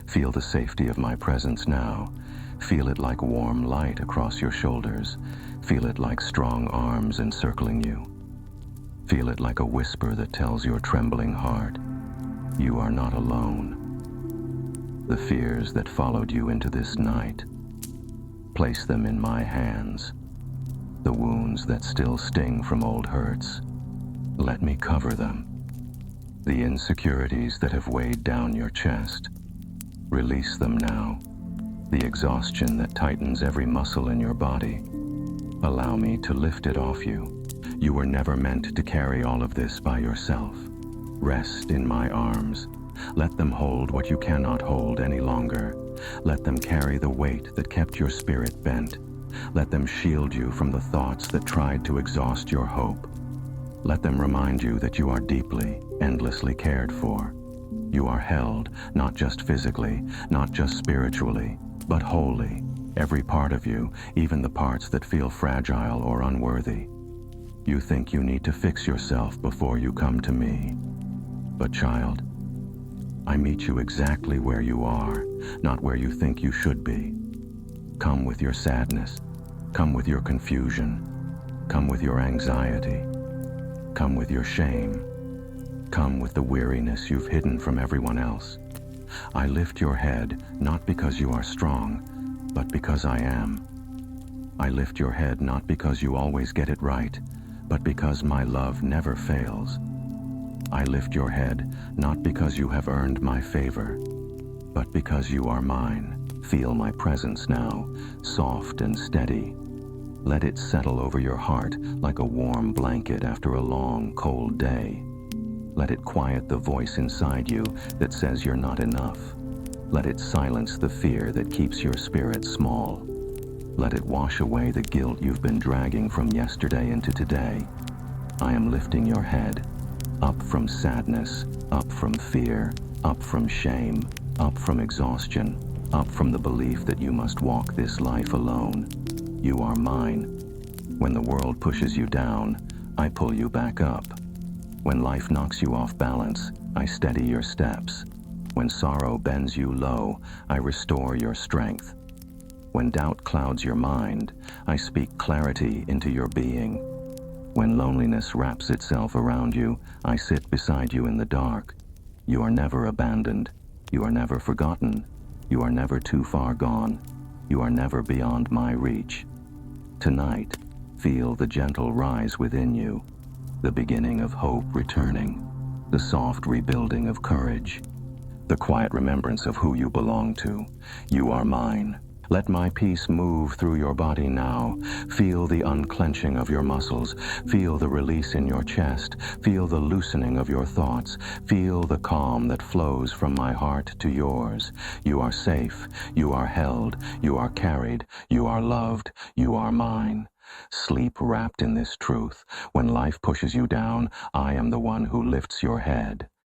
[SPEAKER 1] Feel the safety of my presence now. Feel it like warm light across your shoulders. Feel it like strong arms encircling you. Feel it like a whisper that tells your trembling heart, you are not alone. The fears that followed you into this night, place them in my hands. The wounds that still sting from old hurts, let me cover them. The insecurities that have weighed down your chest, release them now. The exhaustion that tightens every muscle in your body, allow me to lift it off you. You were never meant to carry all of this by yourself. Rest in my arms. Let them hold what you cannot hold any longer. Let them carry the weight that kept your spirit bent. Let them shield you from the thoughts that tried to exhaust your hope. Let them remind you that you are deeply, endlessly cared for. You are held, not just physically, not just spiritually, but wholly. Every part of you, even the parts that feel fragile or unworthy. You think you need to fix yourself before you come to me. But child, I meet you exactly where you are, not where you think you should be. Come with your sadness. Come with your confusion. Come with your anxiety. Come with your shame. Come with the weariness you've hidden from everyone else. I lift your head not because you are strong, but because I am. I lift your head not because you always get it right, but because my love never fails. I lift your head not because you have earned my favor, but because you are mine. Feel my presence now, soft and steady. Let it settle over your heart like a warm blanket after a long, cold day. Let it quiet the voice inside you that says you're not enough. Let it silence the fear that keeps your spirit small. Let it wash away the guilt you've been dragging from yesterday into today. I am lifting your head, up from sadness, up from fear, up from shame, up from exhaustion, up from the belief that you must walk this life alone. You are mine. When the world pushes you down, I pull you back up. When life knocks you off balance, I steady your steps. When sorrow bends you low, I restore your strength. When doubt clouds your mind, I speak clarity into your being. When loneliness wraps itself around you, I sit beside you in the dark. You are never abandoned. You are never forgotten. You are never too far gone. You are never beyond my reach. Tonight, feel the gentle rise within you, the beginning of hope returning, the soft rebuilding of courage, the quiet remembrance of who you belong to. You are mine. Let my peace move through your body now. Feel the unclenching of your muscles. Feel the release in your chest. Feel the loosening of your thoughts. Feel the calm that flows from my heart to yours. You are safe. You are held. You are carried. You are loved. You are mine. Sleep wrapped in this truth. When life pushes you down, I am the one who lifts your head.